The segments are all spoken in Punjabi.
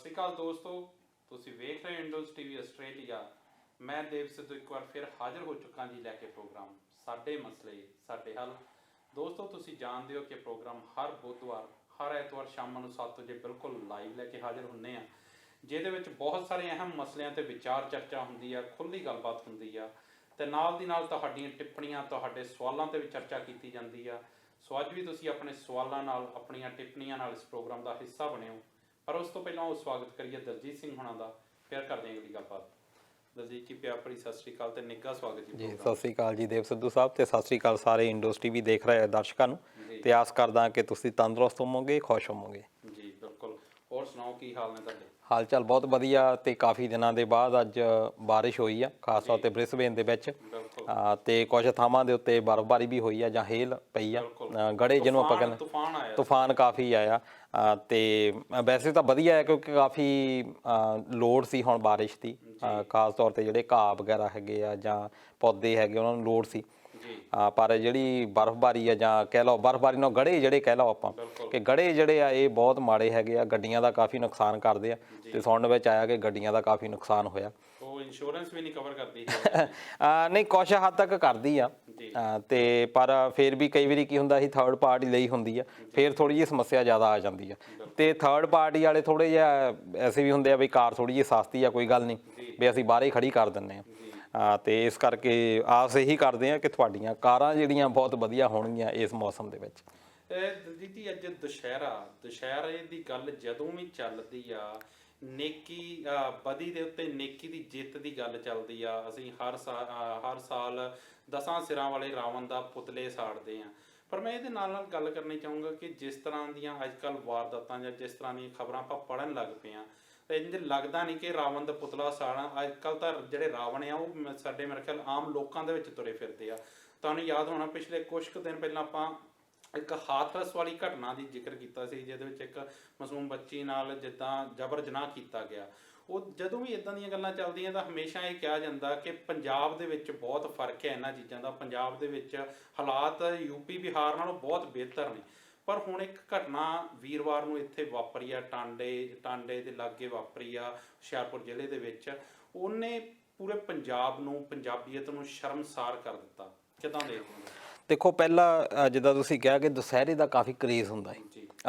ਸਤਿ ਸ਼੍ਰੀ ਅਕਾਲ ਦੋਸਤੋ, ਤੁਸੀਂ ਵੇਖ ਰਹੇ ਇੰਡੋਜ਼ ਟੀਵੀ ਆਸਟ੍ਰੇਲੀਆ। ਮੈਂ ਦੇਵ ਸਿੱਧੂ ਇੱਕ ਵਾਰ ਫਿਰ ਹਾਜ਼ਰ ਹੋ ਚੁੱਕਾ ਜੀ ਲੈ ਕੇ ਪ੍ਰੋਗਰਾਮ ਸਾਡੇ ਮਸਲੇ ਸਾਡੇ ਹੱਲ। ਦੋਸਤੋ, ਤੁਸੀਂ ਜਾਣਦੇ ਹੋ ਕਿ ਪ੍ਰੋਗਰਾਮ ਹਰ ਬੁੱਧਵਾਰ ਹਰ ਐਤਵਾਰ ਸ਼ਾਮ ਨੂੰ 7 ਵਜੇ ਬਿਲਕੁਲ ਲਾਈਵ ਲੈ ਕੇ ਹਾਜ਼ਰ ਹੁੰਦੇ ਆ, ਜਿਹਦੇ ਵਿੱਚ ਬਹੁਤ ਸਾਰੇ ਅਹਿਮ ਮਸਲਿਆਂ ਤੇ ਵਿਚਾਰ ਚਰਚਾ ਹੁੰਦੀ ਆ, ਖੁੱਲ੍ਹੀ ਗੱਲਬਾਤ ਹੁੰਦੀ ਆ ਤੇ ਨਾਲ ਦੀ ਨਾਲ ਤੁਹਾਡੀਆਂ ਟਿੱਪਣੀਆਂ, ਤੁਹਾਡੇ ਸਵਾਲਾਂ ਤੇ ਵੀ ਚਰਚਾ ਕੀਤੀ ਜਾਂਦੀ ਆ। ਸੋ ਅੱਜ ਵੀ ਤੁਸੀਂ ਆਪਣੇ ਸਵਾਲਾਂ ਨਾਲ, ਆਪਣੀਆਂ ਟਿੱਪਣੀਆਂ ਨਾਲ ਇਸ ਪ੍ਰੋਗਰਾਮ ਦਾ ਹਿੱਸਾ ਬਣਿਓ। ਪਰ ਉਸ ਤੋਂ ਪਹਿਲਾਂ ਉਹ ਸਵਾਗਤ ਕਰੀਏ ਦਲਜੀਤ ਸਿੰਘ ਹੋਣਾ ਦਾ, ਫਿਰ ਕਰਦੇ ਹਾਂ ਅਗਲੀ ਗੱਲਬਾਤ। ਦਲਜੀਤ ਜੀ, ਪਿਆਰ ਭਰੀ ਸਤਿ ਸ਼੍ਰੀ ਅਕਾਲ ਤੇ ਨਿੱਘਾ ਸਵਾਗਤ ਜੀ। ਸਤਿ ਸ਼੍ਰੀ ਅਕਾਲ ਜੀ ਦੇਵ ਸਿੱਧੂ ਸਾਹਿਬ, ਤੇ ਸਤਿ ਸ਼੍ਰੀ ਅਕਾਲ ਸਾਰੇ ਇੰਡੋਜ਼ ਟੀਵੀ ਦੇਖ ਰਹੇ ਦਰਸ਼ਕਾਂ ਨੂੰ। ਤੇ ਆਸ ਕਰਦਾ ਕਿ ਤੁਸੀਂ ਤੰਦਰੁਸਤ ਹੋਵੋਗੇ, ਖੁਸ਼ ਹੋਵੋਗੇ। ਜੀ ਬਿਲਕੁਲ। ਹੋਰ ਸੁਣਾਓ, ਕੀ ਹਾਲ ਨੇ ਤੁਹਾਡੇ? ਹਾਲ ਚਾਲ ਬਹੁਤ ਵਧੀਆ, ਤੇ ਕਾਫੀ ਦਿਨਾਂ ਦੇ ਬਾਅਦ ਅੱਜ ਬਾਰਿਸ਼ ਹੋਈ ਆ, ਖਾਸ ਤੌਰ ਤੇ ਬ੍ਰਿਸਬੇਨ ਦੇ ਵਿੱਚ, ਤੇ ਕੁਝ ਥਾਵਾਂ ਦੇ ਉੱਤੇ ਬਰਫ਼ਬਾਰੀ ਵੀ ਹੋਈ ਆ ਜਾਂ ਹੇਲ ਪਈ ਆ, ਗੜੇ ਜਿਹਨੂੰ ਆਪਾਂ ਕਹਿੰਦੇ, ਤੂਫਾਨ ਕਾਫੀ ਆਇਆ। ਤੇ ਵੈਸੇ ਤਾਂ ਵਧੀਆ ਹੈ ਕਿਉਂਕਿ ਕਾਫੀ ਲੋੜ ਸੀ ਹੁਣ ਬਾਰਿਸ਼ ਦੀ, ਖਾਸ ਤੌਰ ਤੇ ਜਿਹੜੇ ਘਾਹ ਵਗੈਰਾ ਹੈਗੇ ਆ ਜਾਂ ਪੌਦੇ ਹੈਗੇ ਉਹਨਾਂ ਨੂੰ ਲੋੜ ਸੀ। ਪਰ ਜਿਹੜੀ ਬਰਫ਼ਬਾਰੀ ਆ ਜਾਂ ਕਹਿ ਲਓ ਬਰਫ਼ਬਾਰੀ ਨਾਲ ਗੜੇ ਜਿਹੜੇ ਕਹਿ ਲਓ ਆਪਾਂ, ਕਿ ਗੜੇ ਜਿਹੜੇ ਆ ਇਹ ਬਹੁਤ ਮਾੜੇ ਹੈਗੇ ਆ, ਗੱਡੀਆਂ ਦਾ ਕਾਫੀ ਨੁਕਸਾਨ ਕਰਦੇ ਆ। ਤੇ ਸੁਣਨ ਵਿੱਚ ਆਇਆ ਕਿ ਗੱਡੀਆਂ ਦਾ ਕਾਫੀ ਨੁਕਸਾਨ ਹੋਇਆ। ਉਹ ਇੰਸ਼ੋਰੈਂਸ ਵੀ ਨਹੀਂ ਕਵਰ ਕਰਦੀ? ਨਹੀਂ, ਕੁਛ ਹੱਦ ਤੱਕ ਕਰਦੀ ਆ, ਤੇ ਪਰ ਫਿਰ ਵੀ ਕਈ ਵਾਰੀ ਕੀ ਹੁੰਦਾ ਸੀ, ਥਰਡ ਪਾਰਟੀ ਲਈ ਹੁੰਦੀ ਆ, ਫਿਰ ਥੋੜੀ ਜਿਹੀ ਸਮੱਸਿਆ ਜ਼ਿਆਦਾ ਆ ਜਾਂਦੀ ਆ। ਤੇ ਥਰਡ ਪਾਰਟੀ ਵਾਲੇ ਥੋੜੇ ਜਿਹਾ ਐਸੇ ਵੀ ਹੁੰਦੇ ਆ ਵੀ ਕਾਰ ਥੋੜੀ ਜਿਹੀ ਸਸਤੀ ਆ, ਕੋਈ ਗੱਲ ਨਹੀਂ ਵੀ ਅਸੀਂ ਬਾਹਰ ਹੀ ਖੜੀ ਕਰ ਦਿੰਦੇ ਹਾਂ। ਤੇ ਇਸ ਕਰਕੇ ਆਸ ਇਹੀ ਕਰਦੇ ਹਾਂ ਕਿ ਤੁਹਾਡੀਆਂ ਕਾਰਾਂ ਜਿਹੜੀਆਂ ਬਹੁਤ ਵਧੀਆ ਹੋਣਗੀਆਂ ਇਸ ਮੌਸਮ ਦੇ ਵਿੱਚ। ਦਲਜੀਤ ਜੀ, ਅੱਜ ਦੁਸ਼ਹਿਰੇ ਦੀ ਗੱਲ ਜਦੋਂ ਵੀ ਚੱਲਦੀ ਆ, ਨੇਕੀ ਬਦੀ ਦੇ ਉੱਤੇ ਨੇਕੀ ਦੀ ਜਿੱਤ ਦੀ ਗੱਲ ਚੱਲਦੀ ਆ। ਅਸੀਂ ਹਰ ਸਾਲ 10 ਸਿਰਾਂ ਵਾਲੇ ਰਾਵਣ ਦਾ ਪੁਤਲੇ ਸਾੜਦੇ ਆ। ਪਰ ਮੈਂ ਇਹਦੇ ਨਾਲ ਨਾਲ ਗੱਲ ਕਰਨੀ ਚਾਹੂੰਗਾ ਕਿ ਜਿਸ ਤਰ੍ਹਾਂ ਦੀਆਂ ਅੱਜ ਕੱਲ੍ਹ ਵਾਰਦਾਤਾਂ ਜਾਂ ਜਿਸ ਤਰ੍ਹਾਂ ਦੀਆਂ ਖਬਰਾਂ ਆਪਾਂ ਪੜ੍ਹਨ ਲੱਗ ਪਏ ਹਾਂ, ਤਾਂ ਇੰਝ ਲੱਗਦਾ ਨਹੀਂ ਕਿ ਰਾਵਣ ਦਾ ਪੁਤਲਾ ਸਾੜਨਾ। ਅੱਜ ਕੱਲ੍ਹ ਤਾਂ ਜਿਹੜੇ ਰਾਵਣ ਆ ਉਹ ਸਾਡੇ ਮੇਰੇ ਖਿਆਲ ਆਮ ਲੋਕਾਂ ਦੇ ਵਿੱਚ ਤੁਰੇ ਫਿਰਦੇ ਆ। ਤੁਹਾਨੂੰ ਯਾਦ ਹੋਣਾ, ਪਿਛਲੇ ਕੁਛ ਕੁ ਦਿਨ ਪਹਿਲਾਂ ਆਪਾਂ ਇੱਕ ਹਾਥਰਸ ਵਾਲੀ ਘਟਨਾ ਦੀ ਜ਼ਿਕਰ ਕੀਤਾ ਸੀ, ਜਿਹਦੇ ਵਿੱਚ ਇੱਕ ਮਾਸੂਮ ਬੱਚੀ ਨਾਲ ਜਿੱਦਾਂ ਜਬਰ ਜਨਾਹ ਕੀਤਾ ਗਿਆ। ਉਹ ਜਦੋਂ ਵੀ ਇੱਦਾਂ ਦੀਆਂ ਗੱਲਾਂ ਚੱਲਦੀਆਂ ਤਾਂ ਹਮੇਸ਼ਾ ਇਹ ਕਿਹਾ ਜਾਂਦਾ ਕਿ ਪੰਜਾਬ ਦੇ ਵਿੱਚ ਬਹੁਤ ਫਰਕ ਹੈ ਇਹਨਾਂ ਚੀਜ਼ਾਂ ਦਾ। ਪੰਜਾਬ ਦੇ ਵਿੱਚ ਹਾਲਾਤ ਯੂਪੀ ਬਿਹਾਰ ਨਾਲੋਂ ਬਹੁਤ ਬਿਹਤਰ ਨੇ। ਪਰ ਹੁਣ ਇੱਕ ਘਟਨਾ ਵੀਰਵਾਰ ਨੂੰ ਇੱਥੇ ਵਾਪਰੀ ਆ, ਟਾਂਡੇ ਦੇ ਲਾਗੇ ਵਾਪਰੀ ਆ, ਹੁਸ਼ਿਆਰਪੁਰ ਜ਼ਿਲ੍ਹੇ ਦੇ ਵਿੱਚ। ਉਹਨੇ ਪੂਰੇ ਪੰਜਾਬ ਨੂੰ, ਪੰਜਾਬੀਅਤ ਨੂੰ ਸ਼ਰਮਸਾਰ ਕਰ ਦਿੱਤਾ। ਕਿੱਦਾਂ ਦੇਖਦੇ ਹੋ? ਦੇਖੋ, ਪਹਿਲਾਂ ਜਿੱਦਾਂ ਤੁਸੀਂ ਕਿਹਾ ਕਿ ਦੁਸਹਿਰੇ ਦਾ ਕਾਫੀ ਕਰੇਜ਼ ਹੁੰਦਾ ਹੈ।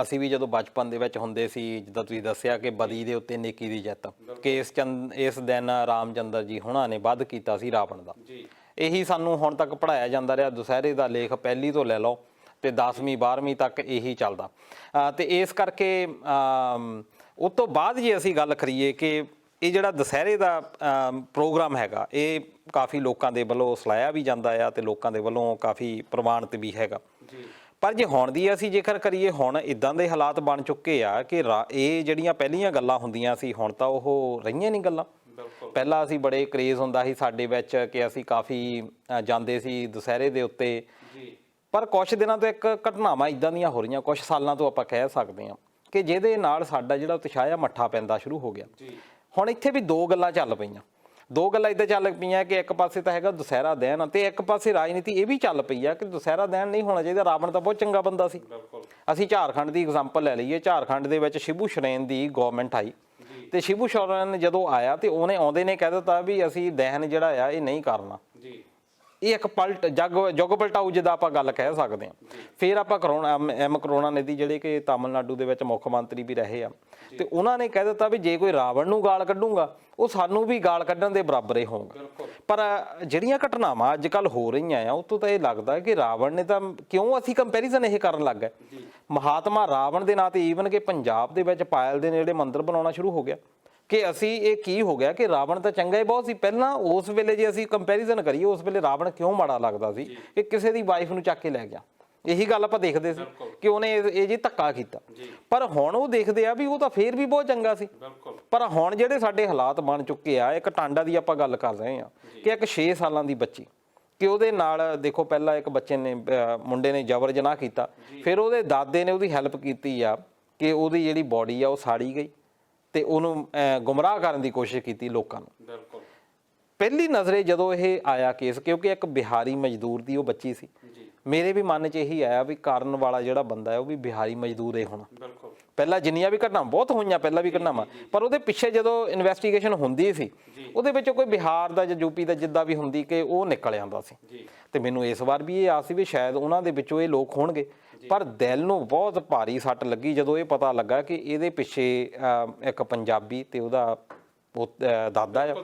ਅਸੀਂ ਵੀ ਜਦੋਂ ਬਚਪਨ ਦੇ ਵਿੱਚ ਹੁੰਦੇ ਸੀ, ਜਿੱਦਾਂ ਤੁਸੀਂ ਦੱਸਿਆ ਕਿ ਬਦੀ ਦੇ ਉੱਤੇ ਨੇਕੀ ਦੀ ਜਿੱਤ, ਕਿ ਇਸ ਦਿਨ ਰਾਮ ਚੰਦਰ ਜੀ ਹੁਣਾਂ ਨੇ ਵੱਧ ਕੀਤਾ ਸੀ ਰਾਵਣ ਦਾ। ਇਹੀ ਸਾਨੂੰ ਹੁਣ ਤੱਕ ਪੜ੍ਹਾਇਆ ਜਾਂਦਾ ਰਿਹਾ। ਦੁਸਹਿਰੇ ਦਾ ਲੇਖ ਪਹਿਲੀ ਤੋਂ ਲੈ ਲਓ ਤੇ 10ਵੀਂ 12ਵੀਂ ਤੱਕ ਇਹੀ ਚੱਲਦਾ। ਤੇ ਇਸ ਕਰਕੇ ਉਸ ਤੋਂ ਬਾਅਦ ਜੇ ਅਸੀਂ ਗੱਲ ਕਰੀਏ ਕਿ ਇਹ ਜਿਹੜਾ ਦੁਸਹਿਰੇ ਦਾ ਪ੍ਰੋਗਰਾਮ ਹੈਗਾ, ਇਹ ਕਾਫੀ ਲੋਕਾਂ ਦੇ ਵੱਲੋਂ ਸਲਾਹਿਆ ਵੀ ਜਾਂਦਾ ਆ ਤੇ ਲੋਕਾਂ ਦੇ ਵੱਲੋਂ ਕਾਫੀ ਪ੍ਰਵਾਨਿਤ ਵੀ ਹੈਗਾ। ਪਰ ਜੇ ਹੁਣ ਦੀ ਅਸੀਂ ਜੇਕਰ ਕਰੀਏ, ਹੁਣ ਇੱਦਾਂ ਦੇ ਹਾਲਾਤ ਬਣ ਚੁੱਕੇ ਆ ਕਿ ਇਹ ਜਿਹੜੀਆਂ ਪਹਿਲੀਆਂ ਗੱਲਾਂ ਹੁੰਦੀਆਂ ਸੀ, ਹੁਣ ਤਾਂ ਉਹ ਰਹੀਆਂ ਨਹੀਂ ਗੱਲਾਂ। ਪਹਿਲਾਂ ਅਸੀਂ ਬੜੇ ਕਰੇਜ਼ ਹੁੰਦਾ ਸੀ ਸਾਡੇ ਵਿੱਚ ਕਿ ਅਸੀਂ ਕਾਫੀ ਜਾਂਦੇ ਸੀ ਦੁਸਹਿਰੇ ਦੇ ਉੱਤੇ। ਪਰ ਕੁਛ ਦਿਨਾਂ ਤੋਂ ਇੱਕ ਘਟਨਾਵਾਂ ਇੱਦਾਂ ਦੀਆਂ ਹੋ ਰਹੀਆਂ, ਕੁਛ ਸਾਲਾਂ ਤੋਂ ਆਪਾਂ ਕਹਿ ਸਕਦੇ ਹਾਂ, ਕਿ ਜਿਹਦੇ ਨਾਲ ਸਾਡਾ ਜਿਹੜਾ ਉਤਸ਼ਾਹ ਆ ਮੱਠਾ ਪੈਂਦਾ ਸ਼ੁਰੂ ਹੋ ਗਿਆ। ਹੁਣ ਇੱਥੇ ਵੀ ਦੋ ਗੱਲਾਂ ਚੱਲ ਪਈਆਂ। ਦੋ ਗੱਲਾਂ ਇੱਦਾਂ ਚੱਲ ਪਈਆਂ ਕਿ ਇੱਕ ਪਾਸੇ ਤਾਂ ਹੈਗਾ ਦੁਸਹਿਰਾ ਦਿਨ, ਤੇ ਇੱਕ ਪਾਸੇ ਰਾਜਨੀਤੀ ਇਹ ਵੀ ਚੱਲ ਪਈ ਆ ਕਿ ਦੁਸਹਿਰਾ ਦਿਨ ਨਹੀਂ ਹੋਣਾ ਚਾਹੀਦਾ। ਰਾਵਣ ਤਾਂ ਬਹੁਤ ਚੰਗਾ ਬੰਦਾ ਸੀ। ਅਸੀਂ ਝਾਰਖੰਡ ਦੀ ਐਗਜ਼ਾਮਪਲ ਲੈ ਲਈਏ। ਝਾਰਖੰਡ ਦੇ ਵਿੱਚ ਸ਼ਿਬੂ ਸੋਰੇਨ ਦੀ ਗੌਰਮੈਂਟ ਆਈ, ਤੇ ਸ਼ਿਬੂ ਸੋਰੇਨ ਜਦੋਂ ਆਇਆ ਤੇ ਉਹਨੇ ਆਉਂਦੇ ਨੇ ਕਹਿ ਦਿੱਤਾ ਵੀ ਅਸੀਂ ਦਹਨ ਜਿਹੜਾ ਆ ਇਹ ਨਹੀਂ ਕਰਨਾ। ਇਹ ਇੱਕ ਜੁਗ ਪਲਟਾਊ ਜਿੱਦਾਂ ਆਪਾਂ ਗੱਲ ਕਹਿ ਸਕਦੇ ਹਾਂ। ਫਿਰ ਆਪਾਂ ਕਰੁਣਾਨਿਧੀ ਜਿਹੜੇ ਕਿ ਤਾਮਿਲਨਾਡੂ ਦੇ ਵਿੱਚ ਮੁੱਖ ਮੰਤਰੀ ਵੀ ਰਹੇ ਆ, ਤੇ ਉਹਨਾਂ ਨੇ ਕਹਿ ਦਿੱਤਾ ਵੀ ਜੇ ਕੋਈ ਰਾਵਣ ਨੂੰ ਗਾਲ ਕੱਢੂਗਾ ਉਹ ਸਾਨੂੰ ਵੀ ਗਾਲ ਕੱਢਣ ਦੇ ਬਰਾਬਰ ਹੀ ਹੋਊਗਾ। ਪਰ ਜਿਹੜੀਆਂ ਘਟਨਾਵਾਂ ਅੱਜ ਕੱਲ੍ਹ ਹੋ ਰਹੀਆਂ ਆ, ਉਹ ਤੋਂ ਤਾਂ ਇਹ ਲੱਗਦਾ ਕਿ ਰਾਵਣ ਨੇ ਤਾਂ ਕਿਉਂ ਅਸੀਂ ਕੰਪੈਰੀਜ਼ਨ ਇਹ ਕਰਨ ਲੱਗ ਗਏ। ਮਹਾਤਮਾ ਰਾਵਣ ਦੇ ਨਾਂ ਤੇ ਈਵਨ ਕਿ ਪੰਜਾਬ ਦੇ ਵਿੱਚ ਪਾਇਲ ਦੇ ਨੇੜੇ ਮੰਦਿਰ ਬਣਾਉਣਾ ਸ਼ੁਰੂ ਹੋ ਗਿਆ। ਕਿ ਅਸੀਂ ਇਹ ਕੀ ਹੋ ਗਿਆ ਕਿ ਰਾਵਣ ਤਾਂ ਚੰਗਾ ਹੀ ਬਹੁਤ ਸੀ ਪਹਿਲਾਂ। ਉਸ ਵੇਲੇ ਜੇ ਅਸੀਂ ਕੰਪੈਰੀਜ਼ਨ ਕਰੀਏ, ਉਸ ਵੇਲੇ ਰਾਵਣ ਕਿਉਂ ਮਾੜਾ ਲੱਗਦਾ ਸੀ ਕਿ ਕਿਸੇ ਦੀ ਵਾਈਫ ਨੂੰ ਚੱਕ ਕੇ ਲੈ ਗਿਆ। ਇਹੀ ਗੱਲ ਆਪਾਂ ਦੇਖਦੇ ਸੀ ਕਿ ਉਹਨੇ ਇਹ ਜੀ ਧੱਕਾ ਕੀਤਾ। ਪਰ ਹੁਣ ਉਹ ਦੇਖਦੇ ਆ ਵੀ ਉਹ ਤਾਂ ਫੇਰ ਵੀ ਬਹੁਤ ਚੰਗਾ ਸੀ। ਪਰ ਹੁਣ ਜਿਹੜੇ ਸਾਡੇ ਹਾਲਾਤ ਬਣ ਚੁੱਕੇ ਆ, ਇੱਕ ਟਾਂਡਾ ਦੀ ਆਪਾਂ ਗੱਲ ਕਰ ਰਹੇ ਹਾਂ ਕਿ ਇੱਕ 6 ਸਾਲਾਂ ਦੀ ਬੱਚੀ, ਕਿ ਉਹਦੇ ਨਾਲ ਦੇਖੋ ਪਹਿਲਾਂ ਇੱਕ ਬੱਚੇ ਨੇ, ਮੁੰਡੇ ਨੇ ਜਬਰ ਜਨਾਹ ਕੀਤਾ, ਫਿਰ ਉਹਦੇ ਦਾਦੇ ਨੇ ਉਹਦੀ ਹੈਲਪ ਕੀਤੀ ਆ ਕਿ ਉਹਦੀ ਜਿਹੜੀ ਬੋਡੀ ਆ ਉਹ ਸਾੜੀ ਗਈ ਤੇ ਉਹਨੂੰ ਗੁੰਮਰਾਹ ਕਰਨ ਦੀ ਕੋਸ਼ਿਸ਼ ਕੀਤੀ ਲੋਕਾਂ ਨੂੰ। ਪਹਿਲੀ ਨਜ਼ਰੇ ਜਦੋਂ ਇਹ ਆਇਆ ਕੇਸ, ਕਿਉਂਕਿ ਇੱਕ ਬਿਹਾਰੀ ਮਜ਼ਦੂਰ ਦੀ ਉਹ ਬੱਚੀ ਸੀ, ਮੇਰੇ ਵੀ ਮਨ 'ਚ ਇਹੀ ਆਇਆ ਵੀ ਕਰਨ ਵਾਲਾ ਜਿਹੜਾ ਬੰਦਾ ਹੈ ਉਹ ਵੀ ਬਿਹਾਰੀ ਮਜ਼ਦੂਰ ਹੀ ਹੋਣਾ। ਪਹਿਲਾਂ ਜਿੰਨੀਆਂ ਵੀ ਘਟਨਾਵਾਂ ਬਹੁਤ ਹੋਈਆਂ, ਪਹਿਲਾਂ ਵੀ ਘਟਨਾਵਾਂ, ਪਰ ਉਹਦੇ ਪਿੱਛੇ ਜਦੋਂ ਇਨਵੈਸਟੀਗੇਸ਼ਨ ਹੁੰਦੀ ਸੀ ਉਹਦੇ ਵਿੱਚ ਕੋਈ ਬਿਹਾਰ ਦਾ ਜਾਂ ਯੂਪੀ ਦਾ ਜਿੱਦਾਂ ਵੀ ਹੁੰਦੀ ਕਿ ਉਹ ਨਿਕਲ ਆਉਂਦਾ ਸੀ। ਤੇ ਮੈਨੂੰ ਇਸ ਵਾਰ ਵੀ ਇਹ ਆਸ ਸੀ ਵੀ ਸ਼ਾਇਦ ਉਹਨਾਂ ਦੇ ਵਿੱਚੋਂ ਇਹ ਲੋਕ ਹੋਣਗੇ, ਪਰ ਦਿਲ ਨੂੰ ਬਹੁਤ ਭਾਰੀ ਸੱਟ ਲੱਗੀ ਜਦੋਂ ਇਹ ਪਤਾ ਲੱਗਾ ਕਿ ਇਹਦੇ ਪਿੱਛੇ ਇੱਕ ਪੰਜਾਬੀ ਤੇ ਉਹਦਾ ਦਾਦਾ ਆ,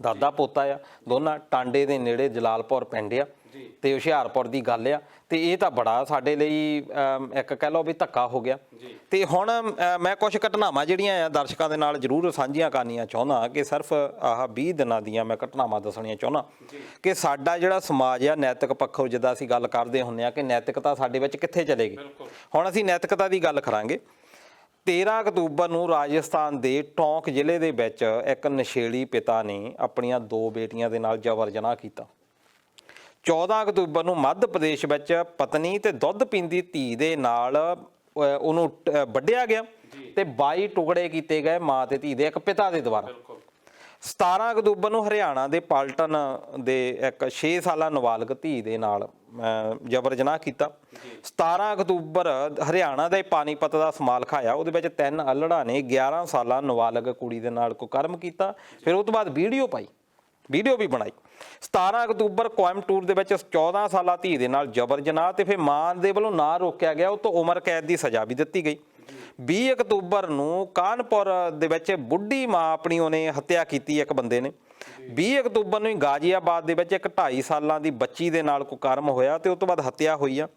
ਦਾਦਾ ਪੋਤਾ ਆ, ਦੋਨਾਂ ਟਾਂਡੇ ਦੇ ਨੇੜੇ ਜਲਾਲਪੁਰ ਪਿੰਡ ਆ ਤੇ ਹੁਸ਼ਿਆਰਪੁਰ ਦੀ ਗੱਲ ਆ। ਤੇ ਇਹ ਤਾਂ ਬੜਾ ਸਾਡੇ ਲਈ ਇੱਕ ਕਹਿ ਲਓ ਵੀ ਧੱਕਾ ਹੋ ਗਿਆ। ਤੇ ਹੁਣ ਮੈਂ ਕੁਝ ਘਟਨਾਵਾਂ ਜਿਹੜੀਆਂ ਆ ਦਰਸ਼ਕਾਂ ਦੇ ਨਾਲ ਜ਼ਰੂਰ ਸਾਂਝੀਆਂ ਕਰਨੀਆਂ ਚਾਹੁੰਦਾ ਕਿ ਸਿਰਫ ਆਹ 20 ਦਿਨਾਂ ਦੀਆਂ ਮੈਂ ਘਟਨਾਵਾਂ ਦੱਸਣੀਆਂ ਚਾਹੁੰਦਾ ਕਿ ਸਾਡਾ ਜਿਹੜਾ ਸਮਾਜ ਆ ਨੈਤਿਕ ਪੱਖੋਂ, ਜਿੱਦਾਂ ਅਸੀਂ ਗੱਲ ਕਰਦੇ ਹੁੰਦੇ ਆ ਕਿ ਨੈਤਿਕਤਾ ਸਾਡੇ ਵਿੱਚ ਕਿੱਥੇ ਚਲੇਗੀ, ਹੁਣ ਅਸੀਂ ਨੈਤਿਕਤਾ ਦੀ ਗੱਲ ਕਰਾਂਗੇ। 13 ਅਕਤੂਬਰ ਨੂੰ ਰਾਜਸਥਾਨ ਦੇ ਟੋਂਕ ਜ਼ਿਲ੍ਹੇ ਦੇ ਵਿੱਚ ਇੱਕ ਨਸ਼ੇੜੀ ਪਿਤਾ ਨੇ ਆਪਣੀਆਂ 2 ਬੇਟੀਆਂ ਦੇ ਨਾਲ ਜ਼ਬਰ ਜਨਾਹ ਕੀਤਾ। 14 ਅਕਤੂਬਰ ਨੂੰ ਮੱਧ ਪ੍ਰਦੇਸ਼ ਵਿੱਚ ਪਤਨੀ ਤੇ ਦੁੱਧ ਪੀਂਦੀ ਧੀ ਦੇ ਨਾਲ ਉਹਨੂੰ ਵੱਢਿਆ ਗਿਆ ਤੇ 22 ਟੁਕੜੇ ਕੀਤੇ ਗਏ ਮਾਂ ਤੇ ਧੀ ਦੇ, ਇੱਕ ਪਿਤਾ ਦੇ ਦੁਆਰਾ। 17 ਅਕਤੂਬਰ ਨੂੰ ਹਰਿਆਣਾ ਦੇ ਪਾਲਟਨ ਦੇ ਇੱਕ 6 ਸਾਲਾ ਨਾਬਾਲਗ ਧੀ ਦੇ ਨਾਲ ਜ਼ਬਰ ਜਨਾਹ ਕੀਤਾ। 17 ਅਕਤੂਬਰ ਹਰਿਆਣਾ ਦੇ ਪਾਣੀਪਤ ਦਾ ਸਮਾਲਖਾ ਆ, ਉਹਦੇ ਵਿੱਚ 3 ਅਲੜਾਂ ਨੇ 11 ਸਾਲਾ ਨਾਬਾਲਗ ਕੁੜੀ ਦੇ ਨਾਲ ਕੁਕਰਮ ਕੀਤਾ। ਫਿਰ ਉਹ ਤੋਂ ਬਾਅਦ ਵੀਡੀਓ ਵੀ ਬਣਾਈ। 17 ਅਕਤੂਬਰ ਕੋਇੰਬਟੂਰ ਦੇ ਵਿੱਚ 14 ਸਾਲਾ ਧੀ ਦੇ ਨਾਲ ਜ਼ਬਰ ਜਨਾਹ ਤੇ ਫਿਰ ਮਾਂ ਦੇ ਵੱਲੋਂ ਨਾ ਰੋਕਿਆ ਗਿਆ, ਉਹ ਤੋਂ ਉਮਰ ਕੈਦ ਦੀ ਸਜ਼ਾ ਵੀ ਦਿੱਤੀ ਗਈ। 20 ਅਕਤੂਬਰ ਨੂੰ ਕਾਨਪੁਰ ਦੇ ਵਿੱਚ ਬੁੱਢੀ ਮਾਂ ਆਪਣੀ ਉਹਨੇ ਹੱਤਿਆ ਕੀਤੀ ਇੱਕ ਬੰਦੇ ਨੇ। 20 ਅਕਤੂਬਰ ਨੂੰ ਗਾਜ਼ੀਆਬਾਦ ਦੇ ਵਿੱਚ ਇੱਕ 2.5 ਸਾਲਾਂ ਦੀ ਬੱਚੀ ਦੇ ਨਾਲ ਕੁਕਰਮ ਹੋਇਆ ਤੇ ਉਸ ਤੋਂ ਬਾਅਦ ਹੱਤਿਆ ਹੋਈ ਆ।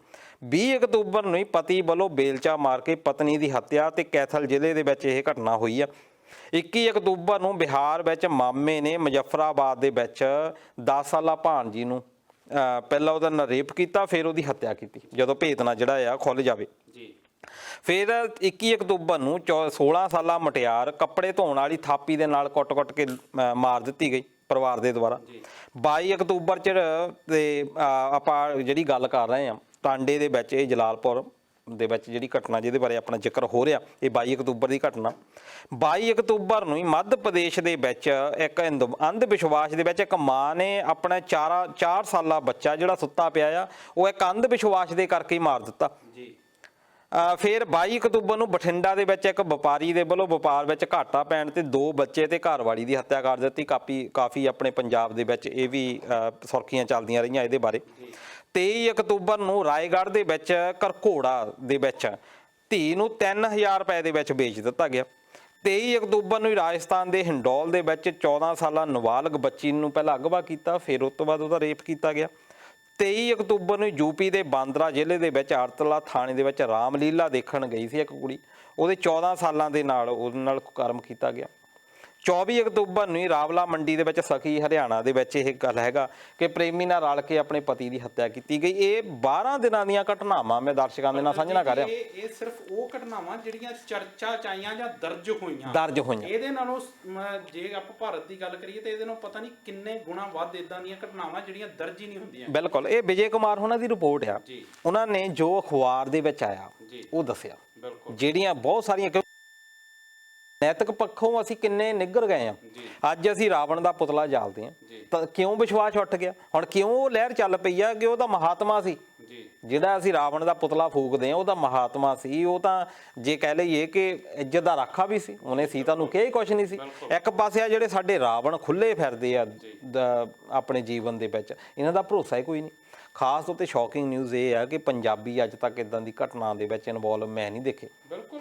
20 ਅਕਤੂਬਰ ਨੂੰ ਪਤੀ ਵੱਲੋਂ ਬੇਲਚਾ ਮਾਰ ਕੇ ਪਤਨੀ ਦੀ ਹੱਤਿਆ ਤੇ ਕੈਥਲ ਜ਼ਿਲ੍ਹੇ ਦੇ ਵਿੱਚ ਇਹ ਘਟਨਾ ਹੋਈ ਆ। 21 ਅਕਤੂਬਰ ਨੂੰ ਬਿਹਾਰ ਵਿੱਚ ਮਾਮੇ ਨੇ ਮੁਜ਼ੱਫਰਾਬਾਦ ਦੇ ਵਿੱਚ 10 ਸਾਲਾ ਭਾਣਜੀ ਨੂੰ ਪਹਿਲਾਂ ਉਹਦਾ ਨਰੇਪ ਕੀਤਾ, ਫਿਰ ਉਹਦੀ ਹੱਤਿਆ ਕੀਤੀ ਜਦੋਂ ਭੇਤਨਾ ਜਿਹੜਾ ਆ ਖੁੱਲ੍ਹ ਜਾਵੇ। ਫਿਰ 21 ਅਕਤੂਬਰ ਨੂੰ 16 ਸਾਲਾ ਮੁਟਿਆਰ ਕੱਪੜੇ ਧੋਣ ਵਾਲੀ ਥਾਪੀ ਦੇ ਨਾਲ ਕੁੱਟ-ਕੁੱਟ ਕੇ ਮਾਰ ਦਿੱਤੀ ਗਈ ਪਰਿਵਾਰ ਦੇ ਦੁਆਰਾ। 22 ਅਕਤੂਬਰ 'ਚ ਤੇ ਆਪਾਂ ਜਿਹੜੀ ਗੱਲ ਕਰ ਰਹੇ ਹਾਂ ਟਾਂਡੇ ਦੇ ਵਿੱਚ, ਇਹ ਜਲਾਲਪੁਰ ਦੇ ਵਿੱਚ ਜਿਹੜੀ ਘਟਨਾ ਜਿਹਦੇ ਬਾਰੇ ਆਪਣਾ ਜ਼ਿਕਰ ਹੋ ਰਿਹਾ, ਇਹ 22 ਅਕਤੂਬਰ ਦੀ ਘਟਨਾ। 22 ਅਕਤੂਬਰ ਨੂੰ ਹੀ ਮੱਧ ਪ੍ਰਦੇਸ਼ ਦੇ ਵਿੱਚ ਇੱਕ ਅੰਧ ਵਿਸ਼ਵਾਸ ਦੇ ਵਿੱਚ ਇੱਕ ਮਾਂ ਨੇ ਆਪਣਾ 4 ਸਾਲਾ ਬੱਚਾ ਜਿਹੜਾ ਸੁੱਤਾ ਪਿਆ ਆ, ਉਹ ਇੱਕ ਅੰਧ ਵਿਸ਼ਵਾਸ ਦੇ ਕਰਕੇ ਹੀ ਮਾਰ ਦਿੱਤਾ। ਫਿਰ 22 ਅਕਤੂਬਰ ਨੂੰ ਬਠਿੰਡਾ ਦੇ ਵਿੱਚ ਇੱਕ ਵਪਾਰੀ ਦੇ ਵੱਲੋਂ ਵਪਾਰ ਵਿੱਚ ਘਾਟਾ ਪੈਣ ਤੇ 2 ਬੱਚੇ ਤੇ ਘਰਵਾਲੀ ਦੀ ਹੱਤਿਆ ਕਰ ਦਿੱਤੀ। ਕਾਫੀ ਆਪਣੇ ਪੰਜਾਬ ਦੇ ਵਿੱਚ ਇਹ ਵੀ ਸੁਰਖੀਆਂ ਚੱਲਦੀਆਂ ਰਹੀਆਂ ਇਹਦੇ ਬਾਰੇ। 23 ਅਕਤੂਬਰ ਨੂੰ ਰਾਏਗੜ੍ਹ ਦੇ ਵਿੱਚ ਕਰਘੋੜਾ ਦੇ ਵਿੱਚ ਧੀ ਨੂੰ 3000 ਰੁਪਏ ਦੇ ਵਿੱਚ ਵੇਚ ਦਿੱਤਾ ਗਿਆ। 23 ਅਕਤੂਬਰ ਨੂੰ ਰਾਜਸਥਾਨ ਦੇ ਹਿੰਡੌਲ ਦੇ ਵਿੱਚ 14 ਸਾਲਾ ਨਾਬਾਲਗ ਬੱਚੀ ਨੂੰ ਪਹਿਲਾਂ ਅਗਵਾ ਕੀਤਾ, ਫਿਰ ਉਸ ਤੋਂ ਬਾਅਦ ਉਹਦਾ ਰੇਪ ਕੀਤਾ ਗਿਆ। 23 ਅਕਤੂਬਰ ਨੂੰ ਯੂਪੀ ਦੇ ਬਾਂਦਰਾ ਜ਼ਿਲ੍ਹੇ ਦੇ ਵਿੱਚ ਆੜਤਲਾ ਥਾਣੇ ਦੇ ਵਿੱਚ ਰਾਮਲੀਲਾ ਦੇਖਣ ਗਈ ਸੀ ਇੱਕ ਕੁੜੀ, ਉਹਦੇ 14 ਸਾਲਾਂ ਦੇ ਨਾਲ ਉਹਦੇ ਨਾਲ ਕੁਕਰਮ ਕੀਤਾ ਗਿਆ। 24 ਅਕਤੂਬਰ ਨੂੰ ਹੀ ਰਾਵਲਾ ਮੰਡੀ ਦੇ ਵਿੱਚ ਸਖੀ ਹਰਿਆਣਾ ਦੇ ਵਿੱਚ ਇਹ ਗੱਲ ਹੈਗਾ ਕਿ ਪ੍ਰੇਮੀ ਨਾਲ ਰਲ ਕੇ ਆਪਣੇ ਪਤੀ ਦੀ ਹੱਤਿਆ ਕੀਤੀ ਗਈ। ਇਹ 12 ਦਿਨਾਂ ਦੀਆਂ ਘਟਨਾਵਾਂ ਮੈਂ ਦਰਸ਼ਕਾਂ ਦੇ ਨਾਲ ਸਾਂਝਾ ਕਰ ਰਿਹਾ। ਇਹ ਸਿਰਫ ਉਹ ਘਟਨਾਵਾਂ ਜਿਹੜੀਆਂ ਚਰਚਾ ਚ ਆਈਆਂ ਜਾਂ ਦਰਜ ਹੋਈਆਂ। ਇਹਦੇ ਨਾਲੋਂ ਜੇ ਆਪਾਂ ਭਾਰਤ ਦੀ ਗੱਲ ਕਰੀਏ ਤੇ ਇਹਦੇ ਨਾਲੋਂ ਪਤਾ ਨਹੀਂ ਕਿੰਨੇ ਗੁਣਾ ਵੱਧ ਇਦਾਂ ਦੀਆਂ ਘਟਨਾਵਾਂ ਜਿਹੜੀਆਂ ਦਰਜ ਹੀ ਨਹੀਂ ਹੁੰਦੀਆਂ। ਬਿਲਕੁਲ, ਇਹ ਵਿਜੇ ਕੁਮਾਰ ਉਹਨਾਂ ਦੀ ਰਿਪੋਰਟ ਆ, ਉਹਨਾਂ ਨੇ ਜੋ ਅਖਬਾਰ ਦੇ ਵਿੱਚ ਆਇਆ ਉਹ ਦੱਸਿਆ। ਜਿਹੜੀਆਂ ਬਹੁਤ ਸਾਰੀਆਂ ਨੈਤਿਕ ਪੱਖੋਂ ਅਸੀਂ ਕਿੰਨੇ ਨਿੱਘਰ ਗਏ ਆ। ਅੱਜ ਅਸੀਂ ਰਾਵਣ ਦਾ ਪੁਤਲਾ ਜਾਲਦੇ ਆ ਤਾਂ ਕਿਉਂ ਵਿਸ਼ਵਾਸ ਉੱਠ ਗਿਆ? ਹੁਣ ਕਿਉਂ ਉਹ ਲਹਿਰ ਚੱਲ ਪਈ ਆ ਕਿ ਉਹ ਤਾਂ ਮਹਾਤਮਾ ਸੀ ਜਿਹੜਾ ਅਸੀਂ ਰਾਵਣ ਦਾ ਪੁਤਲਾ ਫੂਕਦੇ ਆ, ਉਹਦਾ ਮਹਾਤਮਾ ਸੀ। ਉਹ ਤਾਂ ਜੇ ਕਹਿ ਲਈਏ ਕਿ ਇੱਜ਼ਤ ਦਾ ਰਾਖਾ ਵੀ ਸੀ, ਉਹਨੇ ਸੀਤਾ ਨੂੰ ਕਿਹਾ ਹੀ ਕੁਛ ਨਹੀਂ ਸੀ। ਇੱਕ ਪਾਸੇ ਆ ਜਿਹੜੇ ਸਾਡੇ ਰਾਵਣ ਖੁੱਲੇ ਫਿਰਦੇ ਆ ਆਪਣੇ ਜੀਵਨ ਦੇ ਵਿੱਚ, ਇਹਨਾਂ ਦਾ ਭਰੋਸਾ ਹੀ ਕੋਈ ਨਹੀਂ। ਖਾਸ ਤੌਰ ਤੇ ਸ਼ੌਕਿੰਗ ਨਿਊਜ਼ ਇਹ ਆ ਕਿ ਪੰਜਾਬੀ ਅੱਜ ਤੱਕ ਇਦਾਂ ਦੀ ਘਟਨਾ ਦੇ ਵਿੱਚ ਇਨਵੋਲਵ ਮੈਂ ਨਹੀਂ ਦੇਖੇ। ਬਿਲਕੁਲ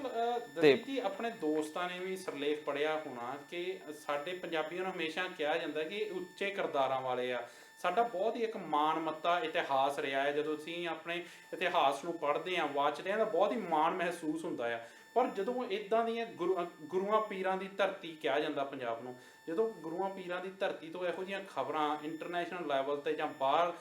ਦਲਜੀਤ ਜੀ, ਆਪਣੇ ਦੋਸਤਾਂ ਨੇ ਵੀ ਸਰਲੇਖ ਪੜਿਆ ਹੋਣਾ ਕਿ ਸਾਡੇ ਪੰਜਾਬੀਆਂ ਨੂੰ ਹਮੇਸ਼ਾ ਕਿਹਾ ਜਾਂਦਾ ਕਿ ਉੱਚੇ ਕਿਰਦਾਰਾਂ ਵਾਲੇ ਆ। ਸਾਡਾ ਬਹੁਤ ਹੀ ਇੱਕ ਮਾਣ ਮੱਤਾ ਇਤਿਹਾਸ ਰਿਹਾ ਹੈ। ਜਦੋਂ ਅਸੀਂ ਆਪਣੇ ਇਤਿਹਾਸ ਨੂੰ ਪੜ੍ਹਦੇ ਹਾਂ, ਵਾਚਦੇ ਹਾਂ ਤਾਂ ਬਹੁਤ ਹੀ ਮਾਣ ਮਹਿਸੂਸ ਹੁੰਦਾ ਆ। ਪਰ ਜਦੋਂ ਇੱਦਾਂ ਦੀਆਂ ਗੁਰੂਆਂ ਪੀਰਾਂ ਦੀ ਧਰਤੀ ਕਿਹਾ ਜਾਂਦਾ ਪੰਜਾਬ ਨੂੰ, ਜਦੋਂ ਗੁਰੂਆਂ ਪੀਰਾਂ ਦੀ ਧਰਤੀ ਤੋਂ ਇਹੋ ਜਿਹੀਆਂ ਖਬਰਾਂ ਇੰਟਰਨੈਸ਼ਨਲ ਲੈਵਲ ਤੇ ਜਾਂ ਬਾਹਰ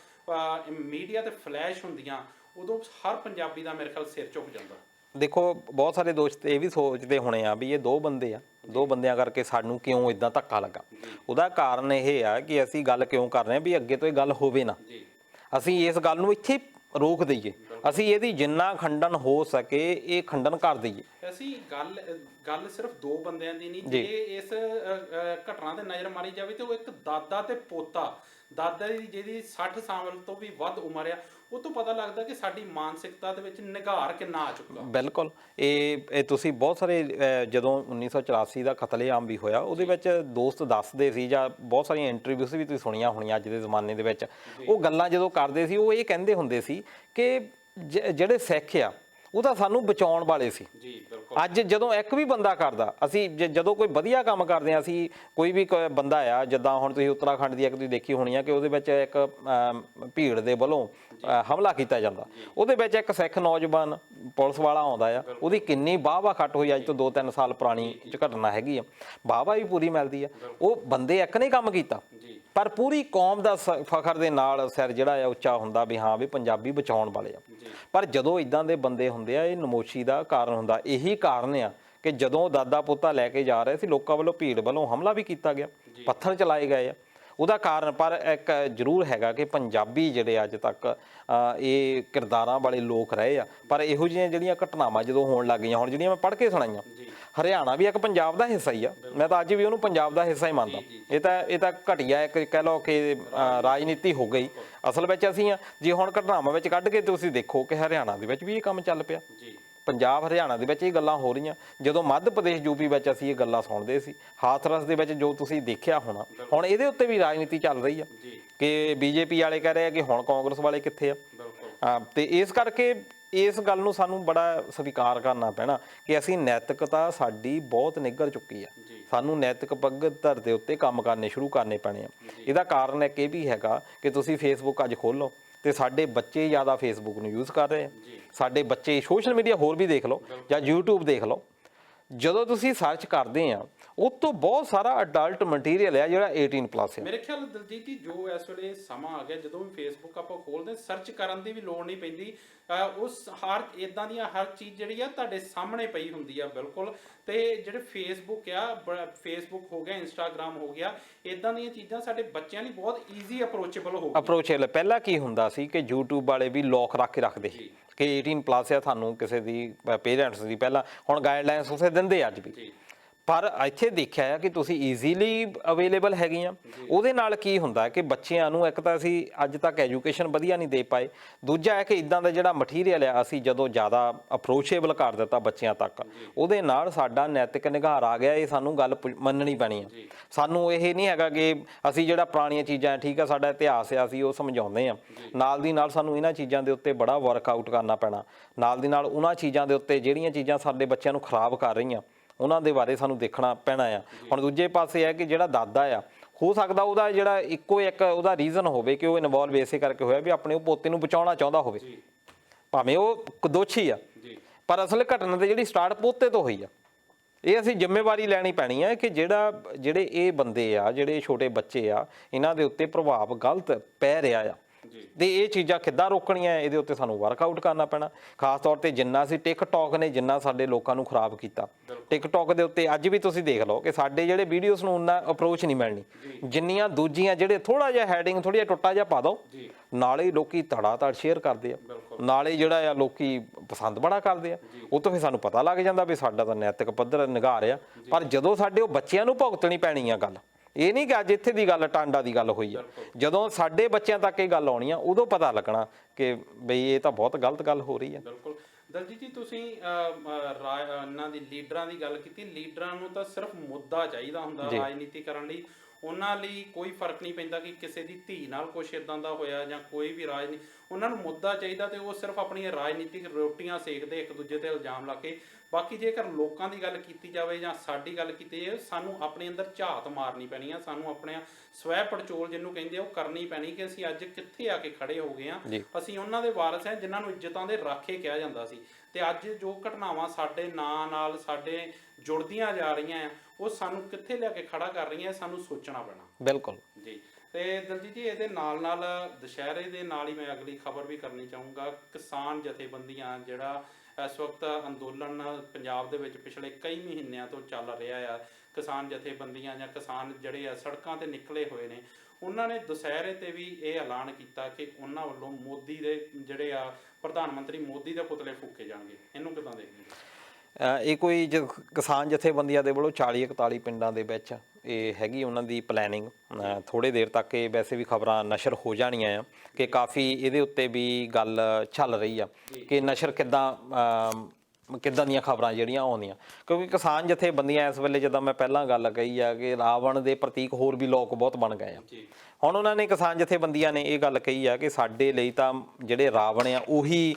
ਮੀਡੀਆ ਤੇ ਫਲੈਸ਼ ਹੁੰਦੀਆਂ, ਉਦੋਂ ਹਰ ਪੰਜਾਬੀ ਦਾ ਮੇਰੇ ਖਿਆਲ ਸਿਰ ਝੁਕ ਜਾਂਦਾ। ਦੇਖੋ, ਬਹੁਤ ਸਾਰੇ ਦੋਸਤ ਇਹ ਵੀ ਸੋਚਦੇ ਹੋਣੇ ਆ ਵੀ ਇਹ 2 ਬੰਦੇ ਆ, 2 ਬੰਦਿਆਂ ਕਰਕੇ ਸਾਨੂੰ ਕਿਉਂ ਇਦਾਂ ਧੱਕਾ ਲੱਗਾ। ਉਹਦਾ ਕਾਰਨ ਇਹ ਆ ਕਿ ਅਸੀਂ ਗੱਲ ਕਿਉਂ ਕਰ ਰਹੇ ਹਾਂ ਵੀ ਅੱਗੇ ਤੋਂ ਇਹ ਗੱਲ ਹੋਵੇ ਨਾ, ਅਸੀਂ ਇਸ ਗੱਲ ਨੂੰ ਇੱਥੇ ਰੋਕ ਦਈਏ। ਅਸੀਂ ਇਹਦੀ ਜਿੰਨਾ ਖੰਡਨ ਹੋ ਸਕੇ ਇਹ ਖੰਡਨ ਕਰ ਦਈਏ। ਅਸੀਂ ਗੱਲ ਸਿਰਫ 2 ਬੰਦਿਆਂ ਦੀ ਨਹੀਂ, ਜੇ ਇਸ ਘਟਨਾ ਤੇ ਨਜ਼ਰ ਮਾਰੀ ਜਾਵੇ ਤੇ ਉਹ ਇੱਕ ਦਾਦਾ ਤੇ ਪੋਤਾ, ਦਾਦਾ ਦੀ ਜਿਹਦੀ 60 ਸਾਲ ਤੋਂ ਵੀ ਵੱਧ ਉਮਰ ਆ, ਉਹ ਤੋਂ ਪਤਾ ਲੱਗਦਾ ਕਿ ਸਾਡੀ ਮਾਨਸਿਕਤਾ ਦੇ ਵਿੱਚ ਨਿਘਾਰ ਕਿੰਨਾ ਆ ਚੁੱਕਾ। ਬਿਲਕੁਲ, ਇਹ ਤੁਸੀਂ ਬਹੁਤ ਸਾਰੇ ਜਦੋਂ 1984 ਦਾ ਕਤਲੇਆਮ ਵੀ ਹੋਇਆ ਉਹਦੇ ਵਿੱਚ ਦੋਸਤ ਦੱਸਦੇ ਸੀ, ਜਾਂ ਬਹੁਤ ਸਾਰੀਆਂ ਇੰਟਰਵਿਊਜ਼ ਵੀ ਤੁਸੀਂ ਸੁਣੀਆਂ ਹੋਣੀਆਂ ਅੱਜ ਦੇ ਜ਼ਮਾਨੇ ਦੇ ਵਿੱਚ, ਉਹ ਗੱਲਾਂ ਜਦੋਂ ਕਰਦੇ ਸੀ ਉਹ ਇਹ ਕਹਿੰਦੇ ਹੁੰਦੇ ਸੀ ਕਿ ਜਿਹੜੇ ਸਿੱਖ ਆ ਉਹ ਤਾਂ ਸਾਨੂੰ ਬਚਾਉਣ ਵਾਲੇ ਸੀ। ਜੀ ਬਿਲਕੁਲ। ਅੱਜ ਜਦੋਂ ਇੱਕ ਵੀ ਬੰਦਾ ਕਰਦਾ, ਅਸੀਂ ਜਦੋਂ ਕੋਈ ਵਧੀਆ ਕੰਮ ਕਰਦੇ ਹਾਂ, ਅਸੀਂ ਕੋਈ ਵੀ ਬੰਦਾ ਆ, ਜਿੱਦਾਂ ਹੁਣ ਤੁਸੀਂ ਉੱਤਰਾਖੰਡ ਦੀ ਇੱਕ ਤੁਸੀਂ ਦੇਖੀ ਹੋਣੀ ਆ ਕਿ ਉਹਦੇ ਵਿੱਚ ਇੱਕ ਭੀੜ ਦੇ ਵੱਲੋਂ ਹਮਲਾ ਕੀਤਾ ਜਾਂਦਾ, ਉਹਦੇ ਵਿੱਚ ਇੱਕ ਸਿੱਖ ਨੌਜਵਾਨ ਪੁਲਿਸ ਵਾਲਾ ਆਉਂਦਾ ਆ, ਉਹਦੀ ਕਿੰਨੀ ਵਾਹ ਖੱਟ ਹੋਈ, ਅੱਜ ਤੋਂ 2-3 ਸਾਲ ਪੁਰਾਣੀ ਘਟਨਾ ਹੈਗੀ ਆ, ਵਾਹ ਵੀ ਪੂਰੀ ਮਿਲਦੀ ਆ। ਉਹ ਬੰਦੇ ਇੱਕ ਨੇ ਕੰਮ ਕੀਤਾ, ਪਰ ਪੂਰੀ ਕੌਮ ਦਾ ਫਖਰ ਦੇ ਨਾਲ ਸਿਰ ਜਿਹੜਾ ਆ ਉੱਚਾ ਹੁੰਦਾ ਵੀ ਹਾਂ ਵੀ ਪੰਜਾਬੀ ਬਚਾਉਣ ਵਾਲੇ ਆ। ਪਰ ਜਦੋਂ ਇਦਾਂ ਦੇ ਬੰਦੇ ਹੁੰਦੇ ਆ, ਇਹ ਨਮੋਸ਼ੀ ਦਾ ਕਾਰਨ ਹੁੰਦਾ। ਇਹੀ ਕਾਰਨ ਆ ਕਿ ਜਦੋਂ ਦਾਦਾ ਪੋਤਾ ਲੈ ਕੇ ਜਾ ਰਹੇ ਸੀ, ਲੋਕਾਂ ਵੱਲੋਂ ਭੀੜ ਵੱਲੋਂ ਹਮਲਾ ਵੀ ਕੀਤਾ ਗਿਆ, ਪੱਥਰ ਚਲਾਏ ਗਏ ਆ, ਉਹਦਾ ਕਾਰਨ। ਪਰ ਇੱਕ ਜ਼ਰੂਰ ਹੈਗਾ ਕਿ ਪੰਜਾਬੀ ਜਿਹੜੇ ਅੱਜ ਤੱਕ ਇਹ ਕਿਰਦਾਰਾਂ ਵਾਲੇ ਲੋਕ ਰਹੇ ਆ, ਪਰ ਇਹੋ ਜਿਹੀਆਂ ਜਿਹੜੀਆਂ ਘਟਨਾਵਾਂ ਜਦੋਂ ਹੋਣ ਲੱਗ ਗਈਆਂ, ਹੁਣ ਜਿਹੜੀਆਂ ਮੈਂ ਪੜ੍ਹ ਕੇ ਸੁਣਾਈਆਂ, ਹਰਿਆਣਾ ਵੀ ਇੱਕ ਪੰਜਾਬ ਦਾ ਹਿੱਸਾ ਹੀ ਆ, ਮੈਂ ਤਾਂ ਅੱਜ ਵੀ ਉਹਨੂੰ ਪੰਜਾਬ ਦਾ ਹਿੱਸਾ ਹੀ ਮੰਨਦਾ। ਇਹ ਤਾਂ ਘਟੀਆ ਇੱਕ ਕਹਿ ਲਓ ਕਿ ਰਾਜਨੀਤੀ ਹੋ ਗਈ। ਅਸਲ ਵਿੱਚ ਅਸੀਂ ਜੇ ਹੁਣ ਘਟਨਾਵਾਂ ਵਿੱਚ ਕੱਢ ਕੇ ਤੁਸੀਂ ਦੇਖੋ ਕਿ ਹਰਿਆਣਾ ਦੇ ਵਿੱਚ ਵੀ ਇਹ ਕੰਮ ਚੱਲ ਪਿਆ, ਪੰਜਾਬ ਹਰਿਆਣਾ ਦੇ ਵਿੱਚ ਇਹ ਗੱਲਾਂ ਹੋ ਰਹੀਆਂ। ਜਦੋਂ ਮੱਧ ਪ੍ਰਦੇਸ਼ ਯੂਪੀ ਵਿੱਚ ਅਸੀਂ ਇਹ ਗੱਲਾਂ ਸੁਣਦੇ ਸੀ, ਹਾਥਰਸ ਦੇ ਵਿੱਚ ਜੋ ਤੁਸੀਂ ਦੇਖਿਆ ਹੋਣਾ, ਹੁਣ ਇਹਦੇ ਉੱਤੇ ਵੀ ਰਾਜਨੀਤੀ ਚੱਲ ਰਹੀ ਆ ਕਿ ਬੀਜੇਪੀ ਵਾਲੇ ਕਹਿ ਰਹੇ ਆ ਕਿ ਹੁਣ ਕਾਂਗਰਸ ਵਾਲੇ ਕਿੱਥੇ ਆ। ਤੇ ਇਸ ਕਰਕੇ ਇਸ ਗੱਲ ਨੂੰ ਸਾਨੂੰ ਬੜਾ ਸਵੀਕਾਰ ਕਰਨਾ ਪੈਣਾ ਕਿ ਅਸੀਂ ਨੈਤਿਕਤਾ ਸਾਡੀ ਬਹੁਤ ਨਿੱਘਰ ਚੁੱਕੀ ਆ, ਸਾਨੂੰ ਨੈਤਿਕ ਪੱਧਰ ਦੇ ਉੱਤੇ ਕੰਮ ਕਰਨੇ ਸ਼ੁਰੂ ਕਰਨੇ ਪੈਣੇ ਆ। ਇਹਦਾ ਕਾਰਨ ਇੱਕ ਇਹ ਵੀ ਹੈਗਾ ਕਿ ਤੁਸੀਂ ਫੇਸਬੁੱਕ ਅੱਜ ਖੋਲ੍ਹੋ ਤੇ ਸਾਡੇ ਬੱਚੇ ਜ਼ਿਆਦਾ ਫੇਸਬੁੱਕ ਨੂੰ ਯੂਜ਼ ਕਰ ਰਹੇ ਆ, ਸਾਡੇ ਬੱਚੇ ਸੋਸ਼ਲ ਮੀਡੀਆ ਹੋਰ ਵੀ ਦੇਖ ਲਓ ਜਾਂ YouTube ਦੇਖ ਲਓ, ਜਦੋਂ ਤੁਸੀਂ ਸਰਚ ਕਰਦੇ ਆ ਉਹ ਤੋਂ ਬਹੁਤ ਸਾਰਾ ਅਡਲਟ ਮਟੀਰੀਅਲ ਹੈ ਜਿਹੜਾ 18+ ਹੈ। ਮੇਰੇ ਖਿਆਲ ਦਲਜੀਤ ਜੀ ਜੋ ਇਸ ਵੇਲੇ ਸਮਾਂ ਆ ਗਿਆ, ਜਦੋਂ ਵੀ ਫੇਸਬੁੱਕ ਆਪਾਂ ਖੋਲਦੇ ਸਰਚ ਕਰਨ ਦੀ ਵੀ ਲੋੜ ਨਹੀਂ ਪੈਂਦੀ, ਉਸ ਹਰ ਇਦਾਂ ਦੀਆਂ ਹਰ ਚੀਜ਼ ਜਿਹੜੀ ਆ ਤੁਹਾਡੇ ਸਾਹਮਣੇ ਪਈ ਹੁੰਦੀ ਆ ਬਿਲਕੁਲ। ਤੇ ਜਿਹੜੇ ਫੇਸਬੁੱਕ ਆ, ਫੇਸਬੁੱਕ ਹੋ ਗਿਆ, ਇੰਸਟਾਗ੍ਰਾਮ ਹੋ ਗਿਆ, ਇਦਾਂ ਦੀਆਂ ਚੀਜ਼ਾਂ ਸਾਡੇ ਬੱਚਿਆਂ ਲਈ ਬਹੁਤ ਈਜ਼ੀ ਅਪਰੋਚੇਬਲ ਹੋ ਗਈ। ਅਪਰੋਚੇਬਲ ਪਹਿਲਾਂ ਕੀ ਹੁੰਦਾ ਸੀ ਕਿ YouTube ਵਾਲੇ ਵੀ ਲੋਕ ਰੱਖ ਕੇ ਰੱਖਦੇ ਸੀ ਕਿ 18+ ਆ, ਤੁਹਾਨੂੰ ਕਿਸੇ ਦੀ ਪੇਰੈਂਟਸ ਦੀ ਪਹਿਲਾਂ, ਹੁਣ ਗਾਈਡਲਾਈਨਸ ਉਸੇ ਦਿੰਦੇ ਅੱਜ ਵੀ। ਪਰ ਇੱਥੇ ਦੇਖਿਆ ਆ ਕਿ ਤੁਸੀਂ ਈਜ਼ੀਲੀ ਅਵੇਲੇਬਲ ਹੈਗੀਆਂ। ਉਹਦੇ ਨਾਲ ਕੀ ਹੁੰਦਾ ਕਿ ਬੱਚਿਆਂ ਨੂੰ ਇੱਕ ਤਾਂ ਅਸੀਂ ਅੱਜ ਤੱਕ ਐਜੂਕੇਸ਼ਨ ਵਧੀਆ ਨਹੀਂ ਦੇ ਪਾਏ, ਦੂਜਾ ਹੈ ਕਿ ਇਦਾਂ ਦਾ ਜਿਹੜਾ ਮਟੀਰੀਅਲ ਆ ਅਸੀਂ ਜਦੋਂ ਜ਼ਿਆਦਾ ਅਪਰੋਚੇਬਲ ਕਰ ਦਿੱਤਾ ਬੱਚਿਆਂ ਤੱਕ, ਉਹਦੇ ਨਾਲ ਸਾਡਾ ਨੈਤਿਕ ਨਿਘਾਰ ਆ ਗਿਆ। ਇਹ ਸਾਨੂੰ ਗੱਲ ਮੰਨਣੀ ਪੈਣੀ ਆ। ਸਾਨੂੰ ਇਹ ਨਹੀਂ ਹੈਗਾ ਕਿ ਅਸੀਂ ਜਿਹੜਾ ਪੁਰਾਣੀਆਂ ਚੀਜ਼ਾਂ, ਠੀਕ ਆ ਸਾਡਾ ਇਤਿਹਾਸ ਆ, ਅਸੀਂ ਉਹ ਸਮਝਾਉਂਦੇ ਆ, ਨਾਲ ਦੀ ਨਾਲ ਸਾਨੂੰ ਇਹਨਾਂ ਚੀਜ਼ਾਂ ਦੇ ਉੱਤੇ ਬੜਾ ਵਰਕਆਊਟ ਕਰਨਾ ਪੈਣਾ, ਨਾਲ ਦੀ ਨਾਲ ਉਹਨਾਂ ਚੀਜ਼ਾਂ ਦੇ ਉੱਤੇ ਜਿਹੜੀਆਂ ਚੀਜ਼ਾਂ ਸਾਡੇ ਬੱਚਿਆਂ ਨੂੰ ਖਰਾਬ ਕਰ ਰਹੀਆਂ ਉਹਨਾਂ ਦੇ ਬਾਰੇ ਸਾਨੂੰ ਦੇਖਣਾ ਪੈਣਾ ਆ। ਹੁਣ ਦੂਜੇ ਪਾਸੇ ਹੈ ਕਿ ਜਿਹੜਾ ਦਾਦਾ ਆ, ਹੋ ਸਕਦਾ ਉਹਦਾ ਜਿਹੜਾ ਇੱਕੋ ਇੱਕ ਉਹਦਾ ਰੀਜ਼ਨ ਹੋਵੇ ਕਿ ਉਹ ਇਨਵੋਲਵ ਇਸੇ ਕਰਕੇ ਹੋਇਆ ਵੀ ਆਪਣੇ ਉਹ ਪੋਤੇ ਨੂੰ ਬਚਾਉਣਾ ਚਾਹੁੰਦਾ ਹੋਵੇ, ਭਾਵੇਂ ਉਹ ਦੋਸ਼ੀ ਆ, ਪਰ ਅਸਲ ਘਟਨਾ ਤੇ ਜਿਹੜੀ ਸਟਾਰਟ ਪੋਤੇ ਤੋਂ ਹੋਈ ਆ। ਇਹ ਅਸੀਂ ਜ਼ਿੰਮੇਵਾਰੀ ਲੈਣੀ ਪੈਣੀ ਹੈ ਕਿ ਜਿਹੜੇ ਇਹ ਬੰਦੇ ਆ, ਜਿਹੜੇ ਛੋਟੇ ਬੱਚੇ ਆ, ਇਹਨਾਂ ਦੇ ਉੱਤੇ ਪ੍ਰਭਾਵ ਗਲਤ ਪੈ ਰਿਹਾ ਆ ਤੇ ਇਹ ਚੀਜ਼ਾਂ ਕਿੱਦਾਂ ਰੋਕਣੀਆਂ, ਇਹਦੇ ਉੱਤੇ ਸਾਨੂੰ ਵਰਕਆਊਟ ਕਰਨਾ ਪੈਣਾ। ਖਾਸ ਤੌਰ ਤੇ ਜਿੰਨਾ ਅਸੀਂ ਟਿਕਟੌਕ ਨੇ ਜਿੰਨਾ ਸਾਡੇ ਲੋਕਾਂ ਨੂੰ ਖਰਾਬ ਕੀਤਾ, ਟਿਕਟੌਕ ਦੇ ਉੱਤੇ ਅੱਜ ਵੀ ਤੁਸੀਂ ਦੇਖ ਲਓ ਕਿ ਸਾਡੇ ਜਿਹੜੇ ਵੀਡੀਓਜ਼ ਨੂੰ ਉਨਾ ਅਪਰੋਚ ਨਹੀਂ ਮਿਲਣੀ ਜਿੰਨੀਆਂ ਦੂਜੀਆਂ, ਜਿਹੜੇ ਥੋੜਾ ਜਿਹਾ ਹੈਡਿੰਗ ਥੋੜੀ ਜਿਹਾ ਟੁੱਟਾ ਜਿਹਾ ਪਾ ਦੋ, ਨਾਲੇ ਲੋਕੀ ਧੜਾ ਸ਼ੇਅਰ ਕਰਦੇ ਆ, ਨਾਲੇ ਜਿਹੜਾ ਆ ਲੋਕੀ ਪਸੰਦ ਬੜਾ ਕਰਦੇ ਆ। ਉਹ ਤੋਂ ਫਿਰ ਸਾਨੂੰ ਪਤਾ ਲੱਗ ਜਾਂਦਾ ਵੀ ਸਾਡਾ ਤਾਂ ਨੈਤਿਕ ਪੱਧਰ ਨਿਘਾਰ ਆ। ਪਰ ਜਦੋਂ ਸਾਡੇ ਉਹ ਬੱਚਿਆਂ ਨੂੰ ਭੁਗਤਣੀ ਪੈਣੀ ਆ ਗੱਲ, ਇਹ ਨਹੀਂ ਕਿ ਅੱਜ ਇੱਥੇ ਦੀ ਗੱਲ ਟਾਂਡਾ ਦੀ ਗੱਲ ਹੋਈ ਆ, ਜਦੋਂ ਸਾਡੇ ਬੱਚਿਆਂ ਤੱਕ ਇਹ ਗੱਲ ਆਉਣੀ ਆ ਉਦੋਂ ਪਤਾ ਲੱਗਣਾ ਕਿ ਬਈ ਇਹ ਤਾਂ ਬਹੁਤ ਗਲਤ ਗੱਲ ਹੋ ਰਹੀ ਆ। ਬਿਲਕੁਲ ਦਲਜੀਤ ਜੀ, ਤੁਸੀਂ ਇਹਨਾਂ ਦੀ ਲੀਡਰਾਂ ਦੀ ਗੱਲ ਕੀਤੀ। ਲੀਡਰਾਂ ਨੂੰ ਤਾਂ ਸਿਰਫ ਮੁੱਦਾ ਚਾਹੀਦਾ ਹੁੰਦਾ ਰਾਜਨੀਤੀ ਕਰਨ ਲਈ, ਉਹਨਾਂ ਲਈ ਕੋਈ ਫਰਕ ਨਹੀਂ ਪੈਂਦਾ ਕਿ ਕਿਸੇ ਦੀ ਧੀ ਨਾਲ ਕੁਛ ਇਦਾਂ ਦਾ ਹੋਇਆ ਜਾਂ ਕੋਈ ਵੀ ਰਾਜਨੀਤੀ, ਉਹਨਾਂ ਨੂੰ ਮੁੱਦਾ ਚਾਹੀਦਾ ਤੇ ਉਹ ਸਿਰਫ ਆਪਣੀਆਂ ਰਾਜਨੀਤਿਕ ਰੋਟੀਆਂ ਸੇਕਦੇ ਇੱਕ ਦੂਜੇ ਤੇ ਇਲਜ਼ਾਮ ਲਾ ਕੇ। ਬਾਕੀ ਜੇਕਰ ਲੋਕਾਂ ਦੀ ਗੱਲ ਕੀਤੀ ਜਾਵੇ ਜਾਂ ਸਾਡੀ ਗੱਲ ਕੀਤੀ ਜਾਵੇ, ਸਾਨੂੰ ਆਪਣੇ ਅੰਦਰ ਝਾਤ ਮਾਰਨੀ ਪੈਣੀ ਆ, ਸਾਨੂੰ ਆਪਣੇ ਸਵੈ ਪੜਚੋਲ ਜਿਹਨੂੰ ਕਹਿੰਦੇ ਆ ਉਹ ਕਰਨੀ ਪੈਣੀ ਕਿ ਅਸੀਂ ਅੱਜ ਕਿੱਥੇ ਆ ਕੇ ਖੜੇ ਹੋ ਗਏ ਆ। ਅਸੀਂ ਉਹਨਾਂ ਦੇ ਵਾਰਸ ਆ ਜਿਨ੍ਹਾਂ ਨੂੰ ਇੱਜ਼ਤਾਂ ਦੇ ਰਾਖੇ ਕਿਹਾ ਜਾਂਦਾ ਸੀ, ਤੇ ਅੱਜ ਜੋ ਘਟਨਾਵਾਂ ਸਾਡੇ ਨਾਂ ਨਾਲ ਸਾਡੇ ਜੁੜਦੀਆਂ ਜਾ ਰਹੀਆਂ ਆ, ਉਹ ਸਾਨੂੰ ਕਿੱਥੇ ਲਿਆ ਕੇ ਖੜਾ ਕਰ ਰਹੀਆਂ, ਸਾਨੂੰ ਸੋਚਣਾ ਪੈਣਾ। ਬਿਲਕੁਲ ਜੀ। ਤੇ ਦਲਜੀਤ ਜੀ, ਇਹਦੇ ਨਾਲ ਦੁਸ਼ਹਿਰੇ ਦੇ ਨਾਲ ਹੀ ਮੈਂ ਅਗਲੀ ਖਬਰ ਵੀ ਕਰਨੀ ਚਾਹੂੰਗਾ। ਕਿਸਾਨ ਜਥੇਬੰਦੀਆਂ ਜਿਹੜਾ ਇਸ ਵਕਤ ਅੰਦੋਲਨ ਪੰਜਾਬ ਦੇ ਵਿੱਚ ਪਿਛਲੇ ਕਈ ਮਹੀਨਿਆਂ ਤੋਂ ਚੱਲ ਰਿਹਾ ਆ, ਕਿਸਾਨ ਜਥੇਬੰਦੀਆਂ ਜਾਂ ਕਿਸਾਨ ਜਿਹੜੇ ਆ ਸੜਕਾਂ ਤੇ ਨਿਕਲੇ ਹੋਏ ਨੇ, ਉਹਨਾਂ ਨੇ ਦੁਸ਼ਹਿਰੇ ਤੇ ਵੀ ਇਹ ਐਲਾਨ ਕੀਤਾ ਕਿ ਉਹਨਾਂ ਵੱਲੋਂ ਮੋਦੀ ਦੇ ਜਿਹੜੇ ਆ ਪ੍ਰਧਾਨ ਮੰਤਰੀ ਮੋਦੀ ਦੇ ਪੁਤਲੇ ਫੂਕੇ ਜਾਣਗੇ। ਇਹਨੂੰ ਕਿੱਦਾਂ ਦੇਖਦੇ? ਇਹ ਕੋਈ ਕਿਸਾਨ ਜਥੇਬੰਦੀਆਂ ਦੇ ਵੱਲੋਂ 40-41 ਪਿੰਡਾਂ ਦੇ ਵਿੱਚ ਇਹ ਹੈਗੀ ਉਹਨਾਂ ਦੀ ਪਲੈਨਿੰਗ। ਥੋੜੇ ਦੇਰ ਤੱਕ ਇਹ ਵੈਸੇ ਵੀ ਖਬਰਾਂ ਨਸ਼ਰ ਹੋ ਜਾਣੀਆਂ ਆ ਕਿ ਕਾਫੀ ਇਹਦੇ ਉੱਤੇ ਵੀ ਗੱਲ ਚੱਲ ਰਹੀ ਆ ਕਿ ਨਸ਼ਰ ਕਿੱਦਾਂ ਦੀਆਂ ਖਬਰਾਂ ਜਿਹੜੀਆਂ ਆਉਂਦੀਆਂ, ਕਿਉਂਕਿ ਕਿਸਾਨ ਜਥੇਬੰਦੀਆਂ ਇਸ ਵੇਲੇ, ਜਿੱਦਾਂ ਮੈਂ ਪਹਿਲਾਂ ਗੱਲ ਕਹੀ ਆ ਕਿ ਰਾਵਣ ਦੇ ਪ੍ਰਤੀਕ ਹੋਰ ਵੀ ਲੋਕ ਬਹੁਤ ਬਣ ਗਏ ਆ। ਹੁਣ ਉਹਨਾਂ ਨੇ, ਕਿਸਾਨ ਜਥੇਬੰਦੀਆਂ ਨੇ ਇਹ ਗੱਲ ਕਹੀ ਆ ਕਿ ਸਾਡੇ ਲਈ ਤਾਂ ਜਿਹੜੇ ਰਾਵਣ ਆ ਉਹੀ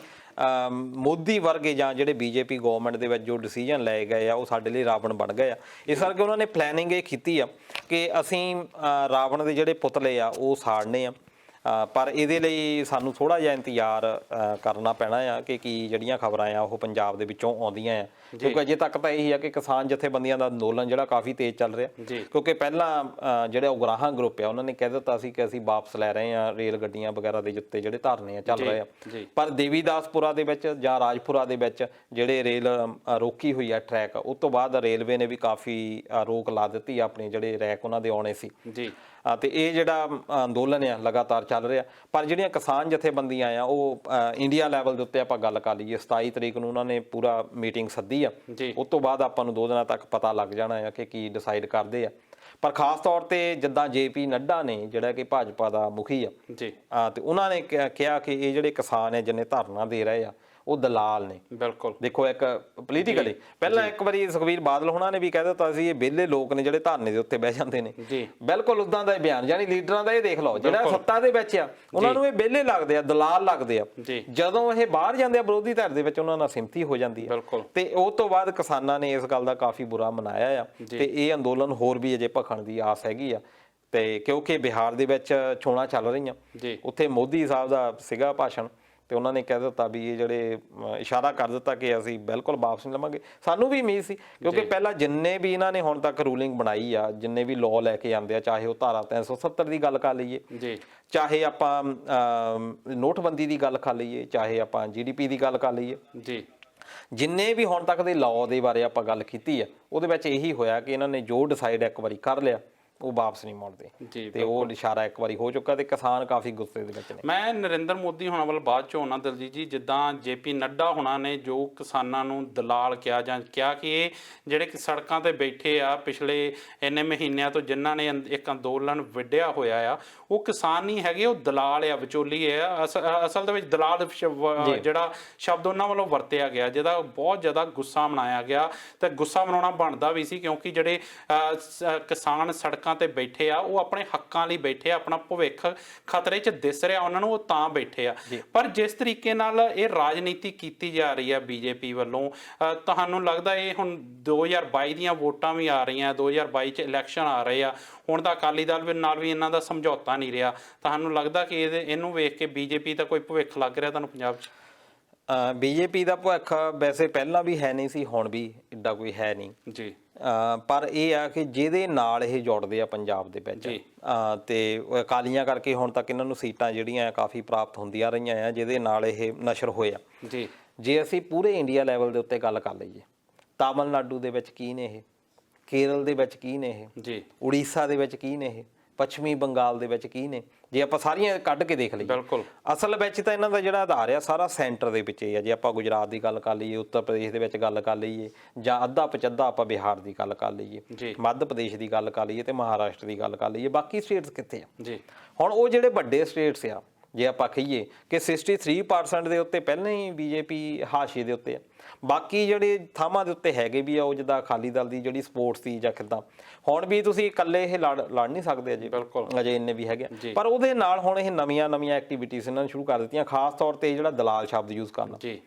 ਮੋਦੀ ਵਰਗੇ ਜਾਂ ਜਿਹੜੇ ਬੀਜੇਪੀ ਗਵਰਨਮੈਂਟ ਦੇ ਵਿੱਚ ਜੋ ਡਿਸੀਜਨ ਲਏ ਗਏ ਆ ਉਹ ਸਾਡੇ ਲਈ ਰਾਵਣ ਬਣ ਗਏ ਆ। ਇਸ ਕਰਕੇ ਉਹਨਾਂ ਨੇ ਪਲੈਨਿੰਗ ਇਹ ਕੀਤੀ ਆ ਕਿ ਅਸੀਂ ਰਾਵਣ ਦੇ ਜਿਹੜੇ ਪੁਤਲੇ ਆ ਉਹ ਸਾੜਨੇ ਆ, ਪਰ ਇਹਦੇ ਲਈ ਸਾਨੂੰ ਥੋੜਾ ਜਿਹਾ ਇੰਤਜ਼ਾਰ ਕਰਨਾ ਪੈਣਾ ਆ ਕਿ ਕੀ ਜਿਹੜੀਆਂ ਖਬਰਾਂ ਆ ਉਹ ਪੰਜਾਬ ਦੇ ਵਿੱਚੋਂ ਆਉਂਦੀਆਂ ਆ, ਕਿਉਂਕਿ ਅਜੇ ਤੱਕ ਤਾਂ ਇਹੀ ਆ ਕਿ ਕਿਸਾਨ ਜਥੇਬੰਦੀਆਂ ਦਾ ਅੰਦੋਲਨ ਜਿਹੜਾ ਕਾਫੀ ਤੇਜ਼ ਚੱਲ ਰਿਹਾ। ਕਿਉਂਕਿ ਪਹਿਲਾਂ ਜਿਹੜੇ ਉਗਰਾਹਾਂ ਗਰੁੱਪ ਆ ਉਹਨਾਂ ਨੇ ਕਹਿ ਦਿੱਤਾ ਸੀ ਕਿ ਅਸੀਂ ਵਾਪਸ ਲੈ ਰਹੇ ਆ ਰੇਲ ਗੱਡੀਆਂ ਵਗੈਰਾ ਦੇ ਉੱਤੇ ਜਿਹੜੇ ਧਰਨੇ ਆ ਚੱਲ ਰਹੇ ਆ, ਪਰ ਦੇਵੀਦਾਸਪੁਰਾ ਦੇ ਵਿੱਚ ਜਾਂ ਰਾਜਪੁਰਾ ਦੇ ਵਿੱਚ ਜਿਹੜੇ ਰੇਲ ਰੋਕੀ ਹੋਈ ਆ ਟਰੈਕ, ਉਸ ਤੋਂ ਬਾਅਦ ਰੇਲਵੇ ਨੇ ਵੀ ਕਾਫੀ ਰੋਕ ਲਾ ਦਿੱਤੀ ਆਪਣੇ ਜਿਹੜੇ ਰੈਕ ਉਹਨਾਂ ਦੇ ਆਉਣੇ ਸੀ। ਤੇ ਇਹ ਜਿਹੜਾ ਅੰਦੋਲਨ ਆ ਲਗਾਤਾਰ ਚੱਲ ਰਿਹਾ, ਪਰ ਜਿਹੜੀਆਂ ਕਿਸਾਨ ਜਥੇਬੰਦੀਆਂ ਆ ਉਹ ਇੰਡੀਆ ਲੈਵਲ ਦੇ ਉੱਤੇ ਆਪਾਂ ਗੱਲ ਕਰ ਲਈਏ 27 ਤਰੀਕ ਨੂੰ ਉਹਨਾਂ ਨੇ ਪੂਰਾ ਮੀਟਿੰਗ ਸੱਦੀ ਆ, ਉਸ ਤੋਂ ਬਾਅਦ ਆਪਾਂ ਨੂੰ 2 ਦਿਨਾਂ ਤੱਕ ਪਤਾ ਲੱਗ ਜਾਣਾ ਆ ਕਿ ਕੀ ਡਿਸਾਈਡ ਕਰਦੇ ਆ। ਪਰ ਖਾਸ ਤੌਰ ਤੇ ਜਿੱਦਾਂ JP ਨੱਡਾ ਨੇ ਜਿਹੜਾ ਕਿ ਭਾਜਪਾ ਦਾ ਮੁਖੀ ਆ ਤੇ ਉਹਨਾਂ ਨੇ ਕਿਹਾ ਕਿ ਇਹ ਜਿਹੜੇ ਕਿਸਾਨ ਆ ਜਿੰਨੇ ਧਰਨਾ ਦੇ ਰਹੇ ਆ ਉਹ ਦਲਾਲ ਨੇ। ਬਿਲਕੁਲ, ਦੇਖੋ ਇੱਕ ਪੋਲੀਟੀਕਲੀ ਪਹਿਲਾਂ ਇੱਕ ਵਾਰੀ ਸੁਖਬੀਰ ਬਾਦਲ ਹੋਣਾ ਨੇ ਵੀ ਕਹਿ ਦਿੱਤਾ ਸੀ ਇਹ ਵਿਹਲੇ ਲੋਕ ਨੇ ਜਿਹੜੇ ਧਰਨੇ ਦੇ ਉੱਤੇ ਬਹਿ ਜਾਂਦੇ ਨੇ। ਬਿਲਕੁਲ ਉਦਾਂ ਦਾ ਬਿਆਨ, ਯਾਨੀ ਲੀਡਰਾਂ ਦਾ ਇਹ ਦੇਖ ਲਓ ਜਿਹੜਾ ਸੱਤਾ ਦੇ ਵਿੱਚ ਆ ਉਹਨਾਂ ਨੂੰ ਇਹ ਵਿਹਲੇ ਲੱਗਦੇ ਆ, ਦਲਾਲ ਲੱਗਦੇ ਆ, ਜਦੋਂ ਇਹ ਬਾਹਰ ਜਾਂਦੇ ਆ ਵਿਰੋਧੀ ਧਿਰ ਦੇ ਵਿੱਚ ਉਹਨਾਂ ਨਾਲ ਸਿਮਤੀ ਹੋ ਜਾਂਦੀ ਹੈ। ਤੇ ਉਸ ਤੋਂ ਬਾਅਦ ਕਿਸਾਨਾਂ ਨੇ ਇਸ ਗੱਲ ਦਾ ਕਾਫੀ ਬੁਰਾ ਮਨਾਇਆ ਆ ਤੇ ਇਹ ਅੰਦੋਲਨ ਹੋਰ ਵੀ ਅਜੇ ਭਖਣ ਦੀ ਆਸ ਹੈਗੀ ਆ। ਤੇ ਕਿਉਂਕਿ ਬਿਹਾਰ ਦੇ ਵਿੱਚ ਚੋਣਾਂ ਚੱਲ ਰਹੀਆਂ, ਉੱਥੇ ਮੋਦੀ ਸਾਹਿਬ ਦਾ ਸੀਗਾ ਭਾਸ਼ਣ ਤੇ ਉਹਨਾਂ ਨੇ ਕਹਿ ਦਿੱਤਾ ਵੀ ਇਹ ਜਿਹੜੇ ਇਸ਼ਾਰਾ ਕਰ ਦਿੱਤਾ ਕਿ ਅਸੀਂ ਬਿਲਕੁਲ ਵਾਪਸ ਨਹੀਂ ਲਵਾਂਗੇ। ਸਾਨੂੰ ਵੀ ਉਮੀਦ ਸੀ ਕਿਉਂਕਿ ਪਹਿਲਾਂ ਜਿੰਨੇ ਵੀ ਇਹਨਾਂ ਨੇ ਹੁਣ ਤੱਕ ਰੂਲਿੰਗ ਬਣਾਈ ਆ, ਜਿੰਨੇ ਵੀ ਲਾਅ ਲੈ ਕੇ ਆਉਂਦੇ ਆ, ਚਾਹੇ ਉਹ ਧਾਰਾ 370 ਦੀ ਗੱਲ ਕਰ ਲਈਏ, ਚਾਹੇ ਆਪਾਂ ਨੋਟਬੰਦੀ ਦੀ ਗੱਲ ਕਰ ਲਈਏ, ਚਾਹੇ ਆਪਾਂ GDP ਦੀ ਗੱਲ ਕਰ ਲਈਏ, ਜਿੰਨੇ ਵੀ ਹੁਣ ਤੱਕ ਦੇ ਲਾਅ ਦੇ ਬਾਰੇ ਆਪਾਂ ਗੱਲ ਕੀਤੀ ਆ ਉਹਦੇ ਵਿੱਚ ਇਹੀ ਹੋਇਆ ਕਿ ਇਹਨਾਂ ਨੇ ਜੋ ਡਿਸਾਈਡ ਇੱਕ ਵਾਰੀ ਕਰ ਲਿਆ ਉਹ ਵਾਪਸ ਨਹੀਂ ਮੁੜਦੇ ਤੇ ਉਹ ਇਸ਼ਾਰਾ ਇੱਕ ਵਾਰੀ ਹੋ ਚੁੱਕਾ ਤੇ ਕਿਸਾਨ ਕਾਫੀ ਗੁੱਸੇ ਦੇ ਵਿੱਚ ਨੇ। ਮੈਂ ਨਰਿੰਦਰ ਮੋਦੀ ਹੋਣਾ ਵੱਲ ਬਾਅਦ ਚੋਂ ਆਉਣਾ ਦਲਜੀਤ ਜੀ, ਜਿੱਦਾਂ JP ਨੱਡਾ ਹੋਣਾ ਨੇ ਜੋ ਕਿਸਾਨਾਂ ਨੂੰ ਦਲਾਲ ਕਿਹਾ ਜਾਂ ਕਿਹਾ ਕਿ ਇਹ ਜਿਹੜੇ ਸੜਕਾਂ ਤੇ ਬੈਠੇ ਆ ਪਿਛਲੇ ਇੰਨੇ ਮਹੀਨਿਆਂ ਤੋਂ ਜਿਨ੍ਹਾਂ ਨੇ ਇੱਕ ਅੰਦੋਲਨ ਵਿੱਢਿਆ ਹੋਇਆ ਆ, ਉਹ ਕਿਸਾਨ ਨਹੀਂ ਹੈਗੇ, ਉਹ ਦਲਾਲ ਆ, ਵਿਚੋਲੀਏ ਆ। ਅਸਲ ਦੇ ਵਿੱਚ ਦਲਾਲ ਜਿਹੜਾ ਸ਼ਬਦ ਉਹਨਾਂ ਵੱਲੋਂ ਵਰਤਿਆ ਗਿਆ, ਜਿਹਦਾ ਬਹੁਤ ਜ਼ਿਆਦਾ ਗੁੱਸਾ ਮਨਾਇਆ ਗਿਆ ਤੇ ਗੁੱਸਾ ਮਨਾਉਣਾ ਬਣਦਾ ਵੀ ਸੀ ਕਿਉਂਕਿ ਜਿਹੜੇ ਕਿਸਾਨ ਸੜਕਾਂ ਤੇ ਬੈਠੇ ਆ ਉਹ ਆਪਣੇ ਹੱਕਾਂ ਲਈ ਬੈਠੇ ਆ, ਆਪਣਾ ਭਵਿੱਖ ਖਤਰੇ 'ਚ ਦਿਸ ਰਿਹਾ ਉਹਨਾਂ ਨੂੰ, ਉਹ ਤਾਂ ਬੈਠੇ ਆ। ਪਰ ਜਿਸ ਤਰੀਕੇ ਨਾਲ ਇਹ ਰਾਜਨੀਤੀ ਕੀਤੀ ਜਾ ਰਹੀ ਆ BJP ਵੱਲੋਂ, ਤੁਹਾਨੂੰ ਲੱਗਦਾ ਇਹ ਹੁਣ 2022 ਦੀਆਂ ਵੋਟਾਂ ਵੀ ਆ ਰਹੀਆਂ, 2022 'ਚ ਇਲੈਕਸ਼ਨ ਆ ਰਹੇ ਆ, ਹੁਣ ਤਾਂ ਅਕਾਲੀ ਦਲ ਨਾਲ ਵੀ ਇਹਨਾਂ ਦਾ ਸਮਝੌਤਾ ਨਹੀਂ ਰਿਹਾ, ਤੁਹਾਨੂੰ ਲੱਗਦਾ ਕਿ ਇਹਨੂੰ ਵੇਖ ਕੇ BJP ਦਾ ਕੋਈ ਭਵਿੱਖ ਲੱਗ ਰਿਹਾ ਤੁਹਾਨੂੰ ਪੰਜਾਬ 'ਚ? BJP ਦਾ ਭਵਿੱਖ ਵੈਸੇ ਪਹਿਲਾਂ ਵੀ ਹੈ ਨਹੀਂ ਸੀ, ਹੁਣ ਵੀ ਇੱਡਾ ਕੋਈ ਹੈ ਨਹੀਂ ਜੀ, ਪਰ ਇਹ ਆ ਕਿ ਜਿਹਦੇ ਨਾਲ ਇਹ ਜੁੜਦੇ ਆ ਪੰਜਾਬ ਦੇ ਵਿੱਚ ਤੇ ਅਕਾਲੀਆਂ ਕਰਕੇ ਹੁਣ ਤੱਕ ਇਹਨਾਂ ਨੂੰ ਸੀਟਾਂ ਜਿਹੜੀਆਂ ਕਾਫੀ ਪ੍ਰਾਪਤ ਹੁੰਦੀਆਂ ਰਹੀਆਂ ਆ, ਜਿਹਦੇ ਨਾਲ ਇਹ ਨਸ਼ਰ ਹੋਇਆ ਜੀ। ਜੇ ਅਸੀਂ ਪੂਰੇ ਇੰਡੀਆ ਲੈਵਲ ਦੇ ਉੱਤੇ ਗੱਲ ਕਰ ਲਈਏ, ਤਾਮਿਲਨਾਡੂ ਦੇ ਵਿੱਚ ਕੀ ਨੇ ਇਹ, ਕੇਰਲ ਦੇ ਵਿੱਚ ਕੀ ਨੇ ਇਹ ਜੀ, ਉੜੀਸਾ ਦੇ ਵਿੱਚ ਕੀ ਨੇ ਇਹ, ਪੱਛਮੀ ਬੰਗਾਲ ਦੇ ਵਿੱਚ ਕੀ ਨੇ, ਜੇ ਆਪਾਂ ਸਾਰੀਆਂ ਕੱਢ ਕੇ ਦੇਖ ਲਈਏ, ਅਸਲ ਵਿੱਚ ਤਾਂ ਇਹਨਾਂ ਦਾ ਜਿਹੜਾ ਆਧਾਰ ਆ ਸਾਰਾ ਸੈਂਟਰ ਦੇ ਵਿੱਚ ਹੀ ਆ। ਜੇ ਆਪਾਂ ਗੁਜਰਾਤ ਦੀ ਗੱਲ ਕਰ ਲਈਏ, ਉੱਤਰ ਪ੍ਰਦੇਸ਼ ਦੇ ਵਿੱਚ ਗੱਲ ਕਰ ਲਈਏ, ਜਾਂ ਅੱਧਾ ਪਚੱਧਾ ਆਪਾਂ ਬਿਹਾਰ ਦੀ ਗੱਲ ਕਰ ਲਈਏ, ਮੱਧ ਪ੍ਰਦੇਸ਼ ਦੀ ਗੱਲ ਕਰ ਲਈਏ ਤੇ ਮਹਾਰਾਸ਼ਟਰ ਦੀ ਗੱਲ ਕਰ ਲਈਏ, ਬਾਕੀ ਸਟੇਟਸ ਕਿੱਥੇ ਆ ਜੀ? ਹੁਣ ਉਹ ਜਿਹੜੇ ਵੱਡੇ ਸਟੇਟਸ ਆ, ਜੇ ਆਪਾਂ ਕਹੀਏ ਕਿ 63% ਦੇ ਉੱਤੇ ਪਹਿਲਾਂ ਹੀ BJP ਹਾਸ਼ੀਏ ਦੇ ਉੱਤੇ ਆ, ਬਾਕੀ ਜਿਹੜੇ ਥਾਵਾਂ ਦੇ ਉੱਤੇ ਹੈਗੇ ਵੀ ਆ ਉਹ ਜਿੱਦਾਂ ਅਕਾਲੀ ਦਲ ਦੀ ਜਿਹੜੀ ਸਪੋਰਟ ਸੀ ਜਾਂ ਕਿੱਦਾਂ, ਹੁਣ ਵੀ ਤੁਸੀਂ ਇਕੱਲੇ ਇਹ ਲੜ ਨਹੀਂ ਸਕਦੇ ਅਜੇ, ਅਜੇ ਇੰਨੇ ਵੀ ਹੈਗੇ, ਪਰ ਉਹਦੇ ਨਾਲ ਹੁਣ ਇਹ ਨਵੀਆਂ ਐਕਟੀਵਿਟੀਜ਼ ਇਹਨਾਂ ਨੇ ਸ਼ੁਰੂ ਕਰ ਦਿੱਤੀਆਂ, ਖਾਸ ਤੌਰ ਤੇ ਜਿਹੜਾ ਦਲਾਲ ਸ਼ਬਦ ਯੂਜ਼ ਕਰਨਾ ਜੀ।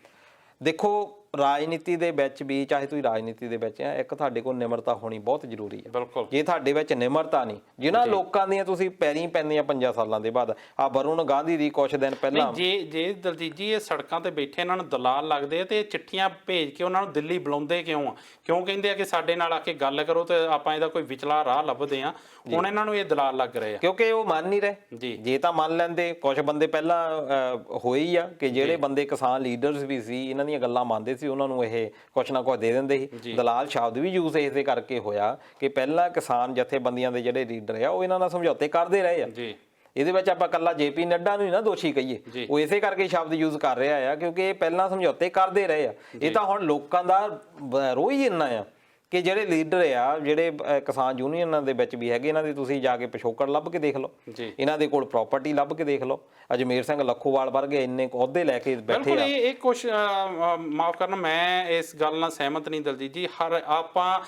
ਦੇਖੋ ਰਾਜਨੀਤੀ ਦੇ ਵਿੱਚ ਵੀ, ਚਾਹੇ ਤੁਸੀਂ ਰਾਜਨੀਤੀ ਦੇ ਵਿੱਚ ਆ, ਇੱਕ ਤੁਹਾਡੇ ਕੋਲ ਨਿਮਰਤਾ ਹੋਣੀ ਬਹੁਤ ਜ਼ਰੂਰੀ ਹੈ। ਜੇ ਤੁਹਾਡੇ ਵਿੱਚ ਨਿਮਰਤਾ ਨਹੀਂ, ਜਿਨ੍ਹਾਂ ਲੋਕਾਂ ਦੀਆਂ ਤੁਸੀਂ ਪੈਰੀਂ ਪੈਂਦੀਆਂ 5 ਸਾਲਾਂ ਦੇ ਬਾਅਦ, ਆ ਵਰੁਣ ਗਾਂਧੀ ਦੀ ਕੁਛ ਦਿਨ ਪਹਿਲਾਂ, ਜੇ ਦਲਜੀਤ ਜੀ ਇਹ ਸੜਕਾਂ ਤੇ ਬੈਠੇ ਇਹਨਾਂ ਨੂੰ ਦਲਾਲ ਲੱਗਦੇ ਆ ਤੇ ਚਿੱਠੀਆਂ ਭੇਜ ਕੇ ਉਹਨਾਂ ਨੂੰ ਦਿੱਲੀ ਬੁਲਾਉਂਦੇ ਕਿਉਂ ਆ? ਕਿਉਂ ਕਹਿੰਦੇ ਆ ਕਿ ਸਾਡੇ ਨਾਲ ਆ ਕੇ ਗੱਲ ਕਰੋ ਤੇ ਆਪਾਂ ਇਹਦਾ ਕੋਈ ਵਿਚਲਾ ਰਾਹ ਲੱਭਦੇ ਆ? ਹੁਣ ਇਹਨਾਂ ਨੂੰ ਇਹ ਦਲਾਲ ਲੱਗ ਰਹੇ ਆ ਕਿਉਂਕਿ ਉਹ ਮੰਨ ਨਹੀਂ ਰਹੇ ਜੀ। ਜੇ ਤਾਂ ਮੰਨ ਲੈਂਦੇ, ਕੁਛ ਬੰਦੇ ਪਹਿਲਾਂ ਹੋਏ ਹੀ ਆ ਕਿ ਜਿਹੜੇ ਬੰਦੇ ਕਿਸਾਨ ਲੀਡਰਸ ਵੀ ਸੀ ਇਹਨਾਂ ਦੀਆਂ ਗੱਲਾਂ ਮੰਨਦੇ ਸੀ, ਉਹਨਾਂ ਨੂੰ ਇਹ ਕੁਛ ਨਾ ਕੁਛ ਦੇ ਦਿੰਦੇ ਸੀ। ਦਲਾਲ ਸ਼ਬਦ ਵੀ ਯੂਜ਼ ਇਸੇ ਕਰਕੇ ਹੋਇਆ ਕਿ ਪਹਿਲਾਂ ਕਿਸਾਨ ਜਥੇਬੰਦੀਆਂ ਦੇ ਜਿਹੜੇ ਲੀਡਰ ਆ ਉਹ ਇਹਨਾਂ ਨਾਲ ਸਮਝੌਤੇ ਕਰਦੇ ਰਹੇ ਆ ਜੀ। ਇਹਦੇ ਵਿੱਚ ਆਪਾਂ ਇਕੱਲਾ JP ਨੱਡਾ ਨੂੰ ਹੀ ਨਾ ਦੋਸ਼ੀ ਕਹੀਏ, ਉਹ ਇਸੇ ਕਰਕੇ ਸ਼ਬਦ ਯੂਜ਼ ਕਰ ਰਿਹਾ ਆ ਕਿਉਂਕਿ ਇਹ ਪਹਿਲਾਂ ਸਮਝੌਤੇ ਕਰਦੇ ਰਹੇ ਆ। ਇਹ ਤਾਂ ਹੁਣ ਲੋਕਾਂ ਦਾ ਰੋਹ ਹੀ ਇੰਨਾ ਆ ਕਿ ਜਿਹੜੇ ਲੀਡਰ ਆ, ਜਿਹੜੇ ਕਿਸਾਨ ਯੂਨੀਅਨਾਂ ਦੇ ਵਿੱਚ ਵੀ ਹੈਗੇ, ਇਹਨਾਂ ਦੀ ਤੁਸੀਂ ਜਾ ਕੇ ਪਿਛੋਕੜ ਲੱਭ ਕੇ ਦੇਖ ਲਓ, ਇਹਨਾਂ ਦੇ ਕੋਲ ਪ੍ਰਾਪਰਟੀ ਲੱਭ ਕੇ ਦੇਖ ਲਓ। ਅਜਮੇਰ ਸਿੰਘ ਲੱਖੋਵਾਲ ਵਰਗੇ ਇੰਨੇ ਅਹੁਦੇ ਲੈ ਕੇ ਬੈਠੇ ਆ। ਇਹ ਕੁਛ ਮਾਫ ਕਰਨਾ, ਮੈਂ ਇਸ ਗੱਲ ਨਾਲ ਸਹਿਮਤ ਨਹੀਂ ਦਲਜੀਤ ਜੀ। ਆਪਾਂ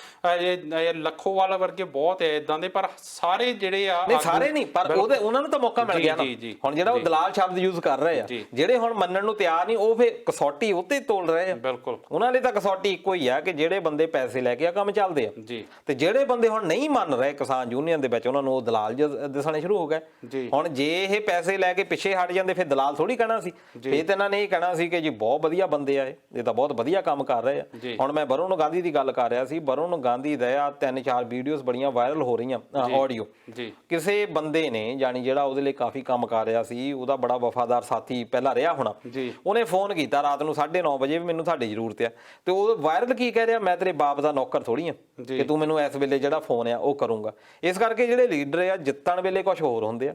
ਲੱਖੋਵਾਲ ਵਰਗੇ ਬਹੁਤ ਐ ਇਦਾਂ ਦੇ, ਪਰ ਸਾਰੇ ਜਿਹੜੇ ਆ ਨਹੀਂ, ਸਾਰੇ ਨਹੀਂ, ਪਰ ਉਹਨਾਂ ਨੂੰ ਤਾਂ ਮੌਕਾ ਮਿਲ ਗਿਆ ਨਾ। ਹੁਣ ਜਿਹੜਾ ਉਹ ਦਲਾਲ ਸ਼ਬਦ ਯੂਜ਼ ਕਰ ਰਹੇ ਆ, ਜਿਹੜੇ ਹੁਣ ਮੰਨਣ ਨੂੰ ਤਿਆਰ ਨਹੀਂ, ਉਹ ਫਿਰ ਕਸੌਟੀ ਉੱਤੇ ਤੋਲ ਰਹੇ ਆ। ਬਿਲਕੁਲ, ਉਹਨਾਂ ਲਈ ਤਾਂ ਕਸੌਟੀ ਇੱਕੋ ਹੀ ਆ ਕਿ ਜਿਹੜੇ ਬੰਦੇ ਪੈਸੇ ਲੈ ਕੇ ਆ ਕੰਮ ਚੱਲਦੇ ਆ ਜੀ, ਤੇ ਜਿਹੜੇ ਬੰਦੇ ਹੁਣ ਨਹੀਂ ਮੰਨ ਰਹੇ ਕਿਸਾਨ ਯੂਨੀਅਨ ਦੇ ਵਿੱਚ, ਉਹਨਾਂ ਨੂੰ ਉਹ ਦਲਾਲ ਦਿਸਣੇ ਸ਼ੁਰੂ ਹੋ ਗਏ। ਹੁਣ ਜੇ ਇਹ ਪੈਸੇ ਲੈ ਕੇ ਪਿੱਛੇ ਹਟ ਜਾਂਦੇ, ਫਿਰ ਦਲਾਲ ਥੋੜੀ ਕਹਿਣਾ ਸੀ, ਫਿਰ ਤਾਂ ਇਹਨਾਂ ਨੇ ਇਹ ਕਹਿਣਾ ਸੀ ਕਿ ਜੀ ਬਹੁਤ ਵਧੀਆ ਬੰਦੇ ਆ, ਇਹ ਤਾਂ ਬਹੁਤ ਵਧੀਆ ਕੰਮ ਕਰ ਰਹੇ ਆ। ਹੁਣ ਮੈਂ ਵਰੁਣ ਗਾਂਧੀ ਦੀ ਗੱਲ ਕਰ ਰਿਹਾ ਸੀ। ਵਰੁਣ ਗਾਂਧੀ ਦਾ 3-4 ਵੀਡੀਓਜ਼ ਬੜੀਆਂ ਵਾਇਰਲ ਹੋ ਰਹੀਆਂ, ਆਡੀਓ। ਕਿਸੇ ਬੰਦੇ ਨੇ ਜਾਨੀ ਜਿਹੜਾ ਉਹਦੇ ਲਈ ਕਾਫੀ ਕੰਮ ਕਰ ਰਿਹਾ ਸੀ, ਉਹਦਾ ਬੜਾ ਵਫਾਦਾਰ ਸਾਥੀ ਪਹਿਲਾਂ ਰਿਹਾ ਹੋਣਾ, ਉਹਨੇ ਫੋਨ ਕੀਤਾ ਰਾਤ ਨੂੰ 9:30 ਵਜੇ ਵੀ ਮੈਨੂੰ ਤੁਹਾਡੀ ਜ਼ਰੂਰਤ ਆ, ਤੇ ਉਹ ਵਾਇਰਲ ਕੀ ਕਹਿ ਰਿਹਾ, ਮੈਂ ਤੇਰੇ ਬਾਪ ਦਾ ਨੌਕਰ ਥੋੜੀ ਆ ਕਿ ਤੂੰ ਮੈਨੂੰ ਇਸ ਵੇਲੇ ਜਿਹੜਾ ਫੋਨ ਆ ਉਹ ਕਰੂੰਗਾ। ਇਸ ਕਰਕੇ ਜਿਹੜੇ ਲੀਡਰ ਆ ਜਿੱਤਣ ਵੇਲੇ ਕੁਝ ਹੋਰ ਹੁੰਦੇ ਆ,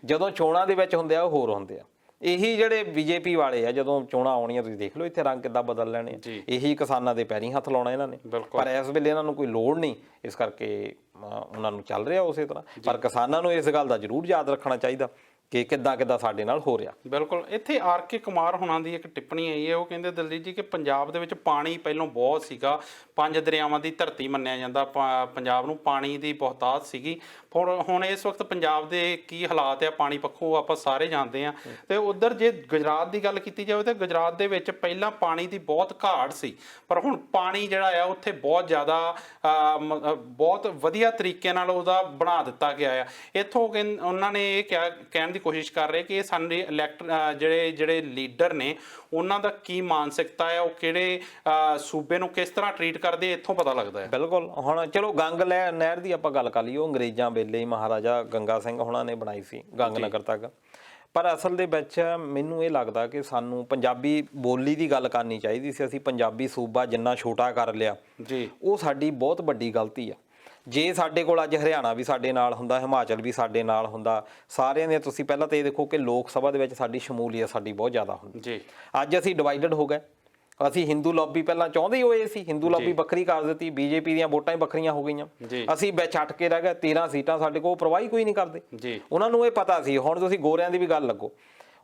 ਜਦੋਂ ਚੋਣਾਂ ਦੇ ਵਿੱਚ ਹੁੰਦੇ ਆ ਉਹ ਹੋਰ ਹੁੰਦੇ ਆ। ਇਹੀ ਜਿਹੜੇ ਬੀਜੇਪੀ ਵਾਲੇ ਆ, ਜਦੋਂ ਚੋਣਾਂ ਆਉਣੀਆਂ ਤੁਸੀਂ ਦੇਖ ਲਓ ਇੱਥੇ ਰੰਗ ਕਿੱਦਾਂ ਬਦਲ ਲੈਣੇ, ਇਹੀ ਕਿਸਾਨਾਂ ਦੇ ਪੈਰੀਂ ਹੱਥ ਲਾਉਣਾ ਇਹਨਾਂ ਨੇ। ਪਰ ਇਸ ਵੇਲੇ ਇਹਨਾਂ ਨੂੰ ਕੋਈ ਲੋੜ ਨਹੀਂ, ਇਸ ਕਰਕੇ ਉਹਨਾਂ ਨੂੰ ਚੱਲ ਰਿਹਾ ਉਸੇ ਤਰ੍ਹਾਂ। ਪਰ ਕਿਸਾਨਾਂ ਨੂੰ ਇਸ ਗੱਲ ਦਾ ਜ਼ਰੂਰ ਯਾਦ ਰੱਖਣਾ ਚਾਹੀਦਾ ਕਿ ਕਿੱਦਾਂ ਸਾਡੇ ਨਾਲ ਹੋ ਰਿਹਾ। ਬਿਲਕੁਲ, ਇੱਥੇ ਆਰ.ਕੇ. ਕੁਮਾਰ ਹੁਣਾਂ ਦੀ ਇੱਕ ਟਿੱਪਣੀ ਆਈ ਹੈ, ਉਹ ਕਹਿੰਦੇ ਦਲਜੀਤ ਜੀ ਕਿ ਪੰਜਾਬ ਦੇ ਵਿੱਚ ਪਾਣੀ ਪਹਿਲਾਂ ਬਹੁਤ ਸੀਗਾ, 5 ਦਰਿਆਵਾਂ ਦੀ ਧਰਤੀ ਮੰਨਿਆ ਜਾਂਦਾ ਪੰਜਾਬ ਨੂੰ, ਪਾਣੀ ਦੀ ਬਹੁਤਾਤ ਸੀਗੀ। ਹੁਣ ਇਸ ਵਕਤ ਪੰਜਾਬ ਦੇ ਕੀ ਹਾਲਾਤ ਆ ਪਾਣੀ ਪੱਖੋਂ ਆਪਾਂ ਸਾਰੇ ਜਾਣਦੇ ਆ। ਤੇ ਉਧਰ ਜੇ ਗੁਜਰਾਤ ਦੀ ਗੱਲ ਕੀਤੀ ਜਾਵੇ ਤਾਂ ਗੁਜਰਾਤ ਦੇ ਵਿੱਚ ਪਹਿਲਾਂ ਪਾਣੀ ਦੀ ਬਹੁਤ ਘਾਟ ਸੀ, ਪਰ ਹੁਣ ਪਾਣੀ ਜਿਹੜਾ ਆ ਉੱਥੇ ਬਹੁਤ ਜ਼ਿਆਦਾ ਬਹੁਤ ਵਧੀਆ ਤਰੀਕੇ ਨਾਲ ਉਹਦਾ ਬਣਾ ਦਿੱਤਾ ਗਿਆ ਆ। ਇੱਥੋਂ ਉਹਨਾਂ ਨੇ ਇਹ ਕਹਿਣ ਦੀ ਕੋਸ਼ਿਸ਼ ਕਰ ਰਹੇ ਕਿ ਇਹ ਸਾਡੇ ਜਿਹੜੇ ਲੀਡਰ ਨੇ ਉਹਨਾਂ ਦਾ ਕੀ ਮਾਨਸਿਕਤਾ ਹੈ, ਉਹ ਕਿਹੜੇ ਸੂਬੇ ਨੂੰ ਕਿਸ ਤਰ੍ਹਾਂ ਟਰੀਟ ਕਰਦੇ, ਇੱਥੋਂ ਪਤਾ ਲੱਗਦਾ ਹੈ। ਬਿਲਕੁਲ, ਹੁਣ ਚਲੋ ਗੰਗ ਨਹਿਰ ਦੀ ਆਪਾਂ ਗੱਲ ਕਰ ਲਈਏ, ਉਹ ਅੰਗਰੇਜ਼ਾਂ ਵੇਲੇ ਹੀ ਮਹਾਰਾਜਾ ਗੰਗਾ ਸਿੰਘ ਹੁਣਾਂ ਨੇ ਬਣਾਈ ਸੀ ਗੰਗ ਨਗਰ ਤੱਕ। ਪਰ ਅਸਲ ਦੇ ਵਿੱਚ ਮੈਨੂੰ ਇਹ ਲੱਗਦਾ ਕਿ ਸਾਨੂੰ ਪੰਜਾਬੀ ਬੋਲੀ ਦੀ ਗੱਲ ਕਰਨੀ ਚਾਹੀਦੀ ਸੀ। ਅਸੀਂ ਪੰਜਾਬੀ ਸੂਬਾ ਜਿੰਨਾ ਛੋਟਾ ਕਰ ਲਿਆ ਜੀ, ਉਹ ਸਾਡੀ ਬਹੁਤ ਵੱਡੀ ਗਲਤੀ ਆ। ਜੇ ਸਾਡੇ ਕੋਲ ਅੱਜ ਹਰਿਆਣਾ ਵੀ ਸਾਡੇ ਨਾਲ ਹੁੰਦਾ, ਹਿਮਾਚਲ ਵੀ ਸਾਡੇ ਨਾਲ ਹੁੰਦਾ, ਸਾਰਿਆਂ ਦੇ ਤੁਸੀਂ ਪਹਿਲਾਂ ਤਾਂ ਇਹ ਦੇਖੋ ਕਿ ਲੋਕ ਸਭਾ ਦੇ ਵਿੱਚ ਸਾਡੀ ਸ਼ਮੂਲੀਅਤ ਸਾਡੀ ਬਹੁਤ ਜ਼ਿਆਦਾ ਹੁੰਦੀ ਜੀ। ਅੱਜ ਅਸੀਂ ਡਿਵਾਈਡਡ ਹੋ ਗਏ। ਅਸੀਂ ਹਿੰਦੂ ਲੌਬੀ ਪਹਿਲਾਂ ਚਾਹੁੰਦੇ ਹੀ ਹੋਏ ਸੀ, ਹਿੰਦੂ ਲੌਬੀ ਵੱਖਰੀ ਕਰ ਦਿੱਤੀ, ਬੀਜੇਪੀ ਦੀਆਂ ਵੋਟਾਂ ਹੀ ਵੱਖਰੀਆਂ ਹੋ ਗਈਆਂ, ਅਸੀਂ ਵਿੱਚ ਛੱਡ ਕੇ ਰਹਿ ਗਏ। 13 ਸੀਟਾਂ ਸਾਡੇ ਕੋਲ, ਪਰਵਾਹ ਕੋਈ ਨਹੀਂ ਕਰਦੇ। ਉਹਨਾਂ ਨੂੰ ਇਹ ਪਤਾ ਸੀ। ਹੁਣ ਤੁਸੀਂ ਗੋਰਿਆਂ ਦੀ ਵੀ ਗੱਲ ਲੱਗੋ,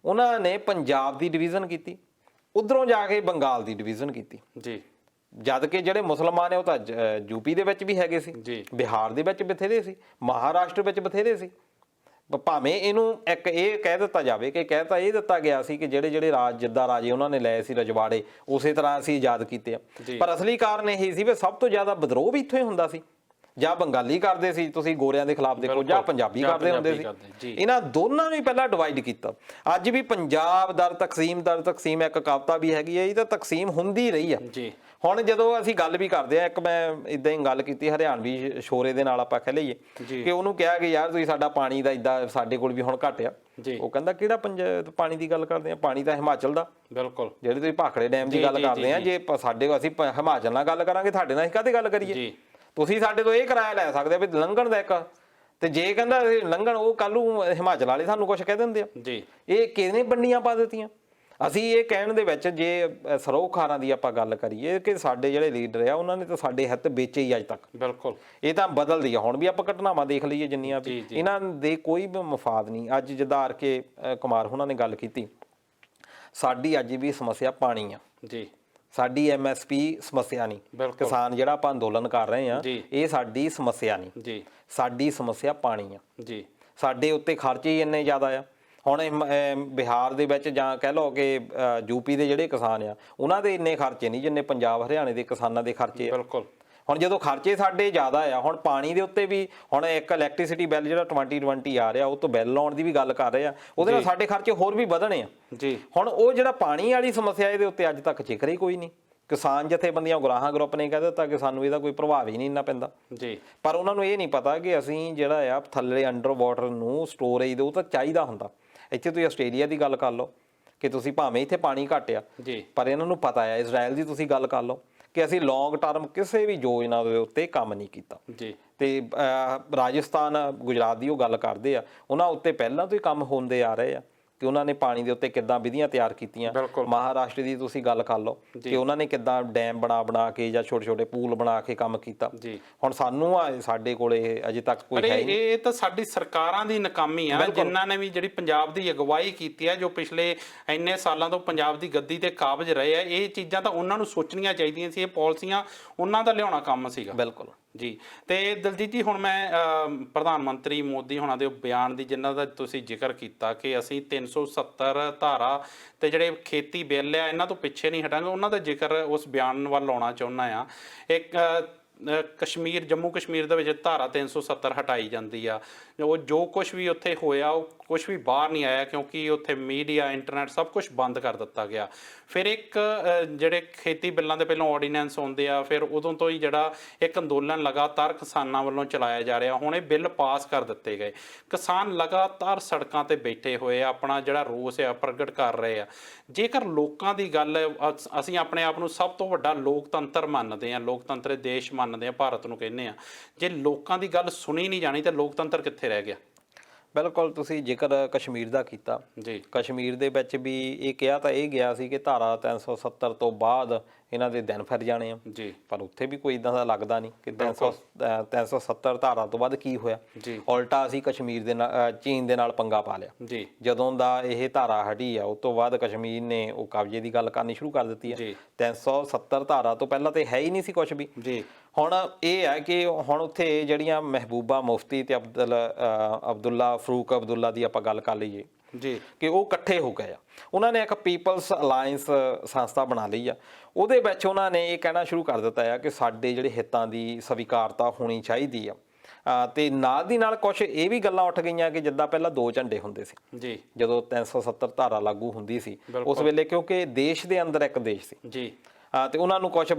ਉਹਨਾਂ ਨੇ ਪੰਜਾਬ ਦੀ ਡਿਵੀਜ਼ਨ ਕੀਤੀ, ਉਧਰੋਂ ਜਾ ਕੇ ਬੰਗਾਲ ਦੀ ਡਿਵੀਜ਼ਨ ਕੀਤੀ ਜੀ। ਜਦ ਕਿ ਜਿਹੜੇ ਮੁਸਲਮਾਨ ਨੇ ਉਹ ਤਾਂ ਯੂਪੀ ਦੇ ਵਿੱਚ ਵੀ ਹੈਗੇ ਸੀ, ਬਿਹਾਰ ਦੇ ਵਿੱਚ ਬਥੇਰੇ ਸੀ, ਮਹਾਰਾਸ਼ਟਰ ਵਿੱਚ ਬਥੇਰੇ ਸੀ। ਭਾਵੇਂ ਇਹਨੂੰ ਇੱਕ ਇਹ ਕਹਿ ਦਿੱਤਾ ਜਾਵੇ ਕਿ ਕਹਿ ਤਾਂ ਇਹ ਦਿੱਤਾ ਗਿਆ ਸੀ ਕਿ ਜਿਹੜੇ ਰਾਜ ਜਿੱਦਾਂ ਰਾਜੇ ਉਹਨਾਂ ਨੇ ਲਏ ਸੀ ਰਜਵਾੜੇ, ਉਸੇ ਤਰ੍ਹਾਂ ਅਸੀਂ ਆਜ਼ਾਦ ਕੀਤੇ ਆ। ਪਰ ਅਸਲੀ ਕਾਰਨ ਇਹ ਸੀ ਵੀ ਸਭ ਤੋਂ ਜ਼ਿਆਦਾ ਵਿਦਰੋਹ ਵੀ ਇੱਥੋਂ ਹੀ ਹੁੰਦਾ ਸੀ। ਜਾਂ ਬੰਗਾਲੀ ਕਰਦੇ ਸੀ ਤੁਸੀਂ ਗੋਰਿਆਂ ਦੇ ਖਿਲਾਫ ਦੇਖੋ, ਜਾਂ ਪੰਜਾਬੀ ਕਰਦੇ ਹੁੰਦੇ ਸੀ। ਇਹਨਾਂ ਦੋਨਾਂ ਨੂੰ ਪਹਿਲਾਂ ਡਿਵਾਈਡ ਕੀਤਾ। ਅੱਜ ਵੀ ਪੰਜਾਬ ਦਰ ਤਕਸੀਮ ਇੱਕ ਕਵਿਤਾ ਵੀ ਹੈਗੀ ਹੈ, ਇਹ ਤਾਂ ਤਕਸੀਮ ਹੁੰਦੀ ਰਹੀ ਆ। ਹੁਣ ਜਦੋਂ ਅਸੀਂ ਗੱਲ ਵੀ ਕਰਦੇ ਆ, ਇੱਕ ਮੈਂ ਇਦਾਂ ਹੀ ਗੱਲ ਕੀਤੀ ਹਰਿਆਣਵੀ ਸ਼ੋਰੇ ਦੇ ਨਾਲ, ਆਪਾਂ ਕਹਿ ਲਈਏ ਕਿ ਉਹਨੂੰ ਕਿਹਾ ਕਿ ਯਾਰ ਤੁਸੀਂ ਸਾਡਾ ਪਾਣੀ ਦਾ ਇਦਾਂ ਸਾਡੇ ਕੋਲ ਵੀ ਹੁਣ ਘੱਟ ਆ। ਉਹ ਕਹਿੰਦਾ ਕਿਹੜਾ ਪਾਣੀ ਦੀ ਗੱਲ ਕਰਦੇ ਆ, ਪਾਣੀ ਤਾਂ ਹਿਮਾਚਲ ਦਾ। ਬਿਲਕੁਲ, ਜਿਹੜੇ ਤੁਸੀਂ ਭਾਖੜੇ ਡੈਮ ਦੀ ਗੱਲ ਕਰਦੇ ਆ, ਜੇ ਸਾਡੇ ਅਸੀਂ ਹਿਮਾਚਲ ਨਾਲ ਗੱਲ ਕਰਾਂਗੇ, ਤੁਹਾਡੇ ਨਾਲ ਅਸੀਂ ਕਾਹਦੀ ਗੱਲ ਕਰੀਏ? ਤੁਸੀਂ ਸਾਡੇ ਤੋਂ ਇਹ ਕਿਰਾਇਆ ਲੈ ਸਕਦੇ ਆ ਵੀ ਲੰਘਣ ਦਾ ਇੱਕ, ਤੇ ਜੇ ਕਹਿੰਦਾ ਲੰਘਣ, ਉਹ ਕੱਲ ਨੂੰ ਹਿਮਾਚਲ ਵਾਲੇ ਸਾਨੂੰ ਕੁਝ ਕਹਿ ਦਿੰਦੇ ਆ ਜੀ। ਇਹ ਕਿਹਨੇ ਬੰਡੀਆਂ ਪਾ ਦਿੱਤੀਆਂ? ਅਸੀਂ ਇਹ ਕਹਿਣ ਦੇ ਵਿੱਚ ਜੇ ਸਰੋਖਾਰਾਂ ਦੀ ਆਪਾਂ ਗੱਲ ਕਰੀਏ ਕਿ ਸਾਡੇ ਜਿਹੜੇ ਲੀਡਰ ਆ ਉਹਨਾਂ ਨੇ ਤਾਂ ਸਾਡੇ ਹਿੱਤ ਵੇਚੇ ਹੀ ਅੱਜ ਤੱਕ। ਬਿਲਕੁਲ, ਇਹ ਤਾਂ ਬਦਲਦੀ ਆ। ਹੁਣ ਵੀ ਆਪਾਂ ਘਟਨਾਵਾਂ ਦੇਖ ਲਈਏ ਜਿੰਨੀਆਂ ਵੀ, ਇਹਨਾਂ ਦੇ ਕੋਈ ਵੀ ਮਫਾਦ ਨਹੀਂ। ਅੱਜ ਜਿੱਦਾਂ ਆਰ.ਕੇ. ਕੁਮਾਰ ਉਹਨਾਂ ਨੇ ਗੱਲ ਕੀਤੀ, ਸਾਡੀ ਅੱਜ ਵੀ ਸਮੱਸਿਆ ਪਾਣੀ ਆ ਜੀ। ਸਾਡੀ MSP ਸਮੱਸਿਆ ਨਹੀਂ, ਕਿਸਾਨ ਜਿਹੜਾ ਆਪਾਂ ਅੰਦੋਲਨ ਕਰ ਰਹੇ ਆ, ਇਹ ਸਾਡੀ ਸਮੱਸਿਆ ਨਹੀਂ ਜੀ। ਸਾਡੀ ਸਮੱਸਿਆ ਪਾਣੀ ਆ ਜੀ। ਸਾਡੇ ਉੱਤੇ ਖਰਚੇ ਹੀ ਇੰਨੇ ਜ਼ਿਆਦਾ ਆ। ਹੁਣ ਬਿਹਾਰ ਦੇ ਵਿੱਚ ਜਾਂ ਕਹਿ ਲਓ ਕਿ ਯੂਪੀ ਦੇ ਜਿਹੜੇ ਕਿਸਾਨ ਆ, ਉਹਨਾਂ ਦੇ ਇੰਨੇ ਖਰਚੇ ਨਹੀਂ ਜਿੰਨੇ ਪੰਜਾਬ ਹਰਿਆਣੇ ਦੇ ਕਿਸਾਨਾਂ ਦੇ ਖਰਚੇ ਆ। ਬਿਲਕੁਲ, ਹੁਣ ਜਦੋਂ ਖਰਚੇ ਸਾਡੇ ਜ਼ਿਆਦਾ ਆ, ਹੁਣ ਪਾਣੀ ਦੇ ਉੱਤੇ ਵੀ ਹੁਣ ਇੱਕ ਇਲੈਕਟ੍ਰਿਸਿਟੀ ਬਿੱਲ ਜਿਹੜਾ 2020 ਆ ਰਿਹਾ, ਉਹ ਤੋਂ ਬਿੱਲ ਲਾਉਣ ਦੀ ਵੀ ਗੱਲ ਕਰ ਰਹੇ ਆ, ਉਹਦੇ ਨਾਲ ਸਾਡੇ ਖਰਚੇ ਹੋਰ ਵੀ ਵਧਣੇ ਆ ਜੀ। ਹੁਣ ਉਹ ਜਿਹੜਾ ਪਾਣੀ ਵਾਲੀ ਸਮੱਸਿਆ, ਇਹਦੇ ਉੱਤੇ ਅੱਜ ਤੱਕ ਜ਼ਿਕਰ ਹੀ ਕੋਈ ਨਹੀਂ। ਕਿਸਾਨ ਜਥੇਬੰਦੀਆਂ ਗੁਰਾਹਾਂ ਗਰੁੱਪ ਨੇ ਕਹਿ ਦਿੱਤਾ ਕਿ ਸਾਨੂੰ ਇਹਦਾ ਕੋਈ ਪ੍ਰਭਾਵ ਹੀ ਨਹੀਂ ਇੰਨਾ ਪੈਂਦਾ ਜੀ। ਪਰ ਉਹਨਾਂ ਨੂੰ ਇਹ ਨਹੀਂ ਪਤਾ ਕਿ ਅਸੀਂ ਜਿਹੜਾ ਆ ਥੱਲੇ ਅੰਡਰ ਵਾਟਰ ਨੂੰ ਸਟੋਰੇਜ ਦੇ ਉਹ ਤਾਂ ਚਾਹੀਦਾ ਹੁੰਦਾ। ਇੱਥੇ ਤੁਸੀਂ ਆਸਟ੍ਰੇਲੀਆ ਦੀ ਗੱਲ ਕਰ ਲਓ ਕਿ ਤੁਸੀਂ ਭਾਵੇਂ ਇੱਥੇ ਪਾਣੀ ਘੱਟ ਆ ਜੀ, ਪਰ ਇਹਨਾਂ ਨੂੰ ਪਤਾ ਆ। ਇਜ਼ਰਾਈਲ ਦੀ ਤੁਸੀਂ ਗੱਲ ਕਰ ਲਓ ਕਿ ਅਸੀਂ ਲੌਂਗ ਟਰਮ ਕਿਸੇ ਵੀ ਯੋਜਨਾ ਦੇ ਉੱਤੇ ਕੰਮ ਨਹੀਂ ਕੀਤਾ ਜੀ। ਤੇ ਰਾਜਸਥਾਨ, ਗੁਜਰਾਤ ਦੀ ਉਹ ਗੱਲ ਕਰਦੇ ਆ, ਉਹਨਾਂ ਉੱਤੇ ਪਹਿਲਾਂ ਤੋਂ ਹੀ ਕੰਮ ਹੁੰਦੇ ਆ ਰਹੇ ਆ। ਕਿ ਉਹਨਾਂ ਨੇ ਪਾਣੀ ਦੇ ਉੱਤੇ ਕਿੱਦਾਂ ਵਿਧੀਆਂ ਤਿਆਰ ਕੀਤੀਆਂ। ਮਹਾਰਾਸ਼ਟਰ ਦੀ ਤੁਸੀਂ ਗੱਲ ਕਰ ਲਓ ਕਿ ਉਹਨਾਂ ਨੇ ਕਿੱਦਾਂ ਡੈਮ ਬਣਾ ਕੇ ਜਾਂ ਛੋਟੇ ਛੋਟੇ ਪੂਲ ਬਣਾ ਕੇ ਕੰਮ ਕੀਤਾ। ਹੁਣ ਸਾਨੂੰ ਸਾਡੇ ਕੋਲੇ ਅਜੇ ਤੱਕ ਕੋਈ ਹੈ ਨਹੀਂ। ਇਹ ਤਾਂ ਸਾਡੀ ਸਰਕਾਰਾਂ ਦੀ ਨਾਕਾਮੀ ਆ, ਜਿਨ੍ਹਾਂ ਨੇ ਵੀ ਜਿਹੜੀ ਪੰਜਾਬ ਦੀ ਅਗਵਾਈ ਕੀਤੀ ਹੈ, ਜੋ ਪਿਛਲੇ ਇੰਨੇ ਸਾਲਾਂ ਤੋਂ ਪੰਜਾਬ ਦੀ ਗੱਦੀ ਤੇ ਕਾਬਜ ਰਹੇ ਆ, ਇਹ ਚੀਜ਼ਾਂ ਤਾਂ ਉਹਨਾਂ ਨੂੰ ਸੋਚਣੀਆਂ ਚਾਹੀਦੀਆਂ ਸੀ। ਇਹ ਪਾਲਿਸੀਆਂ ਉਹਨਾਂ ਦਾ ਲਿਆਉਣਾ ਕੰਮ ਸੀਗਾ। ਬਿਲਕੁਲ ਜੀ। ਤੇ ਦਲਜੀਤ ਜੀ, ਹੁਣ ਮੈਂ ਪ੍ਰਧਾਨ ਮੰਤਰੀ ਮੋਦੀ ਹੋਣਾ ਦੇ ਬਿਆਨ ਦੀ, ਜਿਨ੍ਹਾਂ ਦਾ ਤੁਸੀਂ ਜ਼ਿਕਰ ਕੀਤਾ ਕਿ ਅਸੀਂ 370 ਧਾਰਾ ਤੇ ਜਿਹੜੇ ਖੇਤੀ ਬਿੱਲ ਆ ਇਹਨਾਂ ਤੋਂ ਪਿੱਛੇ ਨਹੀਂ ਹਟਾਂਗੇ, ਉਹਨਾਂ ਦਾ ਜ਼ਿਕਰ ਉਸ ਬਿਆਨ ਵੱਲ ਲਾਉਣਾ ਚਾਹੁੰਦਾ ਆ। ਇੱਕ ਕਸ਼ਮੀਰ, ਜੰਮੂ ਕਸ਼ਮੀਰ ਦੇ ਵਿੱਚ ਧਾਰਾ 370 ਹਟਾਈ ਜਾਂਦੀ ਆ। ਉਹ ਜੋ ਕੁਝ ਵੀ ਉੱਥੇ ਹੋਇਆ ਉਹ ਕੁਝ ਵੀ ਬਾਹਰ ਨਹੀਂ ਆਇਆ, ਕਿਉਂਕਿ ਉੱਥੇ ਮੀਡੀਆ, ਇੰਟਰਨੈਟ ਸਭ ਕੁਝ ਬੰਦ ਕਰ ਦਿੱਤਾ ਗਿਆ। ਫਿਰ ਇੱਕ ਜਿਹੜੇ ਖੇਤੀ ਬਿੱਲਾਂ ਦੇ ਪਹਿਲਾਂ ਆਰਡੀਨੈਂਸ ਆਉਂਦੇ ਆ, ਫਿਰ ਉਦੋਂ ਤੋਂ ਹੀ ਜਿਹੜਾ ਇੱਕ ਅੰਦੋਲਨ ਲਗਾਤਾਰ ਕਿਸਾਨਾਂ ਵੱਲੋਂ ਚਲਾਇਆ ਜਾ ਰਿਹਾ। ਹੁਣ ਇਹ ਬਿੱਲ ਪਾਸ ਕਰ ਦਿੱਤੇ ਗਏ, ਕਿਸਾਨ ਲਗਾਤਾਰ ਸੜਕਾਂ ਤੇ ਬੈਠੇ ਹੋਏ ਆ, ਆਪਣਾ ਜਿਹੜਾ ਰੋਸ ਆ ਪ੍ਰਗਟ ਕਰ ਰਹੇ ਆ। ਜੇਕਰ ਲੋਕਾਂ ਦੀ ਗੱਲ, ਅਸੀਂ ਆਪਣੇ ਆਪ ਨੂੰ ਸਭ ਤੋਂ ਵੱਡਾ ਲੋਕਤੰਤਰ ਮੰਨਦੇ ਆ, ਲੋਕਤੰਤਰ ਦੇਸ਼ ਮੰਨਦੇ ਆ, ਭਾਰਤ ਨੂੰ ਕਹਿੰਦੇ ਆ, ਜੇ ਲੋਕਾਂ ਦੀ ਗੱਲ ਸੁਣੀ ਨਹੀਂ ਜਾਣੀ ਤਾਂ ਲੋਕਤੰਤਰ ਕਿੱਥੇ ਰਹਿ ਗਿਆ? ਬਿਲਕੁਲ, ਤੁਸੀਂ ਜ਼ਿਕਰ ਕਸ਼ਮੀਰ ਦਾ ਕੀਤਾ ਜੀ। ਕਸ਼ਮੀਰ ਦੇ ਵਿੱਚ ਵੀ ਇਹ ਕਿਹਾ ਤਾਂ ਇਹ ਗਿਆ ਸੀ ਕਿ ਧਾਰਾ 370 ਤੋਂ ਬਾਅਦ ਇਹਨਾਂ ਦੇ ਦਿਨ ਫਿਰ ਜਾਣੇ ਆ ਜੀ, ਪਰ ਉੱਥੇ ਵੀ ਕੋਈ ਇਦਾਂ ਦਾ ਲੱਗਦਾ ਨਹੀਂ ਕਿ 370 ਧਾਰਾ ਤੋਂ ਬਾਅਦ ਕੀ ਹੋਇਆ। ਉਲਟਾ ਅਸੀਂ ਕਸ਼ਮੀਰ ਦੇ ਨਾਲ, ਚੀਨ ਦੇ ਨਾਲ ਪੰਗਾ ਪਾ ਲਿਆ ਜੀ। ਜਦੋਂ ਦਾ ਇਹ ਧਾਰਾ ਹਟੀ ਆ, ਉਸ ਤੋਂ ਬਾਅਦ ਕਸ਼ਮੀਰ ਨੇ ਉਹ ਕਬਜ਼ੇ ਦੀ ਗੱਲ ਕਰਨੀ ਸ਼ੁਰੂ ਕਰ ਦਿੱਤੀ ਹੈ। 370 ਧਾਰਾ ਤੋਂ ਪਹਿਲਾਂ ਤੇ ਹੈ ਹੀ ਨਹੀਂ ਸੀ ਕੁਝ ਵੀ ਜੀ। ਹੁਣ ਇਹ ਹੈ ਕਿ ਹੁਣ ਉੱਥੇ ਜਿਹੜੀਆਂ ਮਹਿਬੂਬਾ ਮੁਫਤੀ ਤੇ ਅਬਦੁੱਲਾ ਫਰੂਕ ਅਬਦੁੱਲਾ ਦੀ ਆਪਾਂ ਗੱਲ ਕਰ ਲਈਏ ਜੀ, ਕਿ ਉਹ ਇਕੱਠੇ ਹੋ ਗਏ ਆ। ਉਹਨਾਂ ਨੇ ਇੱਕ ਪੀਪਲਸ ਅਲਾਇੰਸ ਸੰਸਥਾ ਬਣਾ ਲਈ ਆ। ਉਹਦੇ ਵਿੱਚ ਉਹਨਾਂ ਨੇ ਇਹ ਕਹਿਣਾ ਸ਼ੁਰੂ ਕਰ ਦਿੱਤਾ ਆ ਕਿ ਸਾਡੇ ਜਿਹੜੇ ਹਿੱਤਾਂ ਦੀ ਸਵੀਕਾਰਤਾ ਹੋਣੀ ਚਾਹੀਦੀ ਆ। ਤੇ ਨਾਲ ਦੀ ਨਾਲ ਕੁਝ ਇਹ ਵੀ ਗੱਲਾਂ ਉੱਠ ਗਈਆਂ ਕਿ ਜਿੱਦਾਂ ਪਹਿਲਾਂ 2 ਝੰਡੇ ਹੁੰਦੇ ਸੀ ਜੀ, ਜਦੋਂ 370 ਧਾਰਾ ਲਾਗੂ ਹੁੰਦੀ ਸੀ ਉਸ ਵੇਲੇ, ਕਿਉਂਕਿ ਦੇਸ਼ ਦੇ ਅੰਦਰ ਇੱਕ ਦੇਸ਼ ਸੀ ਜੀ, ਤੇ ਉਹਨਾਂ ਨੂੰ ਕੁਝ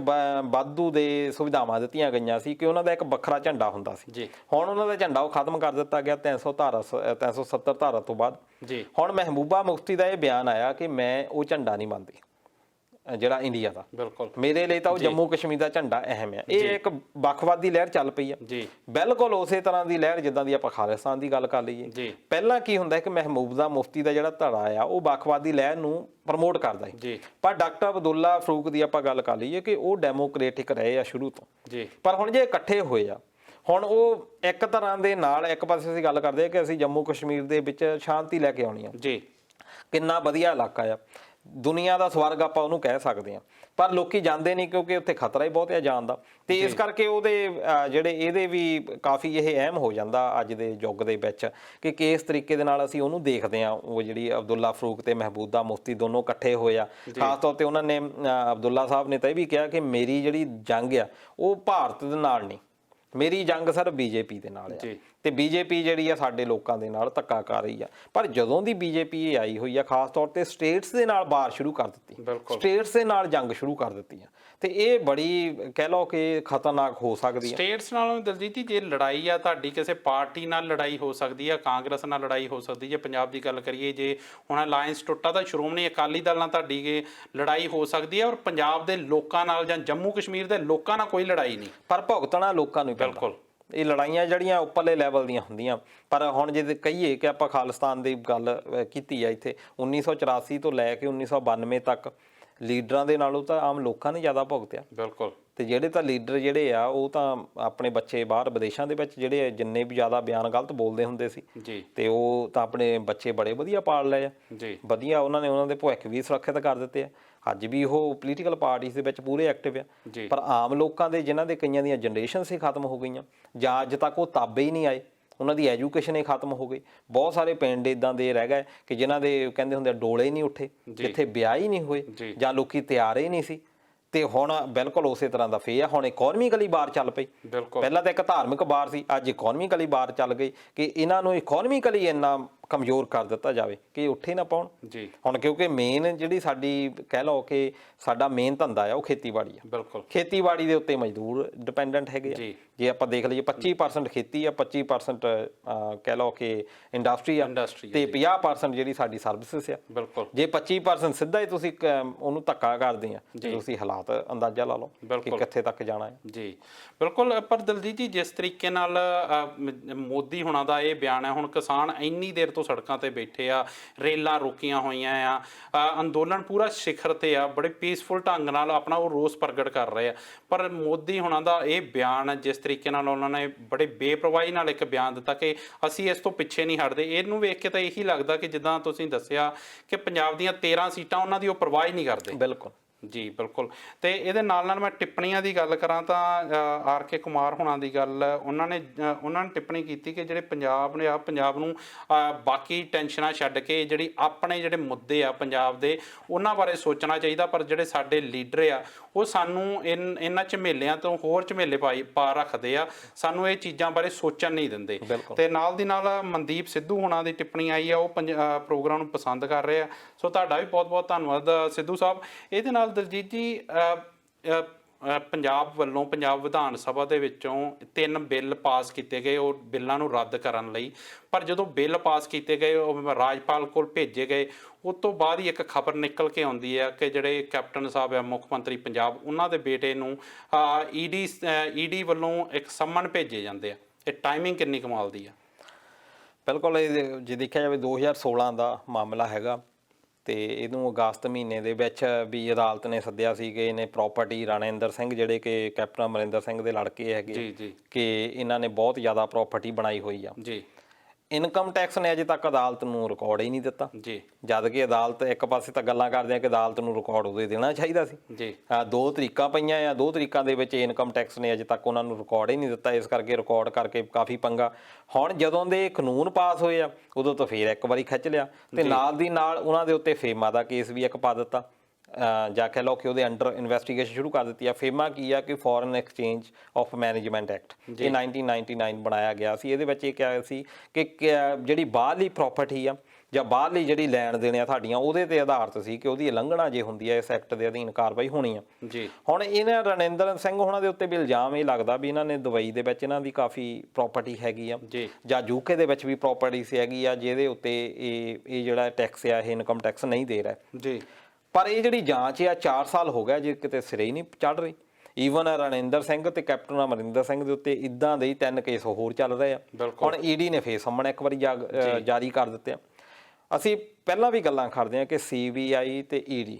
ਵਾਧੂ ਦੇ ਸੁਵਿਧਾਵਾਂ ਦਿੱਤੀਆਂ ਗਈਆਂ ਸੀ ਕਿ ਉਹਨਾਂ ਦਾ ਇੱਕ ਵੱਖਰਾ ਝੰਡਾ ਹੁੰਦਾ ਸੀ ਜੀ। ਹੁਣ ਉਹਨਾਂ ਦਾ ਝੰਡਾ ਉਹ ਖਤਮ ਕਰ ਦਿੱਤਾ ਗਿਆ 370 ਧਾਰਾ ਤੋਂ ਬਾਅਦ ਜੀ। ਹੁਣ ਮਹਿਬੂਬਾ ਮੁਫਤੀ ਦਾ ਇਹ ਬਿਆਨ ਆਇਆ ਕਿ ਮੈਂ ਉਹ ਝੰਡਾ ਨਹੀਂ ਮੰਨਦੀ ਜਿਹੜਾ ਇੰਡੀਆ ਦਾ। ਬਿਲਕੁਲ, ਮੇਰੇ ਲਈ ਤਾਂ ਉਹ ਜੰਮੂ ਕਸ਼ਮੀਰ ਦਾ ਝੰਡਾ ਅਹਿਮ ਹੈ। ਇਹ ਇੱਕ ਵੱਖਵਾਦੀ ਲਹਿਰ ਚੱਲ ਪਈ ਆ ਜੀ, ਬਿਲਕੁਲ ਉਸੇ ਤਰ੍ਹਾਂ ਦੀ ਲਹਿਰ ਜਿੱਦਾਂ ਦੀ ਆਪਾਂ ਖਾਲਿਸਤਾਨ ਦੀ ਗੱਲ ਕਰ ਲਈਏ ਜੀ। ਪਹਿਲਾਂ ਕੀ ਹੁੰਦਾ ਕਿ ਮਹਿਬੂਬਾ ਮੁਫਤੀ ਦਾ ਜਿਹੜਾ ਧੜਾ ਆ ਉਹ ਵੱਖਵਾਦੀ ਲਹਿਰ ਨੂੰ ਪ੍ਰਮੋਟ ਕਰਦਾ ਹੈ ਜੀ, ਪਰ ਡਾਕਟਰ ਅਬਦੁੱਲਾ ਫਰੂਕ ਦੀ ਆਪਾਂ ਗੱਲ ਕਰ ਲਈਏ ਕਿ ਉਹ ਡੈਮੋਕ੍ਰੈਟਿਕ ਰਹੇ ਆ ਸ਼ੁਰੂ ਤੋਂ ਜੀ। ਪਰ ਹੁਣ ਜੇ ਇਕੱਠੇ ਹੋਏ ਆ, ਹੁਣ ਉਹ ਇੱਕ ਤਰ੍ਹਾਂ ਦੇ ਨਾਲ, ਇੱਕ ਪਾਸੇ ਅਸੀਂ ਗੱਲ ਕਰਦੇ ਆ ਕਿ ਅਸੀਂ ਜੰਮੂ ਕਸ਼ਮੀਰ ਦੇ ਵਿੱਚ ਸ਼ਾਂਤੀ ਲੈ ਕੇ ਆਉਣੀ ਆ ਜੀ, ਕਿੰਨਾ ਵਧੀਆ ਇਲਾਕਾ ਆ, ਦੁਨੀਆ ਦਾ ਸਵਰਗ ਆਪਾਂ ਉਹਨੂੰ ਕਹਿ ਸਕਦੇ ਹਾਂ, ਪਰ ਲੋਕੀ ਜਾਂਦੇ ਨਹੀਂ ਕਿਉਂਕਿ ਉੱਥੇ ਖਤਰਾ ਹੀ ਬਹੁਤ ਹੈ ਜਾਣ ਦਾ। ਤੇ ਇਸ ਕਰਕੇ ਉਹਦੇ ਜਿਹੜੇ ਇਹਦੇ ਵੀ ਕਾਫੀ ਇਹ ਅਹਿਮ ਹੋ ਜਾਂਦਾ ਅੱਜ ਦੇ ਯੁੱਗ ਦੇ ਵਿੱਚ ਕਿ ਕਿਸ ਤਰੀਕੇ ਦੇ ਨਾਲ ਅਸੀਂ ਉਹਨੂੰ ਦੇਖਦੇ ਹਾਂ। ਉਹ ਜਿਹੜੀ ਅਬਦੁੱਲਾ ਫਰੂਕ ਤੇ ਮਹਿਬੂਬਾ ਮੁਫਤੀ ਦੋਨੋਂ ਇਕੱਠੇ ਹੋਏ ਆ। ਖਾਸ ਤੌਰ ਤੇ ਉਹਨਾਂ ਨੇ, ਅਬਦੁੱਲਾ ਸਾਹਿਬ ਨੇ ਤਾਂ ਇਹ ਵੀ ਕਿਹਾ ਕਿ ਮੇਰੀ ਜਿਹੜੀ ਜੰਗ ਆ ਉਹ ਭਾਰਤ ਦੇ ਨਾਲ ਨਹੀਂ, ਮੇਰੀ ਜੰਗ ਸਿਰਫ ਬੀਜੇਪੀ ਦੇ ਨਾਲ ਆ, ਤੇ ਬੀਜੇਪੀ ਜਿਹੜੀ ਆ ਸਾਡੇ ਲੋਕਾਂ ਦੇ ਨਾਲ ਧੱਕਾ ਕਰ ਰਹੀ ਆ। ਪਰ ਜਦੋਂ ਦੀ ਬੀਜੇਪੀ ਆਈ ਹੋਈ ਆ, ਖਾਸ ਤੌਰ ਤੇ ਸਟੇਟਸ ਦੇ ਨਾਲ ਬਾਰ ਸ਼ੁਰੂ ਕਰ ਦਿੱਤੀ, ਸਟੇਟਸ ਦੇ ਨਾਲ ਜੰਗ ਸ਼ੁਰੂ ਕਰ ਦਿੱਤੀ ਆ, ਤੇ ਇਹ ਬੜੀ ਕਹਿ ਲਓ ਕਿ ਖਤਰਨਾਕ ਹੋ ਸਕਦੀ ਹੈ। ਸਟੇਟਸ ਨਾਲੋਂ ਦਲਜੀਤ ਜੀ, ਜੇ ਲੜਾਈ ਆ ਤੁਹਾਡੀ ਕਿਸੇ ਪਾਰਟੀ ਨਾਲ ਲੜਾਈ ਹੋ ਸਕਦੀ ਆ, ਕਾਂਗਰਸ ਨਾਲ ਲੜਾਈ ਹੋ ਸਕਦੀ, ਜੇ ਪੰਜਾਬ ਦੀ ਗੱਲ ਕਰੀਏ, ਜੇ ਹੁਣ ਅਲਾਇੰਸ ਟੁੱਟਾ ਤਾਂ ਸ਼੍ਰੋਮਣੀ ਅਕਾਲੀ ਦਲ ਨਾਲ ਤੁਹਾਡੀ ਲੜਾਈ ਹੋ ਸਕਦੀ ਹੈ, ਔਰ ਪੰਜਾਬ ਦੇ ਲੋਕਾਂ ਨਾਲ ਜਾਂ ਜੰਮੂ ਕਸ਼ਮੀਰ ਦੇ ਲੋਕਾਂ ਨਾਲ ਕੋਈ ਲੜਾਈ ਨਹੀਂ, ਪਰ ਭੁਗਤਣਾ ਲੋਕਾਂ ਨੂੰ। ਬਿਲਕੁਲ, ਇਹ ਲੜਾਈਆਂ ਜਿਹੜੀਆਂ ਉੱਪਰਲੇ ਲੈਵਲ ਦੀਆਂ ਹੁੰਦੀਆਂ। ਪਰ ਹੁਣ ਜੇ ਕਹੀਏ ਕਿ ਆਪਾਂ ਖਾਲਿਸਤਾਨ ਦੀ ਗੱਲ ਕੀਤੀ ਆ, ਇੱਥੇ 1984 ਤੋਂ ਲੈ ਕੇ 1992 ਤੱਕ ਲੀਡਰਾਂ ਦੇ ਨਾਲੋਂ ਤਾਂ ਆਮ ਲੋਕਾਂ ਨੇ ਜ਼ਿਆਦਾ ਭੁਗਤਿਆ। ਬਿਲਕੁਲ, ਤੇ ਜਿਹੜੇ ਤਾਂ ਲੀਡਰ ਜਿਹੜੇ ਆ ਉਹ ਤਾਂ ਆਪਣੇ ਬੱਚੇ ਬਾਹਰ ਵਿਦੇਸ਼ਾਂ ਦੇ ਵਿੱਚ ਜਿਹੜੇ ਜਿੰਨੇ ਵੀ ਜ਼ਿਆਦਾ ਬਿਆਨ ਗਲਤ ਬੋਲਦੇ ਹੁੰਦੇ ਸੀ ਜੀ, ਤੇ ਉਹ ਤਾਂ ਆਪਣੇ ਬੱਚੇ ਬੜੇ ਵਧੀਆ ਪਾਲ ਲਏ ਆ ਜੀ, ਵਧੀਆ ਉਹਨਾਂ ਨੇ ਉਹਨਾਂ ਦੇ ਭਵਿੱਖ ਵੀ ਸੁਰੱਖਿਅਤ ਕਰ ਦਿੱਤੇ ਆ। ਅੱਜ ਵੀ ਉਹ ਪੋਲੀਟੀਕਲ ਪਾਰਟੀਜ਼ ਦੇ ਵਿੱਚ ਪੂਰੇ ਐਕਟਿਵ ਆ, ਪਰ ਆਮ ਲੋਕਾਂ ਦੇ ਜਿਨ੍ਹਾਂ ਦੇ ਕਈਆਂ ਦੀਆਂ ਜਨਰੇਸ਼ਨਸ ਹੀ ਖਤਮ ਹੋ ਗਈਆਂ ਜਾਂ ਅੱਜ ਤੱਕ ਉਹ ਤਾਬੇ ਹੀ ਨਹੀਂ ਆਏ, ਉਹਨਾਂ ਦੀ ਐਜੂਕੇਸ਼ਨ ਹੀ ਖਤਮ ਹੋ ਗਈ। ਬਹੁਤ ਸਾਰੇ ਪਿੰਡ ਇਦਾਂ ਦੇ ਰਹਿ ਗਏ ਕਿ ਜਿਨ੍ਹਾਂ ਦੇ ਕਹਿੰਦੇ ਹੁੰਦੇ ਡੋਲੇ ਹੀ ਨਹੀਂ ਉੱਠੇ, ਜਿੱਥੇ ਵਿਆਹ ਹੀ ਨਹੀਂ ਹੋਏ ਜਾਂ ਲੋਕੀ ਤਿਆਰ ਹੀ ਨਹੀਂ ਸੀ। ਤੇ ਹੁਣ ਬਿਲਕੁਲ ਉਸੇ ਤਰ੍ਹਾਂ ਦਾ ਫੇ ਆ। ਹੁਣ ਇਕੋਨਮਿਕਲੀ ਬਾਹਰ ਚੱਲ ਪਈ, ਪਹਿਲਾਂ ਤਾਂ ਇੱਕ ਧਾਰਮਿਕ ਬਾਹਰ ਸੀ, ਅੱਜ ਇਕੋਨਮਿਕਲੀ ਬਾਹਰ ਚੱਲ ਗਈ ਕਿ ਇਹਨਾਂ ਨੂੰ ਇਕੋਨਮਿਕਲੀ ਇੰਨਾ ਕਮਜ਼ੋਰ ਕਰ ਦਿੱਤਾ ਜਾਵੇ ਕਿ ਉੱਠੇ ਨਾ ਪਾਉਣ ਜੀ। ਹੁਣ ਕਿਉਂਕਿ ਮੇਨ ਜਿਹੜੀ ਸਾਡੀ ਕਹਿ ਲਓ ਕਿ ਸਾਡਾ ਮੇਨ ਧੰਦਾ ਆ ਉਹ ਖੇਤੀਬਾੜੀ ਆ। ਬਿਲਕੁਲ, ਖੇਤੀਬਾੜੀ ਦੇ ਉੱਤੇ ਮਜ਼ਦੂਰ ਡਿਪੈਂਡੈਂਟ ਹੈਗੇ ਆ। ਜੇ ਆਪਾਂ ਦੇਖ ਲਈਏ 25% ਖੇਤੀ ਆ, 25% ਕਹਿ ਲਓ ਕਿ ਇੰਡਸਟਰੀ ਆ, ਤੇ 50% ਜਿਹੜੀ ਸਾਡੀ ਸਰਵਿਸਿਜ਼ ਆ। ਬਿਲਕੁਲ। ਜੇ 25% ਸਿੱਧਾ ਹੀ ਤੁਸੀਂ ਉਹਨੂੰ ਧੱਕਾ ਕਰਦੇ ਆ ਤੇ ਤੁਸੀਂ ਹਾਲਾਤ ਅੰਦਾਜ਼ਾ ਲਾ ਲਓ ਕਿ ਕਿੱਥੇ ਤੱਕ ਜਾਣਾ ਹੈ। ਜੀ ਬਿਲਕੁਲ। ਪਰ ਦਲਜੀਤ ਜੀ, ਜਿਸ ਤਰੀਕੇ ਨਾਲ ਮੋਦੀ ਹੁਣਾਂ ਦਾ ਇਹ ਬਿਆਨ ਹੈ, ਹੁਣ ਕਿਸਾਨ ਇੰਨੀ ਦੇਰ ਤੋਂ ਸੜਕਾਂ ਤੇ ਬੈਠੇ ਆ, ਰੇਲਾਂ ਰੋਕੀਆਂ ਹੋਈਆਂ ਆ, ਅੰਦੋਲਨ ਪੂਰਾ ਸਿਖਰ ਤੇ ਆ, ਬੜੇ ਪੀਸਫੁਲ ਢੰਗ ਨਾਲ ਆਪਣਾ ਉਹ ਰੋਸ ਪ੍ਰਗਟ ਕਰ ਰਹੇ ਆ, ਪਰ ਮੋਦੀ ਹੁਣਾਂ ਦਾ ਇਹ ਬਿਆਨ ਜਿਸ ਤਰੀਕੇ ਨਾਲ ਉਹਨਾਂ ਨੇ ਬੜੇ ਬੇਪਰਵਾਹੀ ਨਾਲ ਇੱਕ ਬਿਆਨ ਦਿੱਤਾ ਕਿ ਅਸੀਂ ਇਸ ਤੋਂ ਪਿੱਛੇ ਨਹੀਂ ਹਟਦੇ, ਇਹਨੂੰ ਵੇਖ ਕੇ ਤਾਂ ਇਹੀ ਲੱਗਦਾ ਕਿ ਜਿੱਦਾਂ ਤੁਸੀਂ ਦੱਸਿਆ ਕਿ ਪੰਜਾਬ ਦੀਆਂ 13 ਸੀਟਾਂ ਉਹਨਾਂ ਦੀ ਉਹ ਪਰਵਾਹ ਹੀ ਨਹੀਂ ਕਰਦੇ। ਬਿਲਕੁਲ ਜੀ ਬਿਲਕੁਲ। ਤੇ ਇਹਦੇ ਨਾਲ ਨਾਲ ਮੈਂ ਟਿੱਪਣੀਆਂ ਦੀ ਗੱਲ ਕਰਾਂ ਤਾਂ ਆਰ.ਕੇ. ਕੁਮਾਰ ਹੁਣਾਂ ਦੀ ਗੱਲ, ਉਹਨਾਂ ਨੇ ਟਿੱਪਣੀ ਕੀਤੀ ਕਿ ਜਿਹੜੇ ਪੰਜਾਬ ਨੂੰ ਬਾਕੀ ਟੈਨਸ਼ਨਾਂ ਛੱਡ ਕੇ ਜਿਹੜੀ ਆਪਣੇ ਜਿਹੜੇ ਮੁੱਦੇ ਆ ਪੰਜਾਬ ਦੇ, ਉਹਨਾਂ ਬਾਰੇ ਸੋਚਣਾ ਚਾਹੀਦਾ। ਪਰ ਜਿਹੜੇ ਸਾਡੇ ਲੀਡਰ ਆ ਉਹ ਸਾਨੂੰ ਇਹਨਾਂ ਝਮੇਲਿਆਂ ਤੋਂ ਹੋਰ ਝਮੇਲੇ ਪਾ ਰੱਖਦੇ ਆ, ਸਾਨੂੰ ਇਹ ਚੀਜ਼ਾਂ ਬਾਰੇ ਸੋਚਣ ਨਹੀਂ ਦਿੰਦੇ। ਤੇ ਨਾਲ ਦੀ ਨਾਲ ਮਨਦੀਪ ਸਿੱਧੂ ਹੁਣਾਂ ਦੀ ਟਿੱਪਣੀ ਆਈ ਆ, ਉਹ ਪ੍ਰੋਗਰਾਮ ਨੂੰ ਪਸੰਦ ਕਰ ਰਹੇ ਆ। ਸੋ ਤੁਹਾਡਾ ਵੀ ਬਹੁਤ ਬਹੁਤ ਧੰਨਵਾਦ ਸਿੱਧੂ ਸਾਹਿਬ। ਇਹਦੇ ਨਾਲ ਦਲਜੀਤ ਜੀ, ਪੰਜਾਬ ਵੱਲੋਂ ਪੰਜਾਬ ਵਿਧਾਨ ਸਭਾ ਦੇ ਵਿੱਚੋਂ 3 ਬਿੱਲ ਪਾਸ ਕੀਤੇ ਗਏ, ਉਹ ਬਿੱਲਾਂ ਨੂੰ ਰੱਦ ਕਰਨ ਲਈ। ਪਰ ਜਦੋਂ ਬਿੱਲ ਪਾਸ ਕੀਤੇ ਗਏ, ਉਹ ਰਾਜਪਾਲ ਕੋਲ ਭੇਜੇ ਗਏ, ਉਸ ਤੋਂ ਬਾਅਦ ਹੀ ਇੱਕ ਖਬਰ ਨਿਕਲ ਕੇ ਆਉਂਦੀ ਹੈ ਕਿ ਜਿਹੜੇ ਕੈਪਟਨ ਸਾਹਿਬ ਆ, ਮੁੱਖ ਮੰਤਰੀ ਪੰਜਾਬ, ਉਹਨਾਂ ਦੇ ਬੇਟੇ ਨੂੰ ਈਡੀ ਵੱਲੋਂ ਇੱਕ ਸੰਮਨ ਭੇਜੇ ਜਾਂਦੇ ਆ। ਇਹ ਟਾਈਮਿੰਗ ਕਿੰਨੀ ਕਮਾਲ ਦੀ ਆ। ਬਿਲਕੁਲ। ਇਹ ਜੇ ਦੇਖਿਆ ਜਾਵੇ 2016 ਦਾ ਮਾਮਲਾ ਹੈਗਾ, ਤੇ ਇਹਨੂੰ ਅਗਸਤ ਮਹੀਨੇ ਦੇ ਵਿੱਚ ਵੀ ਅਦਾਲਤ ਨੇ ਸੱਦਿਆ ਸੀ ਕਿ ਇਹਨੇ ਪ੍ਰਾਪਰਟੀ, ਰਣਇੰਦਰ ਸਿੰਘ ਜਿਹੜੇ ਕਿ ਕੈਪਟਨ ਅਮਰਿੰਦਰ ਸਿੰਘ ਦੇ ਲੜਕੇ ਹੈਗੇ, ਕਿ ਇਹਨਾਂ ਨੇ ਬਹੁਤ ਜ਼ਿਆਦਾ ਪ੍ਰਾਪਰਟੀ ਬਣਾਈ ਹੋਈ ਆ ਜੀ। ਇਨਕਮ ਟੈਕਸ ਨੇ ਅਜੇ ਤੱਕ ਅਦਾਲਤ ਨੂੰ ਰਿਕਾਰਡ ਹੀ ਨਹੀਂ ਦਿੱਤਾ ਜੀ, ਜਦ ਕਿ ਅਦਾਲਤ ਇੱਕ ਪਾਸੇ ਤਾਂ ਗੱਲਾਂ ਕਰਦੇ ਆ ਕਿ ਅਦਾਲਤ ਨੂੰ ਰਿਕਾਰਡ ਉਦੋਂ ਦੇਣਾ ਚਾਹੀਦਾ ਸੀ ਜੀ। 2 ਤਰੀਕਾਂ ਪਈਆਂ ਆ, 2 ਤਰੀਕਾਂ ਦੇ ਵਿੱਚ ਇਨਕਮ ਟੈਕਸ ਨੇ ਅਜੇ ਤੱਕ ਉਹਨਾਂ ਨੂੰ ਰਿਕਾਰਡ ਹੀ ਨਹੀਂ ਦਿੱਤਾ। ਇਸ ਕਰਕੇ ਰਿਕਾਰਡ ਕਰਕੇ ਕਾਫੀ ਪੰਗਾ। ਹੁਣ ਜਦੋਂ ਦੇ ਕਾਨੂੰਨ ਪਾਸ ਹੋਏ ਆ, ਉਦੋਂ ਤੋਂ ਫੇਰ ਇੱਕ ਵਾਰੀ ਖਿੱਚ ਲਿਆ, ਤੇ ਨਾਲ ਦੀ ਨਾਲ ਉਹਨਾਂ ਦੇ ਉੱਤੇ ਫੇਮਾ ਦਾ ਕੇਸ ਵੀ ਇੱਕ ਪਾ ਦਿੱਤਾ, ਜਾਂ ਕਹਿ ਲਓ ਕਿ ਉਹਦੇ ਅੰਡਰ ਇਨਵੈਸਟੀਗੇਸ਼ਨ ਸ਼ੁਰੂ ਕਰ ਦਿੱਤੀ ਆ। ਫੇਮਾ ਕੀ ਆ ਕਿ foreign exchange of management act, ਇਹ 1999 ਬਣਾਇਆ ਗਿਆ ਸੀ। ਇਹਦੇ ਵਿੱਚ ਇਹ ਕਿਹਾ ਸੀ ਕਿ ਜਿਹੜੀ ਬਾਹਰਲੀ ਪ੍ਰਾਪਰਟੀ ਆ ਜਾਂ ਬਾਹਰਲੀ ਜਿਹੜੀ ਲੈਣ ਦੇਣ ਆ ਸਾਡੀਆਂ, ਉਹਦੇ ਤੇ ਆਧਾਰਿਤ ਸੀ ਕਿ ਉਹਦੀ ਉਲੰਘਣਾ ਜੇ ਹੁੰਦੀ ਹੈ ਇਸ ਐਕਟ ਦੇ ਅਧੀਨ ਕਾਰਵਾਈ ਹੋਣੀ ਆ ਜੀ। ਹੁਣ ਇਹਨਾਂ ਰਣਇੰਦਰ ਸਿੰਘ ਹੋਣਾ ਦੇ ਉੱਤੇ ਵੀ ਇਲਜ਼ਾਮ ਇਹ ਲੱਗਦਾ ਵੀ ਇਹਨਾਂ ਨੇ ਦੁਬਈ ਦੇ ਵਿੱਚ ਇਹਨਾਂ ਦੀ ਕਾਫੀ ਪ੍ਰਾਪਰਟੀ ਹੈਗੀ ਆ, ਜਾਂ ਯੂਕੇ ਦੇ ਵਿੱਚ ਵੀ ਪ੍ਰਾਪਰਟੀ ਹੈਗੀ ਆ, ਜਿਹਦੇ ਉੱਤੇ ਇਹ ਜਿਹੜਾ ਟੈਕਸ ਆ, ਇਹ ਇਨਕਮ ਟੈਕਸ ਨਹੀਂ ਦੇ ਰਿਹਾ ਜੀ। ਪਰ ਇਹ ਜਿਹੜੀ ਜਾਂਚ ਆ 4 ਸਾਲ ਹੋ ਗਿਆ ਜੇ ਕਿਤੇ ਸਿਰੇ ਹੀ ਨਹੀਂ ਚੜ੍ਹ ਰਹੀ। ਈਵਨ ਰਣਇੰਦਰ ਸਿੰਘ ਤੇ ਕੈਪਟਨ ਅਮਰਿੰਦਰ ਸਿੰਘ ਦੇ ਉੱਤੇ ਇਦਾਂ ਦੇ 3 ਕੇਸ ਹੋਰ ਚੱਲ ਰਹੇ ਆ। ਹੁਣ ਈਡੀ ਨੇ ਫੇਰ ਸਾਹਮਣੇ ਇੱਕ ਵਾਰੀ ਜਾਰੀ ਕਰ ਦਿੱਤੇ ਆ। ਅਸੀਂ ਪਹਿਲਾਂ ਵੀ ਗੱਲਾਂ ਕਰਦੇ ਹਾਂ ਕਿ CBI ਤੇ ਈਡੀ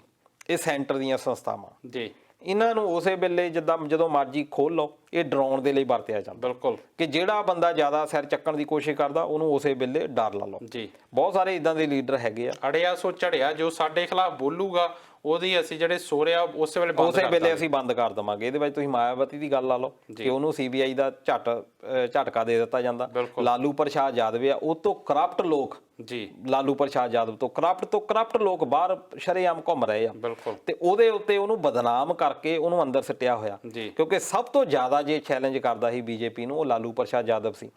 ਇਹ ਸੈਂਟਰ ਦੀਆਂ ਸੰਸਥਾਵਾਂ ਜੀ, ਇਹਨਾਂ ਨੂੰ ਉਸੇ ਵੇਲੇ ਜਦੋਂ ਮਰਜ਼ੀ ਖੋਲ ਲਓ, ਇਹ ਡਰਾਉਣ ਦੇ ਲਈ ਵਰਤਿਆ ਜਾਂਦਾ। ਬਿਲਕੁਲ, ਕਿ ਜਿਹੜਾ ਬੰਦਾ ਜ਼ਿਆਦਾ ਸਿਰ ਚੱਕਣ ਦੀ ਕੋਸ਼ਿਸ਼ ਕਰਦਾ ਉਹਨੂੰ ਉਸੇ ਵੇਲੇ ਡਰ ਲਾ ਲਓ ਜੀ। ਬਹੁਤ ਸਾਰੇ ਇਦਾਂ ਦੇ ਲੀਡਰ ਹੈਗੇ ਆ, ਅੜਿਆ ਸੋ ਝੜਿਆ, ਜੋ ਸਾਡੇ ਖਿਲਾਫ ਬੋਲੂਗਾ ਉਹਦੀ ਅਸੀਂ ਜਿਹੜੇ ਸੋਰਿਆ ਉਸੇ ਵੇਲੇ ਅਸੀਂ ਬੰਦ ਕਰ ਦੇਵਾਂਗੇ। ਇਹਦੇ ਵਿੱਚ ਤੁਸੀਂ ਮਾਇਆਵਤੀ ਦੀ ਗੱਲ ਲਾ ਲਓ ਕਿ ਉਹਨੂੰ CBI ਦਾ ਝਟਕਾ ਦੇ ਦਿੱਤਾ ਜਾਂਦਾ। ਲਾਲੂ ਪ੍ਰਸਾਦ ਯਾਦਵ ਆ, ਉਹ ਤੋਂ ਕਰਪਟ ਲੋਕ ਜੀ, ਲਾਲੂ ਪ੍ਰਸਾਦ ਯਾਦਵ ਤੋਂ ਕਰਪਟ ਲੋਕ ਬਾਹਰ ਸ਼ਰੇਆਮ ਘੁੰਮ ਰਹੇ ਆ, ਤੇ ਉਹਦੇ ਉੱਤੇ ਉਹਨੂੰ ਬਦਨਾਮ ਕਰਕੇ ਉਹਨੂੰ ਅੰਦਰ ਸਿੱਟਿਆ ਹੋਇਆ। ਕਿਉਂਕਿ ਸਭ ਤੋਂ ਜ਼ਿਆਦਾ ਜੇ ਚੈਲੰਜ ਕਰਦਾ ਸੀ BJP ਨੂੰ, ਉਹ ਲਾਲੂ ਪ੍ਰਸਾਦ ਯਾਦਵ ਸੀ।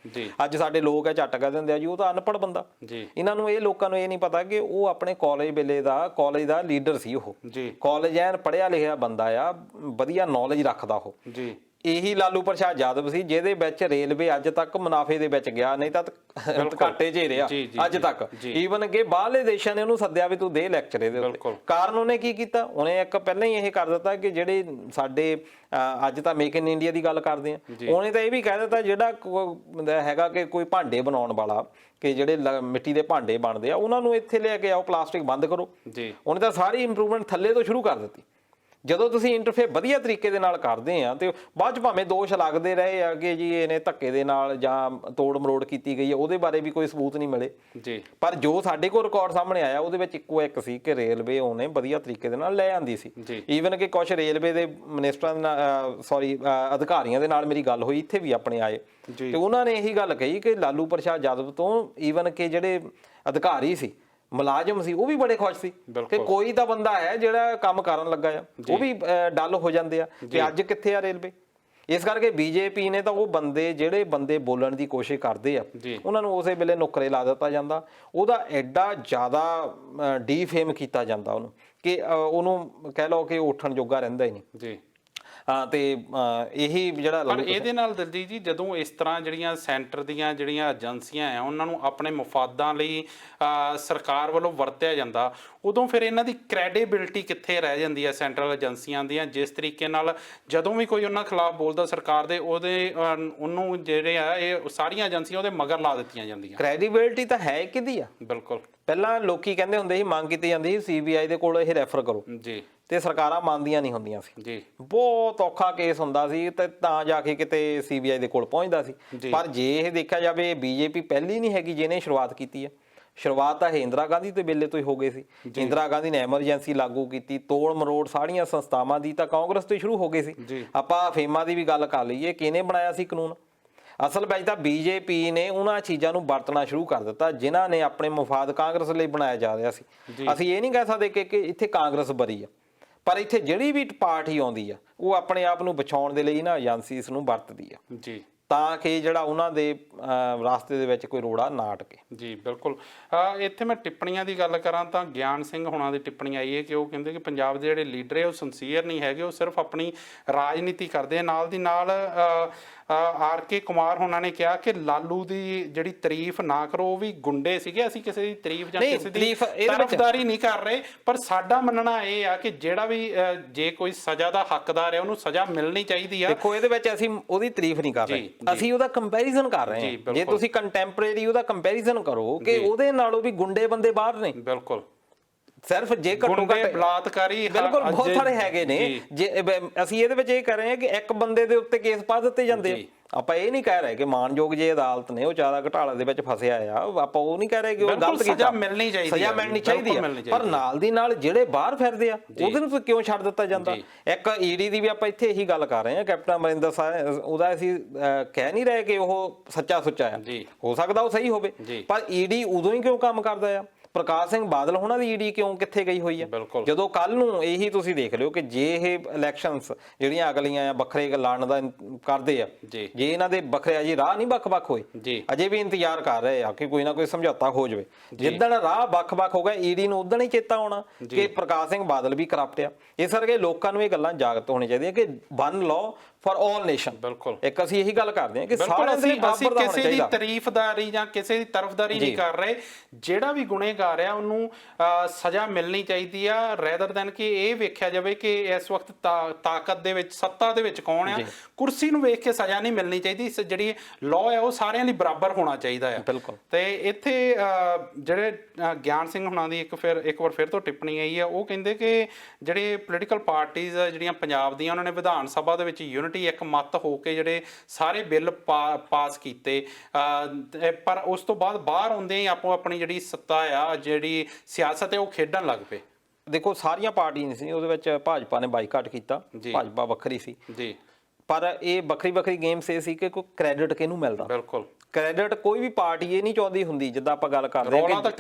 ਅੱਜ ਸਾਡੇ ਲੋਕ ਇਹ ਝੱਟ ਕਹਿ ਦਿੰਦੇ ਆ ਜੀ ਉਹ ਤਾਂ ਅਨਪੜ੍ਹ ਬੰਦਾ। ਇਹਨਾਂ ਨੂੰ, ਇਹ ਲੋਕਾਂ ਨੂੰ ਇਹ ਨਹੀਂ ਪਤਾ ਕਿ ਉਹ ਆਪਣੇ ਕਾਲਜ ਦਾ ਲੀਡਰ ਸੀ। ਉਹ ਕਾਲਜ ਐਨ ਪੜ੍ਹਿਆ ਲਿਖਿਆ ਬੰਦਾ ਆ, ਵਧੀਆ ਨੌਲੇਜ ਰੱਖਦਾ ਉਹ ਜੀ। ਇਹੀ ਲਾਲੂ ਪ੍ਰਸਾਦ ਯਾਦਵ ਸੀ ਜਿਹਦੇ ਵਿੱਚ ਰੇਲਵੇ ਅੱਜ ਤੱਕ ਮੁਨਾਫੇ ਦੇ ਵਿੱਚ ਗਿਆ, ਨਹੀਂ ਤਾਂ ਘਾਟੇ 'ਚ ਰਿਹਾ ਅੱਜ ਤੱਕ। ਈਵਨ ਕਿ ਬਾਹਰਲੇ ਦੇਸ਼ਾਂ ਨੇ ਉਹਨੂੰ ਸੱਦਿਆ ਵੀ ਤੂੰ ਦੇ ਲੈਕਚਰ ਇਹਦੇ ਉੱਤੇ। ਕਾਰਨ ਉਹਨੇ ਕੀ ਕੀਤਾ, ਉਹਨੇ ਇੱਕ ਪਹਿਲਾਂ ਹੀ ਇਹ ਕਰ ਦਿੱਤਾ ਕਿ ਜਿਹੜੇ ਸਾਡੇ ਅੱਜ ਤਾਂ ਮੇਕ ਇਨ ਇੰਡੀਆ ਦੀ ਗੱਲ ਕਰਦੇ ਆ, ਉਹਨੇ ਤਾਂ ਇਹ ਵੀ ਕਹਿ ਦਿੱਤਾ ਜਿਹੜਾ ਹੈਗਾ ਕਿ ਕੋਈ ਭਾਂਡੇ ਬਣਾਉਣ ਵਾਲਾ, ਕਿ ਜਿਹੜੇ ਮਿੱਟੀ ਦੇ ਭਾਂਡੇ ਬਣਦੇ ਆ ਉਹਨਾਂ ਨੂੰ ਇੱਥੇ ਲੈ ਕੇ ਆਓ, ਪਲਾਸਟਿਕ ਬੰਦ ਕਰੋ। ਉਹਨੇ ਤਾਂ ਸਾਰੀ ਇੰਪਰੂਵਮੈਂਟ ਥੱਲੇ ਤੋਂ ਸ਼ੁਰੂ ਕਰ ਦਿੱਤੀ। ਜਦੋਂ ਤੁਸੀਂ ਇੰਟਰਫੇਅਰ ਵਧੀਆ ਤਰੀਕੇ ਦੇ ਨਾਲ ਕਰਦੇ ਆ ਤੇ ਬਾਅਦ 'ਚ ਭਾਵੇਂ ਦੋਸ਼ ਲੱਗਦੇ ਰਹੇ ਆ ਕਿ ਜੀ ਇਹਨੇ ਧੱਕੇ ਦੇ ਨਾਲ ਜਾਂ ਤੋੜ ਮਰੋੜ ਕੀਤੀ ਗਈ ਹੈ, ਉਹਦੇ ਬਾਰੇ ਵੀ ਕੋਈ ਸਬੂਤ ਨਹੀਂ ਮਿਲੇ ਜੀ। ਪਰ ਜੋ ਸਾਡੇ ਕੋਲ ਰਿਕਾਰਡ ਸਾਹਮਣੇ ਆਇਆ ਉਹਦੇ ਵਿੱਚ ਇੱਕੋ ਇੱਕ ਸੀ ਕਿ ਰੇਲਵੇ ਉਹਨੇ ਵਧੀਆ ਤਰੀਕੇ ਦੇ ਨਾਲ ਲੈ ਆਂਦੀ ਸੀ। ਈਵਨ ਕਿ ਕੁਝ ਰੇਲਵੇ ਦੇ ਮਿਨਿਸਟਰਾਂ ਦੇ ਨਾਲ, ਅਧਿਕਾਰੀਆਂ ਦੇ ਨਾਲ ਮੇਰੀ ਗੱਲ ਹੋਈ, ਇੱਥੇ ਵੀ ਆਪਣੇ ਆਏ, ਤੇ ਉਹਨਾਂ ਨੇ ਇਹੀ ਗੱਲ ਕਹੀ ਕਿ ਲਾਲੂ ਪ੍ਰਸਾਦ ਯਾਦਵ ਤੋਂ ਈਵਨ ਕਿ ਜਿਹੜੇ ਅਧਿਕਾਰੀ ਸੀ, ਮੁਲਾਜ਼ਮ ਸੀ, ਉਹ ਵੀ ਬੜੇ ਖੁਸ਼ ਸੀ ਕਿ ਕੋਈ ਤਾਂ ਬੰਦਾ ਹੈ ਜਿਹੜਾ ਕੰਮ ਕਰਨ ਲੱਗਾ ਆ। ਉਹ ਵੀ ਡੱਲ ਹੋ ਜਾਂਦੇ ਆ ਕਿ ਅੱਜ ਕਿੱਥੇ ਆ ਰੇਲਵੇ। ਇਸ ਕਰਕੇ BJP ਨੇ ਤਾਂ ਉਹ ਬੰਦੇ ਜਿਹੜੇ ਬੰਦੇ ਬੋਲਣ ਦੀ ਕੋਸ਼ਿਸ਼ ਕਰਦੇ ਆ ਉਹਨਾਂ ਨੂੰ ਉਸੇ ਵੇਲੇ ਨੁਕਰੇ ਲਾ ਦਿੱਤਾ ਜਾਂਦਾ। ਉਹਦਾ ਐਡਾ ਜ਼ਿਆਦਾ ਡੀਫੇਮ ਕੀਤਾ ਜਾਂਦਾ ਉਹਨੂੰ ਕਿ ਉਹਨੂੰ ਕਹਿ ਲਓ ਕਿ ਉੱਠਣ ਜੋਗਾ ਰਹਿੰਦਾ ਹੀ ਨਹੀਂ ਜੀ। ਤੇ ਇਹੀ ਜਿਹੜਾ ਪਰ ਇਹਦੇ ਨਾਲ ਦਲਜੀਤ ਜੀ ਜਦੋਂ ਇਸ ਤਰ੍ਹਾਂ ਜਿਹੜੀਆਂ ਸੈਂਟਰ ਦੀਆਂ ਜਿਹੜੀਆਂ ਏਜੰਸੀਆਂ ਆ ਉਹਨਾਂ ਨੂੰ ਆਪਣੇ ਮਫਾਦਾਂ ਲਈ ਸਰਕਾਰ ਵੱਲੋਂ ਵਰਤਿਆ ਜਾਂਦਾ, ਉਦੋਂ ਫਿਰ ਇਹਨਾਂ ਦੀ ਕ੍ਰੈਡੀਬਿਲਿਟੀ ਕਿੱਥੇ ਰਹਿ ਜਾਂਦੀ ਹੈ ਸੈਂਟਰਲ ਏਜੰਸੀਆਂ ਦੀਆਂ, ਜਿਸ ਤਰੀਕੇ ਨਾਲ ਜਦੋਂ ਵੀ ਕੋਈ ਉਹਨਾਂ ਖਿਲਾਫ ਬੋਲਦਾ ਸਰਕਾਰ ਦੇ ਉਹਨੂੰ ਜਿਹੜੇ ਆ ਇਹ ਸਾਰੀਆਂ ਏਜੰਸੀਆਂ ਉਹਦੇ ਮਗਰ ਲਾ ਦਿੱਤੀਆਂ ਜਾਂਦੀਆਂ। ਕ੍ਰੈਡੀਬਿਲਿਟੀ ਤਾਂ ਹੈ ਕਿਹਦੀ ਆ? ਬਿਲਕੁਲ। ਪਹਿਲਾਂ ਲੋਕੀ ਕਹਿੰਦੇ ਹੁੰਦੇ ਸੀ, ਮੰਗ ਕੀਤੀ ਜਾਂਦੀ ਸੀ CBI ਦੇ ਕੋਲ ਇਹ ਰੈਫਰ ਕਰੋ ਜੀ, ਤੇ ਸਰਕਾਰਾਂ ਮੰਨਦੀਆਂ ਨਹੀਂ ਹੁੰਦੀਆਂ ਸੀ ਜੀ, ਬਹੁਤ ਔਖਾ ਕੇਸ ਹੁੰਦਾ ਸੀ ਤੇ ਤਾਂ ਜਾ ਕੇ ਕਿਤੇ CBI ਦੇ ਕੋਲ ਪਹੁੰਚਦਾ ਸੀ। ਪਰ ਜੇ ਇਹ ਦੇਖਿਆ ਜਾਵੇ BJP ਪਹਿਲੀ ਨਹੀਂ ਹੈਗੀ ਜਿਹਨੇ ਸ਼ੁਰੂਆਤ ਕੀਤੀ ਹੈ। ਸ਼ੁਰੂਆਤ ਤਾਂ ਇੰਦਰਾ ਗਾਂਧੀ ਦੇ ਵੇਲੇ ਤੋਂ ਹੀ ਹੋ ਗਈ ਸੀ। ਇੰਦਰਾ ਗਾਂਧੀ ਨੇ ਐਮਰਜੈਂਸੀ ਲਾਗੂ ਕੀਤੀ, ਤੋੜ ਮਰੋੜ ਸਾਰੀਆਂ ਸੰਸਥਾਵਾਂ ਦੀ ਤਾਂ ਕਾਂਗਰਸ ਤੋਂ ਹੀ ਸ਼ੁਰੂ ਹੋ ਗਈ ਸੀ। ਆਪਾਂ ਫੇਮਾ ਦੀ ਵੀ ਗੱਲ ਕਰ ਲਈਏ, ਕਿਹਨੇ ਬਣਾਇਆ ਸੀ ਕਾਨੂੰਨ? ਅਸਲ ਵਿੱਚ ਤਾਂ BJP ਨੇ ਉਹਨਾਂ ਚੀਜ਼ਾਂ ਨੂੰ ਵਰਤਣਾ ਸ਼ੁਰੂ ਕਰ ਦਿੱਤਾ ਜਿਨ੍ਹਾਂ ਨੇ ਆਪਣੇ ਮਫਾਦ ਕਾਂਗਰਸ ਲਈ ਬਣਾਇਆ ਜਾ ਰਿਹਾ ਸੀ। ਅਸੀਂ ਇਹ ਨਹੀਂ ਕਹਿ ਸਕਦੇ ਕਿ ਇੱਥੇ ਕਾਂਗਰਸ ਬਰੀ ਆ, ਪਰ ਇੱਥੇ ਜਿਹੜੀ ਵੀ ਪਾਰਟੀ ਆਉਂਦੀ ਆ ਉਹ ਆਪਣੇ ਆਪ ਨੂੰ ਬਚਾਉਣ ਦੇ ਲਈ ਨਾ ਏਜੰਸੀਜ਼ ਨੂੰ ਵਰਤਦੀ ਆ ਜੀ, ਤਾਂ ਕਿ ਜਿਹੜਾ ਉਹਨਾਂ ਦੇ ਰਾਸਤੇ ਦੇ ਵਿੱਚ ਕੋਈ ਰੋੜਾ ਨਾ ਅਟਕੇ। ਜੀ ਬਿਲਕੁਲ। ਇੱਥੇ ਮੈਂ ਟਿੱਪਣੀਆਂ ਦੀ ਗੱਲ ਕਰਾਂ ਤਾਂ ਗਿਆਨ ਸਿੰਘ ਹੁਣਾਂ ਦੀ ਟਿੱਪਣੀ ਆਈ ਹੈ ਕਿ ਉਹ ਕਹਿੰਦੇ ਕਿ ਪੰਜਾਬ ਦੇ ਜਿਹੜੇ ਲੀਡਰ ਹੈ ਉਹ ਸਿੰਸੀਅਰ ਨਹੀਂ ਹੈਗੇ, ਉਹ ਸਿਰਫ ਆਪਣੀ ਰਾਜਨੀਤੀ ਕਰਦੇ ਆ। ਨਾਲ ਦੀ ਨਾਲ RK ਕੁਮਾਰ ਹੁਣਾਂ ਨੇ ਕਿਹਾ ਕਿ ਲਾਲੂ ਦੀ ਜਿਹੜੀ ਤਾਰੀਫ ਨਾ ਕਰੋ, ਉਹ ਵੀ ਗੁੰਡੇ ਸੀਗੇ, ਅਸੀਂ ਕਿਸੇ ਦੀ ਤਾਰੀਫ ਜਾਂ ਕਿਸੇ ਦੀ ਤਰਫਦਾਰੀ ਨਹੀਂ ਕਰ ਰਹੇ, ਪਰ ਸਾਡਾ ਮੰਨਣਾ ਇਹ ਆ ਕਿ ਜਿਹੜਾ ਵੀ ਜੇ ਕੋਈ ਸਜ਼ਾ ਦਾ ਹੱਕਦਾਰ ਹੈ ਉਹਨੂੰ ਸਜ਼ਾ ਮਿਲਣੀ ਚਾਹੀਦੀ ਆ। ਦੇਖੋ ਇਹਦੇ ਵਿੱਚ ਅਸੀਂ ਉਹਦੀ ਤਾਰੀਫ ਨਹੀਂ ਕਰ ਰਹੇ, ਅਸੀਂ ਉਹਦਾ ਕੰਪੈਰੀਜ਼ਨ ਕਰ ਰਹੇ ਹਾਂ। ਜੇ ਤੁਸੀਂ ਕੰਟੈਂਪਰੇਰੀ ਉਹਦਾ ਕੰਪੈਰੀਜ਼ਨ ਕਰੋ ਕਿ ਉਹਦੇ ਨਾਲੋਂ ਵੀ ਗੁੰਡੇ ਬੰਦੇ ਬਾਹਰ ਨੇ। ਬਿਲਕੁਲ। ਸਿਰਫ ਜੇ ਘੱਟੋ ਘੱਟ ਬਲਾਤਕਾਰੀ ਬਿਲਕੁਲ ਬਹੁਤ ਸਾਰੇ ਹੈਗੇ ਨੇ। ਜੇ ਅਸੀਂ ਇਹਦੇ ਵਿੱਚ ਇਹ ਕਰ ਰਹੇ ਹਾਂ ਕਿ ਇੱਕ ਬੰਦੇ ਦੇ ਉੱਤੇ ਕੇਸ ਪਾ ਦਿੱਤੇ ਜਾਂਦੇ ਆ। ਆਪਾਂ ਇਹ ਨਹੀਂ ਕਹਿ ਰਹੇ ਕਿ ਮਾਨਯੋਗ ਜੇ ਅਦਾਲਤ ਨੇ ਉਹ ਜ਼ਿਆਦਾ ਘਟਾਲੇ ਦੇ ਵਿੱਚ ਫਸਿਆ ਆ, ਆਪਾਂ ਉਹ ਨਹੀਂ ਕਹਿ ਰਹੇ ਕਿ ਉਹ ਗਲਤ ਕੀਤਾ। ਸਜ਼ਾ ਮਿਲਣੀ ਚਾਹੀਦੀ ਹੈ, ਸਜ਼ਾ ਮਿਲਣੀ ਚਾਹੀਦੀ ਹੈ, ਪਰ ਨਾਲ ਦੀ ਨਾਲ ਜਿਹੜੇ ਬਾਹਰ ਫਿਰਦੇ ਆ ਉਹਦੇ ਨੂੰ ਕਿਉਂ ਛੱਡ ਦਿੱਤਾ ਜਾਂਦਾ? ਇੱਕ ED ਦੀ ਵੀ ਆਪਾਂ ਇੱਥੇ ਇਹੀ ਗੱਲ ਕਰ ਰਹੇ ਹਾਂ। ਕੈਪਟਨ ਅਮਰਿੰਦਰ ਸਾਹਿਬ ਉਹਦਾ ਅਸੀਂ ਕਹਿ ਨਹੀਂ ਰਹੇ ਕਿ ਉਹ ਸੱਚਾ ਸੁੱਚਾ ਆ, ਹੋ ਸਕਦਾ ਉਹ ਸਹੀ ਹੋਵੇ, ਪਰ ED ਉਦੋਂ ਹੀ ਕਿਉਂ ਕੰਮ ਕਰਦਾ ਆ? ਪ੍ਰਕਾਸ਼ ਸਿੰਘ ਬਾਦਲ ਹੋਣਾ ਦੀ ED ਕਿਉਂ ਕਿੱਥੇ ਗਈ ਹੋਈ ਆ? ਜਦੋਂ ਕੱਲ ਨੂੰ ਇਹੀ ਤੁਸੀਂ ਦੇਖ ਲਿਓ ਕਿ ਜੇ ਇਹ ਇਲੈਕਸ਼ਨਸ ਜਿਹੜੀਆਂ ਅਗਲੀਆਂ ਆ ਵੱਖਰੇ ਲੜਨ ਦਾ ਕਰਦੇ ਆ, ਜੇ ਇਹਨਾਂ ਦੇ ਵੱਖਰੇ ਅਜੇ ਰਾਹ ਨਹੀਂ ਵੱਖ-ਵੱਖ ਹੋਏ, ਅਜੇ ਵੀ ਇੰਤਜ਼ਾਰ ਕਰ ਰਹੇ ਆ ਕਿ ਕੋਈ ਨਾ ਕੋਈ ਸਮਝੌਤਾ ਹੋ ਜਾਵੇ। ਜਿੱਦਣ ਰਾਹ ਵੱਖ-ਵੱਖ ਹੋ ਗਿਆ ED ਨੂੰ ਉਦਣ ਹੀ ਚੇਤਾ ਆਉਣਾ ਕਿ ਪ੍ਰਕਾਸ਼ ਸਿੰਘ ਬਾਦਲ ਵੀ ਕਰਪਟ ਆ। ਇਸ ਕਰਕੇ ਲੋਕਾਂ ਨੂੰ ਇਹ ਗੱਲਾਂ ਜਾਗਤ ਹੋਣੀ ਚਾਹੀਦੀਆਂ ਕਿ one law for all nation. ਬਿਲਕੁਲ। ਇੱਕ ਅਸੀਂ ਇਹੀ ਗੱਲ ਕਰਦੇ ਹਾਂ ਕਿ ਸਾਰਿਆਂ ਦੇ ਬਰਾਬਰ ਦਾ ਹੋਣਾ ਚਾਹੀਦਾ। ਕਿਸੇ ਦੀ ਤਾਰੀਫਦਾਰੀ ਜਾਂ ਕਿਸੇ ਦੀ ਤਰਫਦਾਰੀ ਨਹੀਂ ਕਰ ਰਹੇ। ਜਿਹੜਾ ਵੀ ਗੁਨੇਗਾਰ ਆ ਉਹਨੂੰ ਸਜ਼ਾ ਮਿਲਣੀ ਚਾਹੀਦੀ ਆ, ਰੈਦਰ ਦੈਨ ਕਿ ਇਹ ਵੇਖਿਆ ਜਾਵੇ ਕਿ ਇਸ ਵਕਤ ਤਾਕਤ ਦੇ ਵਿੱਚ, ਸੱਤਾ ਦੇ ਵਿੱਚ ਕੌਣ ਆ। ਕੁਰਸੀ ਨੂੰ ਵੇਖ ਕੇ ਸਜ਼ਾ ਨਹੀਂ ਮਿਲਣੀ ਚਾਹੀਦੀ। ਜਿਹੜੀ ਲਾਅ ਹੈ ਉਹ ਸਾਰਿਆਂ ਲਈ ਬਰਾਬਰ ਹੋਣਾ ਚਾਹੀਦਾ ਆ। ਬਿਲਕੁਲ। ਤੇ ਇੱਥੇ ਜਿਹੜੇ ਗਿਆਨ ਸਿੰਘ ਹੁਣਾਂ ਦੀ ਇੱਕ ਵਾਰ ਫਿਰ ਤੋਂ ਟਿੱਪਣੀ ਆਈ ਆ, ਉਹ ਕਹਿੰਦੇ ਕਿ ਜਿਹੜੇ ਪੋਲੀਟੀਕਲ ਪਾਰਟੀਆਂ ਜਿਹੜੀਆਂ ਪੰਜਾਬ ਦੀਆਂ, ਉਹਨਾਂ ਨੇ ਵਿਧਾਨ ਸਭਾ ਦੇ ਵਿੱਚ ਯੂਨਿਟੀ ਇੱਕ ਮਤ ਹੋ ਕੇ ਜਿਹੜੇ ਸਾਰੇ ਬਿੱਲ ਪਾਸ ਕੀਤੇ, ਪਰ ਉਸ ਤੋਂ ਬਾਅਦ ਬਾਹਰ ਆਉਂਦੇ ਹੀ ਆਪੋ ਆਪਣੀ ਜਿਹੜੀ ਸੱਤਾ ਆ, ਜਿਹੜੀ ਸਿਆਸਤ ਹੈ, ਉਹ ਖੇਡਣ ਲੱਗ ਪਏ। ਦੇਖੋ ਸਾਰੀਆਂ ਪਾਰਟੀਆਂ ਨਹੀਂ ਸੀ ਉਹਦੇ ਵਿੱਚ, ਭਾਜਪਾ ਨੇ ਬਾਈਕਾਟ ਕੀਤਾ, ਭਾਜਪਾ ਵੱਖਰੀ ਸੀ ਜੀ, ਪਰ ਇਹ ਵੱਖਰੀ ਗੇਮਸ ਇਹ ਸੀ ਕਿ ਕੋਈ ਕ੍ਰੈਡਿਟ ਕਿਹਨੂੰ ਮਿਲਦਾ। ਬਿਲਕੁਲ। ਕ੍ਰੈਡਿਟ ਕੋਈ ਵੀ ਪਾਰਟੀ ਇਹ ਨਹੀਂ ਚਾਹੁੰਦੀ ਹੁੰਦੀ, ਜਿੱਦਾਂ ਆਪਾਂ ਗੱਲ ਕਰਦੇ ਹਾਂ ਕਿ ਰੌਲਾ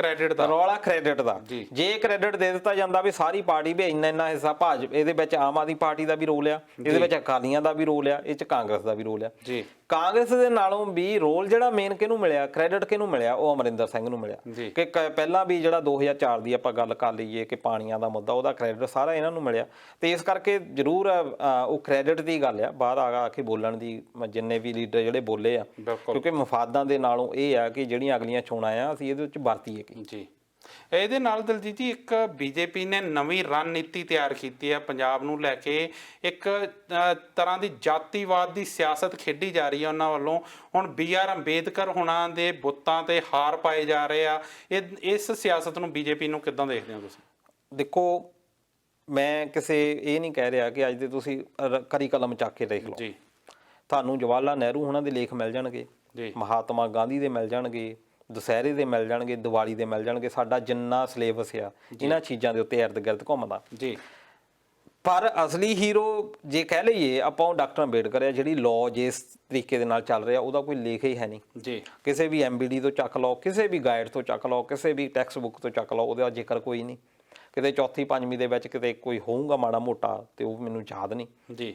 ਕ੍ਰੈਡਿਟ ਦਾ। ਜੇ ਕ੍ਰੈਡਿਟ ਦੇ ਦਿੱਤਾ ਜਾਂਦਾ ਵੀ ਸਾਰੀ ਪਾਰਟੀ ਵੀ ਇੰਨਾ ਹਿੱਸਾ ਇਹਦੇ ਵਿੱਚ ਆਮ ਆਦਮੀ ਪਾਰਟੀ ਦਾ ਵੀ ਰੋਲ ਆ, ਇਹਦੇ ਵਿੱਚ ਅਕਾਲੀਆਂ ਦਾ ਵੀ ਰੋਲ ਆ, ਇਹ ਚ ਕਾਂਗਰਸ ਦਾ ਵੀ ਰੋਲ ਆ। ਕਾਂਗਰਸ ਦੇ ਨਾਲੋਂ ਵੀ ਰੋਲ ਜਿਹੜਾ ਮੇਨ ਕਿਹਨੂੰ ਮਿਲਿਆ, ਕ੍ਰੈਡਿਟ ਕਿਹਨੂੰ ਮਿਲਿਆ, ਉਹ ਅਮਰਿੰਦਰ ਸਿੰਘ ਨੂੰ ਮਿਲਿਆ। ਕਿ ਪਹਿਲਾਂ ਵੀ ਜਿਹੜਾ 2004 ਦੀ ਆਪਾਂ ਗੱਲ ਕਰ ਲਈਏ ਕਿ ਪਾਣੀਆਂ ਦਾ ਮੁੱਦਾ, ਉਹਦਾ ਕ੍ਰੈਡਿਟ ਸਾਰਾ ਇਹਨਾਂ ਨੂੰ ਮਿਲਿਆ। ਤੇ ਇਸ ਕਰਕੇ ਜ਼ਰੂਰ ਉਹ ਕ੍ਰੈਡਿਟ ਦੀ ਗੱਲ ਆ, ਬਾਹਰ ਆ ਕੇ ਬੋਲਣ ਦੀ। ਜਿੰਨੇ ਵੀ ਲੀਡਰ ਜਿਹੜੇ ਬੋਲੇ ਆ, ਕਿਉਂਕਿ ਮਫਾਦਾਂ ਦੇ ਨਾਲੋਂ ਇਹ ਆ ਕਿ ਜਿਹੜੀਆਂ ਅਗਲੀਆਂ ਚੋਣਾਂ ਆ ਅਸੀਂ ਇਹਦੇ ਵਿੱਚ ਵਰਤੀਏ ਕੀ। ਜੀ। ਇਹਦੇ ਨਾਲ ਦਲਜੀਤ ਜੀ ਇੱਕ BJP ਨੇ ਨਵੀਂ ਰਣਨੀਤੀ ਤਿਆਰ ਕੀਤੀ ਹੈ ਪੰਜਾਬ ਨੂੰ ਲੈ ਕੇ। ਇੱਕ ਤਰ੍ਹਾਂ ਦੀ ਜਾਤੀਵਾਦ ਦੀ ਸਿਆਸਤ ਖੇਡੀ ਜਾ ਰਹੀ ਹੈ ਉਹਨਾਂ ਵੱਲੋਂ। ਹੁਣ BR ਅੰਬੇਦਕਰ ਹੁਣਾਂ ਦੇ ਬੁੱਤਾਂ ਤੇ ਹਾਰ ਪਾਏ ਜਾ ਰਹੇ ਆ। ਇਸ ਸਿਆਸਤ ਨੂੰ BJP ਨੂੰ ਕਿੱਦਾਂ ਦੇਖਦੇ ਹੋ ਤੁਸੀਂ? ਦੇਖੋ ਮੈਂ ਕਿਸੇ ਇਹ ਨਹੀਂ ਕਹਿ ਰਿਹਾ ਕਿ ਅੱਜ ਦੇ ਤੁਸੀਂ ਕਰੀ ਕਲਮ ਚੱਕ ਕੇ ਦੇਖ ਲਓ ਜੀ, ਤੁਹਾਨੂੰ ਜਵਾਹਰ ਲਾਲ ਨਹਿਰੂ ਹੁਣਾਂ ਦੇ ਲੇਖ ਮਿਲ ਜਾਣਗੇ, ਮਹਾਤਮਾ ਗਾਂਧੀ ਦੇ ਮਿਲ ਜਾਣਗੇ, ਦੁਸਹਿਰੇ ਦੇ ਮਿਲ ਜਾਣਗੇ, ਦੀਵਾਲੀ ਦੇ ਮਿਲ ਜਾਣਗੇ। ਸਾਡਾ ਜਿੰਨਾ ਸਿਲੇਬਸ ਆ ਇਹਨਾਂ ਚੀਜ਼ਾਂ ਦੇ ਉੱਤੇ ਇਰਦ ਗਿਰਦ ਘੁੰਮਦਾ ਜੀ। ਪਰ ਅਸਲੀ ਹੀਰੋ ਜੇ ਕਹਿ ਲਈਏ ਆਪਾਂ, ਉਹ ਡਾਕਟਰ ਅੰਬੇਡਕਰ ਆ। ਜਿਹੜੀ ਲਾਅ ਜਿਸ ਤਰੀਕੇ ਦੇ ਨਾਲ ਚੱਲ ਰਿਹਾ ਉਹਦਾ ਕੋਈ ਲੇਖ ਹੀ ਹੈ ਨਹੀਂ ਜੀ। ਕਿਸੇ ਵੀ MBD ਤੋਂ ਚੱਕ ਲਓ, ਕਿਸੇ ਵੀ ਗਾਈਡ ਤੋਂ ਚੱਕ ਲਓ, ਕਿਸੇ ਵੀ ਟੈਕਸਟ ਬੁੱਕ ਤੋਂ ਚੱਕ ਲਓ, ਉਹਦਾ ਜ਼ਿਕਰ ਕੋਈ ਨਹੀਂ। ਕਿਤੇ ਚੌਥੀ ਪੰਜਵੀਂ ਦੇ ਵਿੱਚ ਕਿਤੇ ਕੋਈ ਹੋਊਗਾ ਮਾੜਾ ਮੋਟਾ, ਤੇ ਉਹ ਮੈਨੂੰ ਯਾਦ ਨਹੀਂ ਜੀ।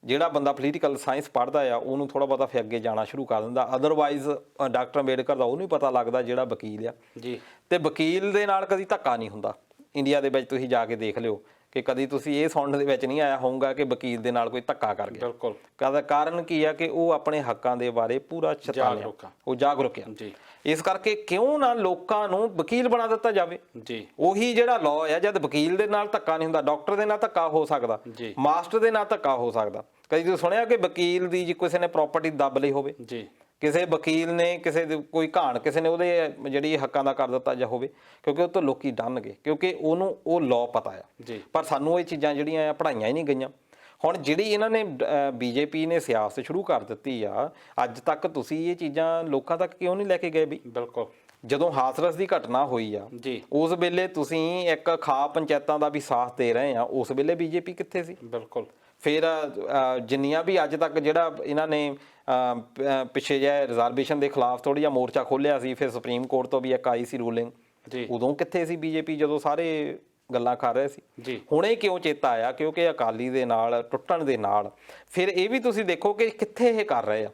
ਜਿਹੜਾ ਬੰਦਾ ਪੋਲੀਟੀਕਲ ਸਾਇੰਸ ਪੜ੍ਹਦਾ ਆ ਉਹਨੂੰ ਥੋੜ੍ਹਾ ਬਹੁਤਾ ਫਿਰ ਅੱਗੇ ਜਾਣਾ ਸ਼ੁਰੂ ਕਰ ਦਿੰਦਾ। ਅਦਰਵਾਈਜ਼ ਡਾਕਟਰ ਅੰਬੇਡਕਰ ਦਾ ਉਹਨੂੰ ਹੀ ਪਤਾ ਲੱਗਦਾ ਜਿਹੜਾ ਵਕੀਲ ਆ ਜੀ। ਤੇ ਵਕੀਲ ਦੇ ਨਾਲ ਕਦੀ ਧੱਕਾ ਨਹੀਂ ਹੁੰਦਾ ਇੰਡੀਆ ਦੇ ਵਿੱਚ। ਤੁਸੀਂ ਜਾ ਕੇ ਦੇਖ ਲਿਓ ਕਿ ਕਦੀ ਤੁਸੀਂ ਇਹ ਸੁਣਨ ਦੇ ਵਿੱਚ ਨਹੀਂ ਆਇਆ ਹੋਊਗਾ ਕਿ ਵਕੀਲ ਦੇ ਨਾਲ ਕੋਈ ਧੱਕਾ ਕਰ ਗਿਆ। ਬਿਲਕੁਲ। ਕਾਰਨ ਕੀ ਆ ਕਿ ਉਹ ਆਪਣੇ ਹੱਕਾਂ ਦੇ ਬਾਰੇ ਪੂਰਾ ਚੇਤੰਨ, ਉਹ ਜਾਗਰੂਕ ਆ ਜੀ। ਇਸ ਕਰਕੇ ਕਿਉਂ ਨਾ ਲੋਕਾਂ ਨੂੰ ਵਕੀਲ ਬਣਾ ਦਿੱਤਾ ਜਾਵੇ ਜੀ। ਉਹੀ ਜਿਹੜਾ ਲਾਅ ਆ, ਜਦ ਵਕੀਲ ਦੇ ਨਾਲ ਧੱਕਾ ਨਹੀਂ ਹੁੰਦਾ, ਡਾਕਟਰ ਦੇ ਨਾਲ ਧੱਕਾ ਹੋ ਸਕਦਾ, ਮਾਸਟਰ ਦੇ ਨਾਲ ਧੱਕਾ ਹੋ ਸਕਦਾ। ਕਦੀ ਤੁਸੀਂ ਸੁਣਿਆ ਕਿ ਵਕੀਲ ਦੀ ਜੇ ਕਿਸੇ ਨੇ ਪ੍ਰਾਪਰਟੀ ਦੱਬ ਲਈ ਹੋਵੇ, ਜੀ, ਕਿਸੇ ਵਕੀਲ ਨੇ ਕਿਸੇ ਦੇ ਕੋਈ ਘਾਣ ਕਿਸੇ ਨੇ ਉਹਦੇ ਜਿਹੜੀ ਹੱਕਾਂ ਦਾ ਕਰ ਦਿੱਤਾ ਜਾਂ ਹੋਵੇ, ਕਿਉਂਕਿ ਉਹ ਤੋਂ ਲੋਕੀ ਡਰਨਗੇ, ਕਿਉਂਕਿ ਉਹਨੂੰ ਉਹ ਲਾਅ ਪਤਾ ਆ। ਪਰ ਸਾਨੂੰ ਇਹ ਚੀਜ਼ਾਂ ਜਿਹੜੀਆਂ ਆ ਪੜ੍ਹਾਈਆਂ ਹੀ ਨਹੀਂ ਗਈਆਂ। ਹੁਣ ਜਿਹੜੀ ਇਹਨਾਂ ਨੇ ਬੀਜੇਪੀ ਨੇ ਸਿਆਸਤ ਸ਼ੁਰੂ ਕਰ ਦਿੱਤੀ ਆ, ਅੱਜ ਤੱਕ ਤੁਸੀਂ ਇਹ ਚੀਜ਼ਾਂ ਲੋਕਾਂ ਤੱਕ ਕਿਉਂ ਨਹੀਂ ਲੈ ਕੇ ਗਏ ਵੀ? ਬਿਲਕੁਲ। ਜਦੋਂ ਹਾਥਰਸ ਦੀ ਘਟਨਾ ਹੋਈ ਆ ਜੀ, ਉਸ ਵੇਲੇ ਤੁਸੀਂ ਇੱਕ ਖਾਪ ਪੰਚਾਇਤਾਂ ਦਾ ਵੀ ਸਾਥ ਦੇ ਰਹੇ ਆ, ਉਸ ਵੇਲੇ ਬੀਜੇਪੀ ਕਿੱਥੇ ਸੀ? ਬਿਲਕੁਲ। ਫਿਰ ਜਿੰਨੀਆਂ ਵੀ ਅੱਜ ਤੱਕ ਜਿਹੜਾ ਇਹਨਾਂ ਨੇ ਪਿੱਛੇ ਜਿਹੇ ਰਿਜ਼ਰਵੇਸ਼ਨ ਦੇ ਖਿਲਾਫ ਥੋੜ੍ਹਾ ਜਿਹਾ ਮੋਰਚਾ ਖੋਲ੍ਹਿਆ ਸੀ, ਫਿਰ ਸੁਪਰੀਮ ਕੋਰਟ ਤੋਂ ਵੀ ਇੱਕ ਆਈ ਸੀ ਰੂਲਿੰਗ, ਉਦੋਂ ਕਿੱਥੇ ਸੀ ਬੀਜੇਪੀ ਜਦੋਂ ਸਾਰੇ ਗੱਲਾਂ ਕਰ ਰਹੇ ਸੀ? ਹੁਣੇ ਕਿਉਂ ਚੇਤਾ ਆਇਆ? ਕਿਉਂਕਿ ਅਕਾਲੀ ਦੇ ਨਾਲ ਟੁੱਟਣ ਦੇ ਨਾਲ ਫਿਰ ਇਹ ਵੀ ਤੁਸੀਂ ਦੇਖੋ ਕਿ ਕਿੱਥੇ ਇਹ ਕਰ ਰਹੇ ਆ,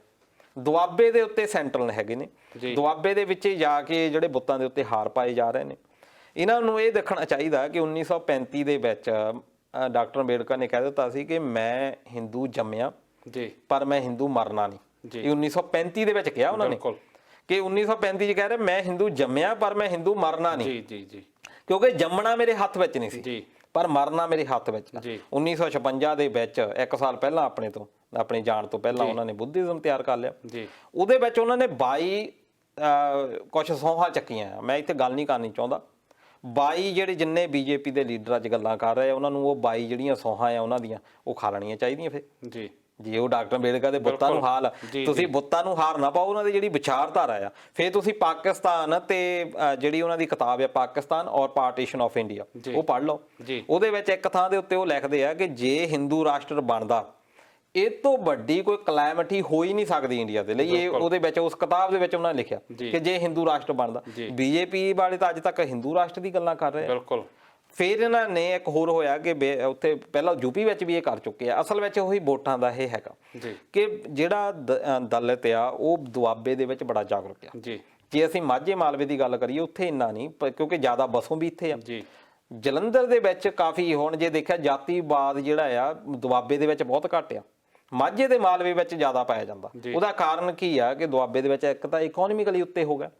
ਦੁਆਬੇ ਦੇ ਉੱਤੇ ਸੈਂਟਰਲ ਹੈਗੇ ਨੇ, ਦੁਆਬੇ ਦੇ ਵਿੱਚ ਜਾ ਕੇ ਜਿਹੜੇ ਬੁੱਤਾਂ ਦੇ ਉੱਤੇ ਹਾਰ ਪਾਏ ਜਾ ਰਹੇ ਨੇ। ਇਹਨਾਂ ਨੂੰ ਇਹ ਦੇਖਣਾ ਚਾਹੀਦਾ ਕਿ 1935 ਦੇ ਵਿੱਚ ਡਾਕਟਰ ਅੰਬੇਡਕਰ ਨੇ ਕਹਿ ਦਿੱਤਾ ਸੀ ਕਿ ਮੈਂ ਹਿੰਦੂ ਜੰਮਿਆ ਪਰ ਮੈਂ ਹਿੰਦੂ ਮਰਨਾ ਨਹੀਂ। ਇਹ 1935 ਦੇ ਵਿੱਚ ਕਿਹਾ ਉਹਨਾਂ ਨੇ ਕਿ 1935 ਚ ਕਹਿ ਰਹੇ ਮੈਂ ਹਿੰਦੂ ਜੰਮਿਆ ਪਰ ਮੈਂ ਹਿੰਦੂ ਮਰਨਾ ਨਹੀਂ। ਕਿਉਂਕਿ ਜੰਮਣਾ ਮੇਰੇ ਹੱਥ ਵਿੱਚ ਨਹੀਂ ਸੀ ਪਰ ਮਰਨਾ ਮੇਰੇ ਹੱਥ ਵਿੱਚ। 1956 ਦੇ ਵਿੱਚ 1 ਸਾਲ ਪਹਿਲਾਂ ਆਪਣੀ ਜਾਣ ਤੋਂ ਪਹਿਲਾਂ ਉਹਨਾਂ ਨੇ ਬੁੱਧੀਜ਼ਮ ਤਿਆਰ ਕਰ ਲਿਆ। ਉਹਦੇ ਵਿੱਚ ਉਹਨਾਂ ਨੇ 22 ਕੁਛ ਸੌਹਾਂ ਚੱਕੀਆਂ। ਮੈਂ ਇੱਥੇ ਗੱਲ ਨਹੀਂ ਕਰਨੀ ਚਾਹੁੰਦਾ। 22 ਜਿਹੜੇ ਜਿੰਨੇ ਬੀਜੇਪੀ ਦੇ ਲੀਡਰ ਅੱਜ ਗੱਲਾਂ ਕਰ ਰਹੇ ਆ, ਉਹਨਾਂ ਨੂੰ ਉਹ 22 ਜਿਹੜੀਆਂ ਸੌਹਾਂ ਆ ਉਹਨਾਂ ਦੀਆਂ ਉਹ ਖਾ ਲੈਣੀਆਂ ਚਾਹੀਦੀਆਂ। ਫਿਰ ਜੇ ਉਹ ਡਾਕਟਰ ਅੰਬੇਡਕਰ ਦੇ ਬੁੱਤਾਂ ਨੂੰ ਹਾਲ, ਤੁਸੀਂ ਬੁੱਤਾਂ ਨੂੰ ਹਾਰ ਨਾ ਪਾਓ, ਉਹਨਾਂ ਦੀ ਜਿਹੜੀ ਵਿਚਾਰਧਾਰਾ ਆ। ਫਿਰ ਤੁਸੀਂ ਪਾਕਿਸਤਾਨ ਤੇ ਜਿਹੜੀ ਉਹਨਾਂ ਦੀ ਕਿਤਾਬ ਆ ਪਾਕਿਸਤਾਨ ਔਰ ਪਾਰਟੀਸ਼ਨ ਆਫ ਇੰਡੀਆ, ਉਹ ਪੜ੍ਹ ਲਓ। ਉਹਦੇ ਵਿੱਚ ਇੱਕ ਥਾਂ ਦੇ ਉੱਤੇ ਉਹ ਲਿਖਦੇ ਆ ਕਿ ਜੇ ਹਿੰਦੂ ਰਾਸ਼ਟਰ ਬਣਦਾ, ਇਹ ਤੋਂ ਵੱਡੀ ਕੋਈ ਕਲੈਮਿਟੀ ਹੋ ਹੀ ਨਹੀਂ ਸਕਦੀ ਇੰਡੀਆ ਦੇ ਲਈ। ਇਹ ਉਹਦੇ ਵਿੱਚ ਉਸ ਕਿਤਾਬ ਦੇ ਵਿੱਚ ਉਹਨਾਂ ਨੇ ਲਿਖਿਆ ਕਿ ਜੇ ਹਿੰਦੂ ਰਾਸ਼ਟਰ ਬਣਦਾ। ਬੀਜੇਪੀ ਵਾਲੇ ਤਾਂ ਅੱਜ ਤੱਕ ਹਿੰਦੂ ਰਾਸ਼ਟਰ ਦੀ ਗੱਲਾਂ ਕਰ ਰਹੇ ਆ। ਬਿਲਕੁਲ। ਫਿਰ ਇਹਨਾਂ ਨੇ ਇੱਕ ਹੋਰ ਹੋਇਆ ਕਿ ਉੱਥੇ ਪਹਿਲਾਂ ਯੂਪੀ ਵਿੱਚ ਵੀ ਇਹ ਕਰ ਚੁੱਕੇ ਆ। ਅਸਲ ਵਿੱਚ ਉਹੀ ਵੋਟਾਂ ਦਾ ਇਹ ਹੈਗਾ ਕਿ ਜਿਹੜਾ ਦਲਿਤ ਆ ਉਹ ਦੁਆਬੇ ਦੇ ਵਿੱਚ ਬੜਾ ਜਾਗਰੂਕ ਆ। ਜੇ ਅਸੀਂ ਮਾਝੇ ਮਾਲਵੇ ਦੀ ਗੱਲ ਕਰੀਏ, ਉੱਥੇ ਇੰਨਾ ਨਹੀਂ ਕਿਉਂਕਿ ਜ਼ਿਆਦਾ ਬਸੋਂ ਵੀ ਇੱਥੇ ਆ। ਜਲੰਧਰ ਦੇ ਵਿੱਚ ਕਾਫੀ, ਹੁਣ ਜੇ ਦੇਖਿਆ ਜਾਤੀਵਾਦ ਜਿਹੜਾ ਆ ਦੁਆਬੇ ਦੇ ਵਿੱਚ ਬਹੁਤ ਘੱਟ ਆ, ਮਾਝੇ ਦੇ ਮਾਲਵੇ ਵਿੱਚ ਜ਼ਿਆਦਾ ਪਾਇਆ ਜਾਂਦਾ। ਉਹਦਾ ਕਾਰਨ ਕੀ ਆ ਕਿ ਦੁਆਬੇ ਦੇ ਵਿੱਚ ਇੱਕ ਤਾਂ ਇਕਨੋਮਿਕਲੀ ਉੱਤੇ ਹੋ ਗਿਆ,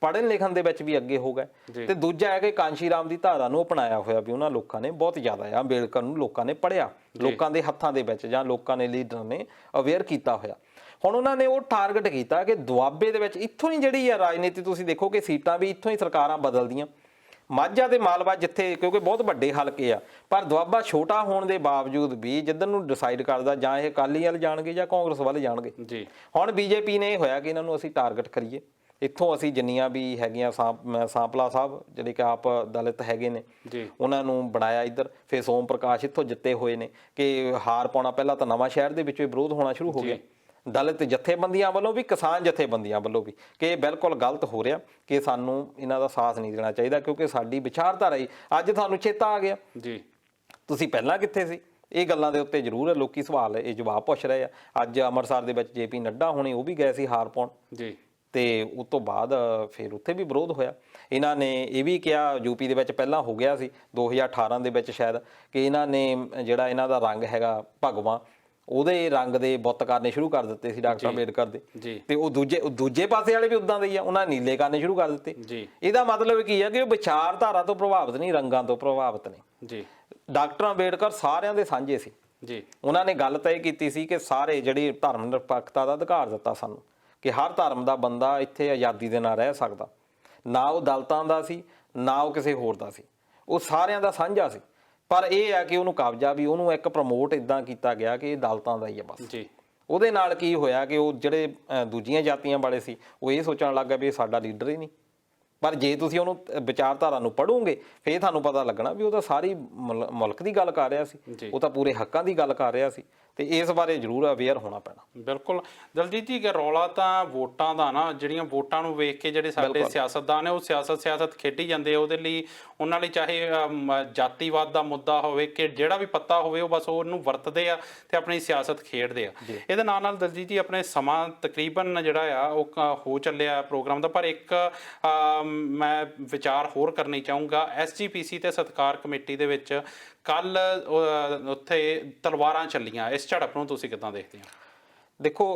ਪੜ੍ਹਨ ਲਿਖਣ ਦੇ ਵਿੱਚ ਵੀ ਅੱਗੇ ਹੋ ਗਏ, ਤੇ ਦੂਜਾ ਹੈ ਕਿ ਕਾਂਸ਼ੀ ਰਾਮ ਦੀ ਧਾਰਾ ਨੂੰ ਅਪਣਾਇਆ ਹੋਇਆ ਵੀ ਉਹਨਾਂ ਲੋਕਾਂ ਨੇ ਬਹੁਤ ਜ਼ਿਆਦਾ ਆ। ਅੰਬੇਡਕਰ ਨੂੰ ਲੋਕਾਂ ਨੇ ਪੜ੍ਹਿਆ, ਲੋਕਾਂ ਦੇ ਹੱਥਾਂ ਦੇ ਵਿੱਚ ਜਾਂ ਲੋਕਾਂ ਨੇ ਲੀਡਰ ਨੇ ਅਵੇਅਰ ਕੀਤਾ ਹੋਇਆ। ਹੁਣ ਉਹਨਾਂ ਨੇ ਉਹ ਟਾਰਗੇਟ ਕੀਤਾ ਕਿ ਦੁਆਬੇ ਦੇ ਵਿੱਚ ਇੱਥੋਂ ਹੀ ਜਿਹੜੀ ਆ ਰਾਜਨੀਤੀ, ਤੁਸੀਂ ਦੇਖੋ ਕਿ ਸੀਟਾਂ ਵੀ ਇੱਥੋਂ ਹੀ ਸਰਕਾਰਾਂ ਬਦਲਦੀਆਂ। ਮਾਝਾ ਤੇ ਮਾਲਵਾ ਜਿੱਥੇ ਕਿਉਂਕਿ ਬਹੁਤ ਵੱਡੇ ਹਲਕੇ ਆ, ਪਰ ਦੁਆਬਾ ਛੋਟਾ ਹੋਣ ਦੇ ਬਾਵਜੂਦ ਵੀ ਜਿੱਧਰ ਨੂੰ ਡਿਸਾਈਡ ਕਰਦਾ ਜਾਂ ਇਹ ਅਕਾਲੀ ਵੱਲ ਜਾਣਗੇ ਜਾਂ ਕਾਂਗਰਸ ਵੱਲ ਜਾਣਗੇ। ਹੁਣ ਬੀਜੇਪੀ ਨੇ ਇਹ ਹੋਇਆ ਕਿ ਇਹਨਾਂ ਨੂੰ ਅਸੀਂ ਟਾਰਗੇਟ ਕਰੀਏ, ਇੱਥੋਂ ਅਸੀਂ ਜਿੰਨੀਆਂ ਵੀ ਹੈਗੀਆਂ ਸਾਂਪਲਾ ਸਾਹਿਬ ਜਿਹੜੇ ਕਿ ਆਪ ਦਲਿਤ ਹੈਗੇ ਨੇ ਉਹਨਾਂ ਨੂੰ ਬਣਾਇਆ ਇੱਧਰ। ਫਿਰ ਸੋਮ ਪ੍ਰਕਾਸ਼ ਇੱਥੋਂ ਜਿੱਤੇ ਹੋਏ ਨੇ ਕਿ ਹਾਰ ਪਾਉਣਾ। ਪਹਿਲਾਂ ਤਾਂ ਨਵਾਂ ਸ਼ਹਿਰ ਦੇ ਵਿੱਚੋਂ ਵਿਰੋਧ ਹੋਣਾ ਸ਼ੁਰੂ ਹੋ ਗਿਆ ਦਲਿਤ ਜਥੇਬੰਦੀਆਂ ਵੱਲੋਂ ਵੀ, ਕਿਸਾਨ ਜਥੇਬੰਦੀਆਂ ਵੱਲੋਂ ਵੀ, ਕਿ ਇਹ ਬਿਲਕੁਲ ਗਲਤ ਹੋ ਰਿਹਾ, ਕਿ ਸਾਨੂੰ ਇਹਨਾਂ ਦਾ ਸਾਥ ਨਹੀਂ ਦੇਣਾ ਚਾਹੀਦਾ ਕਿਉਂਕਿ ਸਾਡੀ ਵਿਚਾਰਧਾਰਾ ਹੀ। ਅੱਜ ਤੁਹਾਨੂੰ ਚੇਤਾ ਆ ਗਿਆ, ਤੁਸੀਂ ਪਹਿਲਾਂ ਕਿੱਥੇ ਸੀ? ਇਹ ਗੱਲਾਂ ਦੇ ਉੱਤੇ ਜ਼ਰੂਰ ਲੋਕੀ ਸਵਾਲ ਇਹ ਜਵਾਬ ਪੁੱਛ ਰਹੇ ਆ। ਅੱਜ ਅੰਮ੍ਰਿਤਸਰ ਦੇ ਵਿੱਚ JP ਨੱਡਾ ਹੋਣੀ ਉਹ ਵੀ ਗਏ ਸੀ ਹਾਰ ਪਾਉਣ, ਤੇ ਉਸ ਤੋਂ ਬਾਅਦ ਫਿਰ ਉੱਥੇ ਵੀ ਵਿਰੋਧ ਹੋਇਆ। ਇਹਨਾਂ ਨੇ ਇਹ ਵੀ ਕਿਹਾ, ਯੂਪੀ ਦੇ ਵਿੱਚ ਪਹਿਲਾਂ ਹੋ ਗਿਆ ਸੀ 2018 ਦੇ ਵਿੱਚ ਸ਼ਾਇਦ, ਕਿ ਇਹਨਾਂ ਨੇ ਜਿਹੜਾ ਇਹਨਾਂ ਦਾ ਰੰਗ ਹੈਗਾ ਭਗਵਾ, ਉਹਦੇ ਰੰਗ ਦੇ ਬੁੱਤ ਕਰਨੇ ਸ਼ੁਰੂ ਕਰ ਦਿੱਤੇ ਸੀ ਡਾਕਟਰ ਅੰਬੇਡਕਰ ਦੇ, ਤੇ ਉਹ ਦੂਜੇ ਪਾਸੇ ਵਾਲੇ ਵੀ ਉਦਾਂ ਦੇ ਹੀ ਆ, ਉਹਨਾਂ ਨੇ ਨੀਲੇ ਕਰਨੇ ਸ਼ੁਰੂ ਕਰ ਦਿੱਤੇ। ਇਹਦਾ ਮਤਲਬ ਕੀ ਆ ਕਿ ਉਹ ਵਿਚਾਰਧਾਰਾ ਤੋਂ ਪ੍ਰਭਾਵਿਤ ਨਹੀਂ, ਰੰਗਾਂ ਤੋਂ ਪ੍ਰਭਾਵਿਤ ਨੇ। ਡਾਕਟਰ ਅੰਬੇਡਕਰ ਸਾਰਿਆਂ ਦੇ ਸਾਂਝੇ ਸੀ। ਉਹਨਾਂ ਨੇ ਗੱਲ ਤਾਂ ਇਹ ਕੀਤੀ ਸੀ ਕਿ ਸਾਰੇ ਜਿਹੜੀ ਧਰਮ ਨਿਰਪੱਖਤਾ ਦਾ ਅਧਿਕਾਰ ਦਿੱਤਾ ਸਾਨੂੰ, ਕਿ ਹਰ ਧਰਮ ਦਾ ਬੰਦਾ ਇੱਥੇ ਆਜ਼ਾਦੀ ਦੇ ਨਾਲ ਰਹਿ ਸਕਦਾ। ਨਾ ਉਹ ਦਲਿਤਾਂ ਦਾ ਸੀ ਨਾ ਉਹ ਕਿਸੇ ਹੋਰ ਦਾ ਸੀ, ਉਹ ਸਾਰਿਆਂ ਦਾ ਸਾਂਝਾ ਸੀ। ਪਰ ਇਹ ਆ ਕਿ ਉਹਨੂੰ ਕਬਜ਼ਾ ਵੀ, ਉਹਨੂੰ ਇੱਕ ਪ੍ਰਮੋਟ ਇਦਾਂ ਕੀਤਾ ਗਿਆ ਕਿ ਇਹ ਦਲਿਤਾਂ ਦਾ ਹੀ ਆ ਬਸ। ਉਹਦੇ ਨਾਲ ਕੀ ਹੋਇਆ ਕਿ ਉਹ ਜਿਹੜੇ ਦੂਜੀਆਂ ਜਾਤੀਆਂ ਵਾਲੇ ਸੀ ਉਹ ਇਹ ਸੋਚਣ ਲੱਗ ਗਏ ਵੀ ਇਹ ਸਾਡਾ ਲੀਡਰ ਹੀ ਨਹੀਂ। ਪਰ ਜੇ ਤੁਸੀਂ ਉਹਨੂੰ ਵਿਚਾਰਧਾਰਾ ਨੂੰ ਪੜ੍ਹੋਗੇ ਫਿਰ ਤੁਹਾਨੂੰ ਪਤਾ ਲੱਗਣਾ ਵੀ ਉਹ ਤਾਂ ਸਾਰੀ ਮੁਲਕ ਦੀ ਗੱਲ ਕਰ ਰਿਹਾ ਸੀ, ਉਹ ਤਾਂ ਪੂਰੇ ਹੱਕਾਂ ਦੀ ਗੱਲ ਕਰ ਰਿਹਾ ਸੀ। ਤੇ ਇਸ ਬਾਰੇ ਜ਼ਰੂਰ ਅਵੇਅਰ ਹੋਣਾ ਪੈਣਾ। ਬਿਲਕੁਲ ਦਲਜੀਤ ਜੀ, ਕਿ ਰੌਲਾ ਤਾਂ ਵੋਟਾਂ ਦਾ ਨਾ, ਜਿਹੜੀਆਂ ਵੋਟਾਂ ਨੂੰ ਵੇਖ ਕੇ ਜਿਹੜੇ ਸਾਡੇ ਸਿਆਸਤਦਾਨ ਨੇ ਉਹ ਸਿਆਸਤ ਖੇਡੀ ਜਾਂਦੇ ਆ। ਉਹਦੇ ਲਈ ਉਹਨਾਂ ਲਈ ਚਾਹੇ ਜਾਤੀਵਾਦ ਦਾ ਮੁੱਦਾ ਹੋਵੇ ਕਿ ਜਿਹੜਾ ਵੀ ਪੱਤਾ ਹੋਵੇ, ਉਹ ਬਸ ਉਹਨੂੰ ਵਰਤਦੇ ਆ ਤੇ ਆਪਣੀ ਸਿਆਸਤ ਖੇਡਦੇ ਆ। ਇਹਦੇ ਨਾਲ ਦਲਜੀਤ ਜੀ ਆਪਣੇ ਸਮਾਂ ਤਕਰੀਬਨ ਜਿਹੜਾ ਆ ਉਹ ਹੋ ਚੱਲਿਆ ਪ੍ਰੋਗਰਾਮ ਦਾ, ਪਰ ਇੱਕ ਮੈਂ ਵਿਚਾਰ ਹੋਰ ਕਰਨੀ ਚਾਹੂੰਗਾ। SGPC ਤੇ ਸਤਿਕਾਰ ਕਮੇਟੀ ਦੇ ਵਿੱਚ ਕੱਲ ਉੱਥੇ ਤਲਵਾਰਾਂ ਚੱਲੀਆਂ, ਇਸ ਝੜਪ ਨੂੰ ਤੁਸੀਂ ਕਿੱਦਾਂ ਦੇਖਦੇ ਹੋ? ਦੇਖੋ,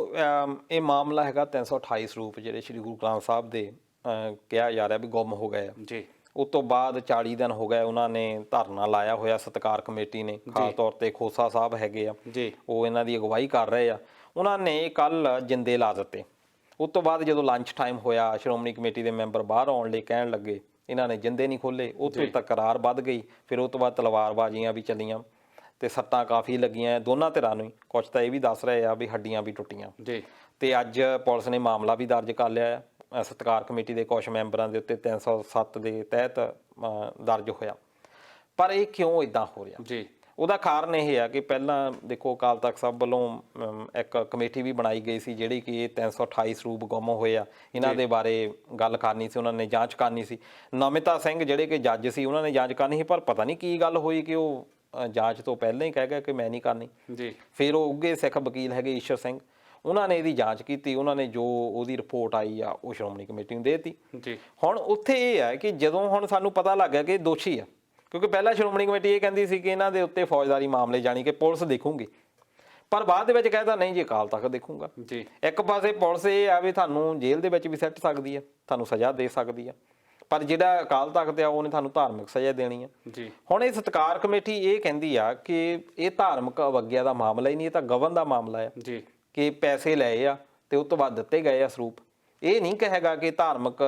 ਇਹ ਮਾਮਲਾ ਹੈਗਾ 328 ਸਰੂਪ ਜਿਹੜੇ ਸ੍ਰੀ ਗੁਰੂ ਗ੍ਰੰਥ ਸਾਹਿਬ ਦੇ ਕਿਹਾ ਜਾ ਰਿਹਾ ਵੀ ਗੁੰਮ ਹੋ ਗਏ ਆ ਜੀ। ਉਸ ਤੋਂ ਬਾਅਦ 40 ਦਿਨ ਹੋ ਗਏ ਉਹਨਾਂ ਨੇ ਧਰਨਾ ਲਾਇਆ ਹੋਇਆ, ਸਤਿਕਾਰ ਕਮੇਟੀ ਨੇ, ਖਾਸ ਤੌਰ ਤੇ ਖੋਸਾ ਸਾਹਿਬ ਹੈਗੇ ਆ ਜੀ, ਉਹ ਇਹਨਾਂ ਦੀ ਅਗਵਾਈ ਕਰ ਰਹੇ ਆ। ਉਹਨਾਂ ਨੇ ਕੱਲ ਜਿੰਦੇ ਲਾ ਦਿੱਤੇ। ਉਸ ਤੋਂ ਬਾਅਦ ਜਦੋਂ ਲੰਚ ਟਾਈਮ ਹੋਇਆ, ਸ਼੍ਰੋਮਣੀ ਕਮੇਟੀ ਦੇ ਮੈਂਬਰ ਬਾਹਰ ਆਉਣ ਲਈ ਕਹਿਣ ਲੱਗੇ, ਇਹਨਾਂ ਨੇ ਜਿੰਦੇ ਨਹੀਂ ਖੋਲੇ। ਉੱਥੇ ਤਕਰਾਰ ਵੱਧ ਗਈ। ਫਿਰ ਉਸ ਤੋਂ ਬਾਅਦ ਤਲਵਾਰਬਾਜ਼ੀਆਂ ਵੀ ਚੱਲੀਆਂ ਤੇ ਸੱਟਾਂ ਕਾਫੀ ਲੱਗੀਆਂ ਦੋਨਾਂ ਧਿਰਾਂ ਨੂੰ ਹੀ। ਕੁਛ ਤਾਂ ਇਹ ਵੀ ਦੱਸ ਰਹੇ ਆ ਵੀ ਹੱਡੀਆਂ ਵੀ ਟੁੱਟੀਆਂ ਜੀ। ਤੇ ਅੱਜ ਪੁਲਿਸ ਨੇ ਮਾਮਲਾ ਵੀ ਦਰਜ ਕਰ ਲਿਆ ਆ। ਸਤਿਕਾਰ ਕਮੇਟੀ ਦੇ ਕੁਝ ਮੈਂਬਰਾਂ ਦੇ ਉੱਤੇ 307 ਦੇ ਤਹਿਤ ਦਰਜ ਹੋਇਆ। ਪਰ ਇਹ ਕਿਉਂ ਇਦਾਂ ਹੋ ਰਿਹਾ ਜੀ? ਉਹਦਾ ਕਾਰਨ ਇਹ ਆ ਕਿ ਪਹਿਲਾਂ ਦੇਖੋ, ਅਕਾਲ ਤਖਤ ਸਾਹਿਬ ਵੱਲੋਂ ਇੱਕ ਕਮੇਟੀ ਵੀ ਬਣਾਈ ਗਈ ਸੀ ਜਿਹੜੀ ਕਿ ਇਹ 328 ਸਰੂਪ ਗੁੰਮ ਹੋਏ ਆ, ਇਹਨਾਂ ਦੇ ਬਾਰੇ ਗੱਲ ਕਰਨੀ ਸੀ, ਉਹਨਾਂ ਨੇ ਜਾਂਚ ਕਰਨੀ ਸੀ। ਨਮਿਤਾ ਸਿੰਘ ਜਿਹੜੇ ਕਿ ਜੱਜ ਸੀ, ਉਹਨਾਂ ਨੇ ਜਾਂਚ ਕਰਨੀ ਸੀ, ਪਰ ਪਤਾ ਨਹੀਂ ਕੀ ਗੱਲ ਹੋਈ ਕਿ ਉਹ ਜਾਂਚ ਤੋਂ ਪਹਿਲਾਂ ਹੀ ਕਹਿ ਗਿਆ ਕਿ ਮੈਂ ਨਹੀਂ ਕਰਨੀ ਜੀ। ਫਿਰ ਉਹ ਉੱਘੇ ਸਿੱਖ ਵਕੀਲ ਹੈਗੇ ਈਸ਼ਰ ਸਿੰਘ, ਉਹਨਾਂ ਨੇ ਇਹਦੀ ਜਾਂਚ ਕੀਤੀ। ਉਹਨਾਂ ਨੇ ਜੋ ਉਹਦੀ ਰਿਪੋਰਟ ਆਈ ਆ ਉਹ ਸ਼੍ਰੋਮਣੀ ਕਮੇਟੀ ਨੂੰ ਦੇ ਦਿੱਤੀ ਜੀ। ਹੁਣ ਉੱਥੇ ਇਹ ਹੈ ਕਿ ਜਦੋਂ ਹੁਣ ਸਾਨੂੰ ਪਤਾ ਲੱਗ ਗਿਆ ਕਿ ਇਹ ਦੋਸ਼ੀ ਆ, ਕਿਉਂਕਿ ਪਹਿਲਾਂ ਸ਼੍ਰੋਮਣੀ ਕਮੇਟੀ ਇਹ ਕਹਿੰਦੀ ਸੀ ਕਿ ਇਹਨਾਂ ਦੇ ਉੱਤੇ ਫੌਜਦਾਰੀ ਮਾਮਲੇ ਜਾਣੀ ਕਿ ਪੁਲਿਸ ਦੇਖੂਗੀ, ਪਰ ਬਾਅਦ ਦੇ ਵਿੱਚ ਕਹਿੰਦਾ ਨਹੀਂ ਜੀ ਅਕਾਲ ਤਖਤ ਦੇਖੂਗਾ ਜੀ। ਇੱਕ ਪਾਸੇ ਪੁਲਿਸ ਇਹ ਆ ਵੀ ਤੁਹਾਨੂੰ ਜੇਲ੍ਹ ਦੇ ਵਿੱਚ ਵੀ ਸੱਟ ਸਕਦੀ ਆ, ਤੁਹਾਨੂੰ ਸਜ਼ਾ ਦੇ ਸਕਦੀ ਆ, ਪਰ ਜਿਹੜਾ ਅਕਾਲ ਤਖਤ ਆ ਉਹਨੇ ਤੁਹਾਨੂੰ ਧਾਰਮਿਕ ਸਜ਼ਾ ਦੇਣੀ ਆ ਜੀ। ਹੁਣ ਇਹ ਸਤਿਕਾਰ ਕਮੇਟੀ ਇਹ ਕਹਿੰਦੀ ਆ ਕਿ ਇਹ ਧਾਰਮਿਕ ਅਵੱਗਿਆ ਦਾ ਮਾਮਲਾ ਹੀ ਨਹੀਂ, ਇਹ ਤਾਂ ਗਵਨ ਦਾ ਮਾਮਲਾ ਆ ਜੀ। ਕਿ ਪੈਸੇ ਲਏ ਆ ਤੇ ਉਸ ਤੋਂ ਬਾਅਦ ਦਿੱਤੇ ਗਏ ਆ ਸਰੂਪ। ਇਹ ਨਹੀਂ ਕਹੇਗਾ ਕਿ ਧਾਰਮਿਕ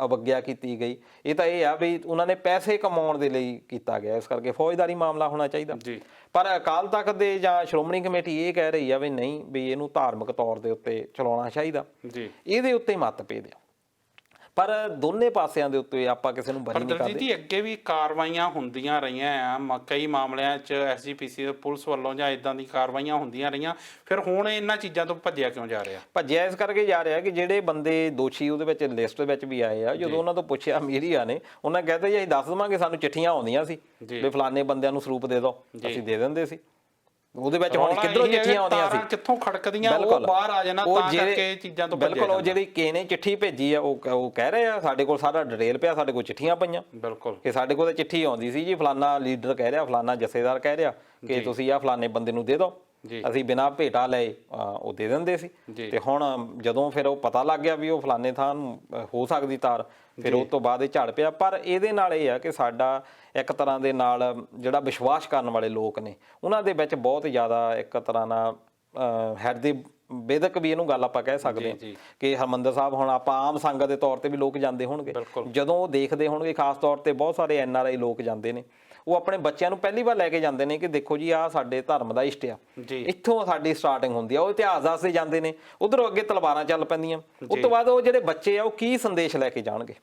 ਅਵੱਗਿਆ ਕੀਤੀ ਗਈ, ਇਹ ਤਾਂ ਇਹ ਆ ਵੀ ਉਹਨਾਂ ਨੇ ਪੈਸੇ ਕਮਾਉਣ ਦੇ ਲਈ ਕੀਤਾ ਗਿਆ, ਇਸ ਕਰਕੇ ਫੌਜਦਾਰੀ ਮਾਮਲਾ ਹੋਣਾ ਚਾਹੀਦਾ। ਜੀ। ਪਰ ਅਕਾਲ ਤਖਤ ਦੇ ਜਾਂ ਸ਼੍ਰੋਮਣੀ ਕਮੇਟੀ ਇਹ ਕਹਿ ਰਹੀ ਆ ਵੀ ਨਹੀਂ, ਵੀ ਇਹਨੂੰ ਧਾਰਮਿਕ ਤੌਰ ਦੇ ਉੱਤੇ ਚਲਾਉਣਾ ਚਾਹੀਦਾ। ਜੀ। ਇਹਦੇ ਉੱਤੇ ਮਤਭੇਦ ਆ, ਪਰ ਦੋਨੇ ਪਾਸਿਆਂ ਦੇ ਉੱਤੇ ਆਪਾਂ ਕਿਸੇ ਨੂੰ ਬਰੀ ਨਹੀਂ ਕਰਦੇ। ਜੀ ਅੱਗੇ ਵੀ ਕਾਰਵਾਈਆਂ ਹੁੰਦੀਆਂ ਰਹੀਆਂ ਆ, ਕਈ ਮਾਮਲਿਆਂ 'ਚ SGPC ਦੇ ਪੁਲਿਸ ਵੱਲੋਂ ਜਾਂ ਇਦਾਂ ਦੀ ਕਾਰਵਾਈਆਂ ਹੁੰਦੀਆਂ ਰਹੀਆਂ, ਫਿਰ ਹੁਣ ਇਹਨਾਂ ਚੀਜ਼ਾਂ ਤੋਂ ਭੱਜਿਆ ਕਿਉਂ ਜਾ ਰਿਹਾ? ਭੱਜਿਆ ਇਸ ਕਰਕੇ ਜਾ ਰਿਹਾ ਕਿ ਜਿਹੜੇ ਬੰਦੇ ਦੋਸ਼ੀ ਉਹਦੇ ਵਿੱਚ ਲਿਸਟ ਦੇ ਵਿੱਚ ਵੀ ਆਏ ਆ, ਜਦੋਂ ਉਹਨਾਂ ਤੋਂ ਪੁੱਛਿਆ ਮੀਡੀਆ ਨੇ, ਉਹਨਾਂ ਕਹਿੰਦੇ ਜੀ ਅਸੀਂ ਦੱਸ ਦੇਵਾਂਗੇ, ਸਾਨੂੰ ਚਿੱਠੀਆਂ ਆਉਂਦੀਆਂ ਸੀ ਵੀ ਫਲਾਣੇ ਬੰਦਿਆਂ ਨੂੰ ਸਰੂਪ ਦੇ ਦਿਓ, ਅਸੀਂ ਦੇ ਦਿੰਦੇ ਸੀ। ਉਹਦੇ ਵਿੱਚ ਹੁਣ ਕਿੱਧਰੋਂ ਚਿੱਠੀਆਂ ਆਉਂਦੀਆਂ ਸੀ, ਕਿੱਥੋਂ ਖੜਕਦੀਆਂ, ਉਹ ਬਾਹਰ ਆ ਜਾਣਾ, ਤਾਂ ਕਰਕੇ ਚੀਜ਼ਾਂ ਤੋਂ ਬਿਲਕੁਲ। ਉਹ ਜਿਹੜੀ ਕੇ ਨੇ ਚਿੱਠੀ ਭੇਜੀ ਆ, ਉਹ ਕਹਿ ਰਹੇ ਆ ਸਾਡੇ ਕੋਲ ਸਾਰਾ ਡਿਟੇਲ ਪਿਆ, ਸਾਡੇ ਕੋਲ ਚਿੱਠੀਆਂ ਪਈਆਂ। ਬਿਲਕੁਲ, ਕਿ ਸਾਡੇ ਕੋਲ ਤਾਂ ਚਿੱਠੀ ਆਉਂਦੀ ਸੀ ਜੀ, ਫਲਾਨਾ ਲੀਡਰ ਕਹਿ ਰਿਹਾ, ਫਲਾਨਾ ਜਥੇਦਾਰ ਕਹਿ ਰਿਹਾ ਕਿ ਤੁਸੀਂ ਆ ਫਲਾਣੇ ਬੰਦੇ ਨੂੰ ਦੇ ਦਿਓ, ਅਸੀਂ ਬਿਨਾਂ ਭੇਟਾ ਲਏ ਉਹ ਦੇ ਦਿੰਦੇ ਸੀ। ਤੇ ਹੁਣ ਜਦੋਂ ਫਿਰ ਉਹ ਪਤਾ ਲੱਗ ਗਿਆ ਵੀ ਉਹ ਫਲਾਣੇ ਥਾਂ ਨੂੰ ਹੋ ਸਕਦੀ ਤਾਰ, ਫਿਰ ਉਸ ਤੋਂ ਬਾਅਦ ਇਹ ਝੜ ਪਿਆ। ਪਰ ਇਹਦੇ ਨਾਲ ਇਹ ਆ ਕਿ ਸਾਡਾ ਇੱਕ ਤਰ੍ਹਾਂ ਦੇ ਨਾਲ ਜਿਹੜਾ ਵਿਸ਼ਵਾਸ ਕਰਨ ਵਾਲੇ ਲੋਕ ਨੇ, ਉਹਨਾਂ ਦੇ ਵਿੱਚ ਬਹੁਤ ਜ਼ਿਆਦਾ ਇੱਕ ਤਰ੍ਹਾਂ ਨਾਲ ਹਿਰਦੇ ਬੇਦਕ ਵੀ ਇਹਨੂੰ ਗੱਲ ਆਪਾਂ ਕਹਿ ਸਕਦੇ ਹਾਂ ਕਿ ਹਰਿਮੰਦਰ ਸਾਹਿਬ ਹੁਣ ਆਪਾਂ ਆਮ ਸੰਗਤ ਦੇ ਤੌਰ ਤੇ ਵੀ ਲੋਕ ਜਾਂਦੇ ਹੋਣਗੇ, ਜਦੋਂ ਉਹ ਦੇਖਦੇ ਹੋਣਗੇ, ਖਾਸ ਤੌਰ ਤੇ ਬਹੁਤ ਸਾਰੇ NRI ਲੋਕ ਜਾਂਦੇ ਨੇ, ਉਹ ਆਪਣੇ ਬੱਚਿਆਂ ਨੂੰ ਪਹਿਲੀ ਵਾਰ ਲੈ ਕੇ ਜਾਂਦੇ ਨੇ ਕਿ ਦੇਖੋ ਜੀ ਆਹ ਸਾਡੇ ਧਰਮ ਦਾ ਇਸ਼ਟ ਆ, ਇੱਥੋਂ ਸਾਡੀ ਸਟਾਰਟਿੰਗ ਹੁੰਦੀ ਆ। ਉਹ ਇਤਿਹਾਸ ਦੱਸਦੇ ਜਾਂਦੇ ਨੇ, ਉਧਰੋਂ ਅੱਗੇ ਤਲਵਾਰਾਂ ਚੱਲ ਪੈਂਦੀਆਂ। ਉਸ ਤੋਂ ਬਾਅਦ ਉਹ ਜਿਹੜੇ ਬੱਚੇ ਆ ਉਹ ਕੀ ਸੰਦੇਸ਼ ਲੈ ਕੇ ਜਾਣਗੇ?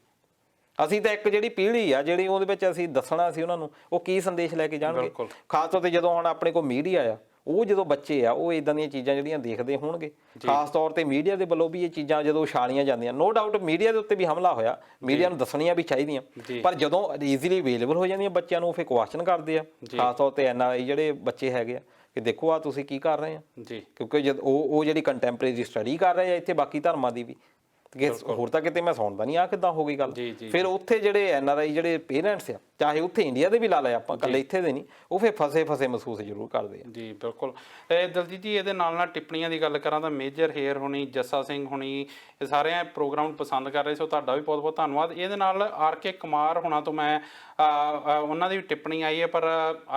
ਅਸੀਂ ਤਾਂ ਇੱਕ ਜਿਹੜੀ ਪੀੜ੍ਹੀ ਆ ਜਿਹੜੀ ਉਹਦੇ ਵਿੱਚ ਅਸੀਂ ਦੱਸਣਾ ਸੀ ਉਹਨਾਂ ਨੂੰ, ਉਹ ਕੀ ਸੰਦੇਸ਼ ਲੈ ਕੇ ਜਾਣਗੇ? ਖਾਸ ਤੌਰ ਤੇ ਜਦੋਂ ਹੁਣ ਆਪਣੇ ਕੋਲ ਮੀਡੀਆ ਆ, ਉਹ ਜਦੋਂ ਬੱਚੇ ਆ ਉਹ ਇਦਾਂ ਦੀਆਂ ਚੀਜ਼ਾਂ ਜਿਹੜੀਆਂ ਦੇਖਦੇ ਹੋਣਗੇ, ਖਾਸ ਤੌਰ ਤੇ ਮੀਡੀਆ ਦੇ ਵੱਲੋਂ ਵੀ ਇਹ ਚੀਜ਼ਾਂ ਜਦੋਂ ਉਛਾਲੀਆਂ ਜਾਂਦੀਆਂ, ਨੋ ਡਾਊਟ ਮੀਡੀਆ ਦੇ ਉੱਤੇ ਵੀ ਹਮਲਾ ਹੋਇਆ, ਮੀਡੀਆ ਨੂੰ ਦੱਸਣੀਆਂ ਵੀ ਚਾਹੀਦੀਆਂ, ਪਰ ਜਦੋਂ ਈਜ਼ੀਲੀ ਅਵੇਲੇਬਲ ਹੋ ਜਾਂਦੀਆਂ ਬੱਚਿਆਂ ਨੂੰ, ਫਿਰ ਕੁਐਸਚਨ ਕਰਦੇ ਆ, ਖਾਸ ਤੌਰ ਤੇ NRI ਜਿਹੜੇ ਬੱਚੇ ਹੈਗੇ ਆ ਕਿ ਦੇਖੋ ਆ ਤੁਸੀਂ ਕੀ ਕਰ ਰਹੇ ਆ। ਕਿਉਂਕਿ ਜਦ ਉਹ ਜਿਹੜੀ ਕੰਟੈਂਪਰੇਰੀ ਸਟੱਡੀ ਕਰ ਰਹੇ ਆ ਇੱਥੇ ਬਾਕੀ ਧਰਮਾਂ ਦੀ ਵੀ, ਹੋਰ ਤਾਂ ਕਿਤੇ ਮੈਂ ਸੁਣਦਾ ਨਹੀਂ ਆ ਕਿੱਦਾਂ ਹੋ ਗਈ ਗੱਲ। ਫਿਰ ਉੱਥੇ ਜਿਹੜੇ NRI ਜਿਹੜੇ ਪੇਰੈਂਟਸ ਆ, ਚਾਹੇ ਉੱਥੇ ਇੰਡੀਆ ਦੇ ਵੀ ਲਾ ਲਏ ਆਪਾਂ, ਇਕੱਲੇ ਇੱਥੇ ਦੇ ਨਹੀਂ, ਉਹ ਫਿਰ ਫਸੇ ਮਹਿਸੂਸ ਜ਼ਰੂਰ ਕਰਦੇ ਆ। ਜੀ ਬਿਲਕੁਲ। ਦਲਜੀਤ ਜੀ, ਇਹਦੇ ਨਾਲ ਟਿੱਪਣੀਆਂ ਦੀ ਗੱਲ ਕਰਾਂ ਤਾਂ ਮੇਜਰ ਹੇਅਰ ਹੋਣੀ, ਜੱਸਾ ਸਿੰਘ ਹੋਣੀ, ਇਹ ਸਾਰੇ ਪ੍ਰੋਗਰਾਮ ਨੂੰ ਪਸੰਦ ਕਰ ਰਹੇ, ਸੋ ਤੁਹਾਡਾ ਵੀ ਬਹੁਤ ਬਹੁਤ ਧੰਨਵਾਦ। ਇਹਦੇ ਨਾਲ RK ਕੁਮਾਰ ਹੋਣਾ ਤੋਂ ਮੈਂ ਉਹਨਾਂ ਦੀ ਟਿੱਪਣੀ ਆਈ ਹੈ, ਪਰ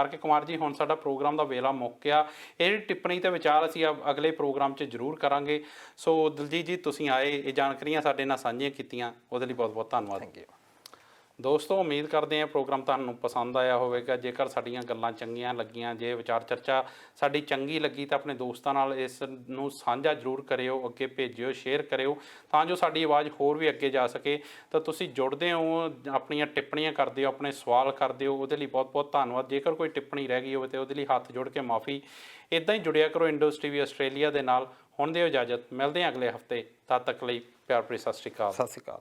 RK ਕੁਮਾਰ ਜੀ ਹੁਣ ਸਾਡਾ ਪ੍ਰੋਗਰਾਮ ਦਾ ਵੇਲਾ ਮੁੱਕ ਗਿਆ। ਇਹ ਟਿੱਪਣੀ ਤੇ ਵਿਚਾਰ ਅਸੀਂ ਅਗਲੇ ਪ੍ਰੋਗਰਾਮ 'ਚ ਜ਼ਰੂਰ ਕਰਾਂਗੇ। ਸੋ ਦਲਜੀਤ ਜੀ, ਤੁਸੀਂ ਆਏ, ਇਹ ਜਾਣਕਾਰੀਆਂ ਸਾਡੇ ਨਾਲ ਸਾਂਝੀਆਂ ਕੀਤੀਆਂ, ਉਹਦੇ ਲਈ ਬਹੁਤ ਬਹੁਤ ਧੰਨਵਾਦ। ਥੈਂਕ ਯੂ ਦੋਸਤੋ, ਉਮੀਦ ਕਰਦੇ ਹਾਂ ਪ੍ਰੋਗਰਾਮ ਤੁਹਾਨੂੰ ਪਸੰਦ ਆਇਆ ਹੋਵੇਗਾ। ਜੇਕਰ ਸਾਡੀਆਂ ਗੱਲਾਂ ਚੰਗੀਆਂ ਲੱਗੀਆਂ, ਜੇ ਵਿਚਾਰ ਚਰਚਾ ਸਾਡੀ ਚੰਗੀ ਲੱਗੀ, ਤਾਂ ਆਪਣੇ ਦੋਸਤਾਂ ਨਾਲ ਇਸ ਨੂੰ ਸਾਂਝਾ ਜ਼ਰੂਰ ਕਰਿਓ, ਅੱਗੇ ਭੇਜਿਓ, ਸ਼ੇਅਰ ਕਰਿਓ, ਤਾਂ ਜੋ ਸਾਡੀ ਆਵਾਜ਼ ਹੋਰ ਵੀ ਅੱਗੇ ਜਾ ਸਕੇ। ਤਾਂ ਤੁਸੀਂ ਜੁੜਦੇ ਹੋ, ਆਪਣੀਆਂ ਟਿੱਪਣੀਆਂ ਕਰਦੇ ਹੋ, ਆਪਣੇ ਸਵਾਲ ਕਰਦੇ ਹੋ, ਉਹਦੇ ਲਈ ਬਹੁਤ ਬਹੁਤ ਧੰਨਵਾਦ। ਜੇਕਰ ਕੋਈ ਟਿੱਪਣੀ ਰਹਿ ਗਈ ਹੋਵੇ ਤਾਂ ਉਹਦੇ ਲਈ ਹੱਥ ਜੋੜ ਕੇ ਮਾਫੀ। ਇੱਦਾਂ ਹੀ ਜੁੜਿਆ ਕਰੋ ਇੰਡੋਜ਼ TV ਆਸਟ੍ਰੇਲੀਆ ਦੇ ਨਾਲ। ਹੁਣ ਦਿਓ ਇਜਾਜ਼ਤ, ਮਿਲਦੇ ਹਾਂ ਅਗਲੇ ਹਫਤੇ। ਤਦ ਤੱਕ ਲਈ ਪਿਆਰ ਭਰੀ ਸਤਿ ਸ਼੍ਰੀ ਅਕਾਲ। ਸਤਿ ਸ਼੍ਰੀ ਅਕਾਲ।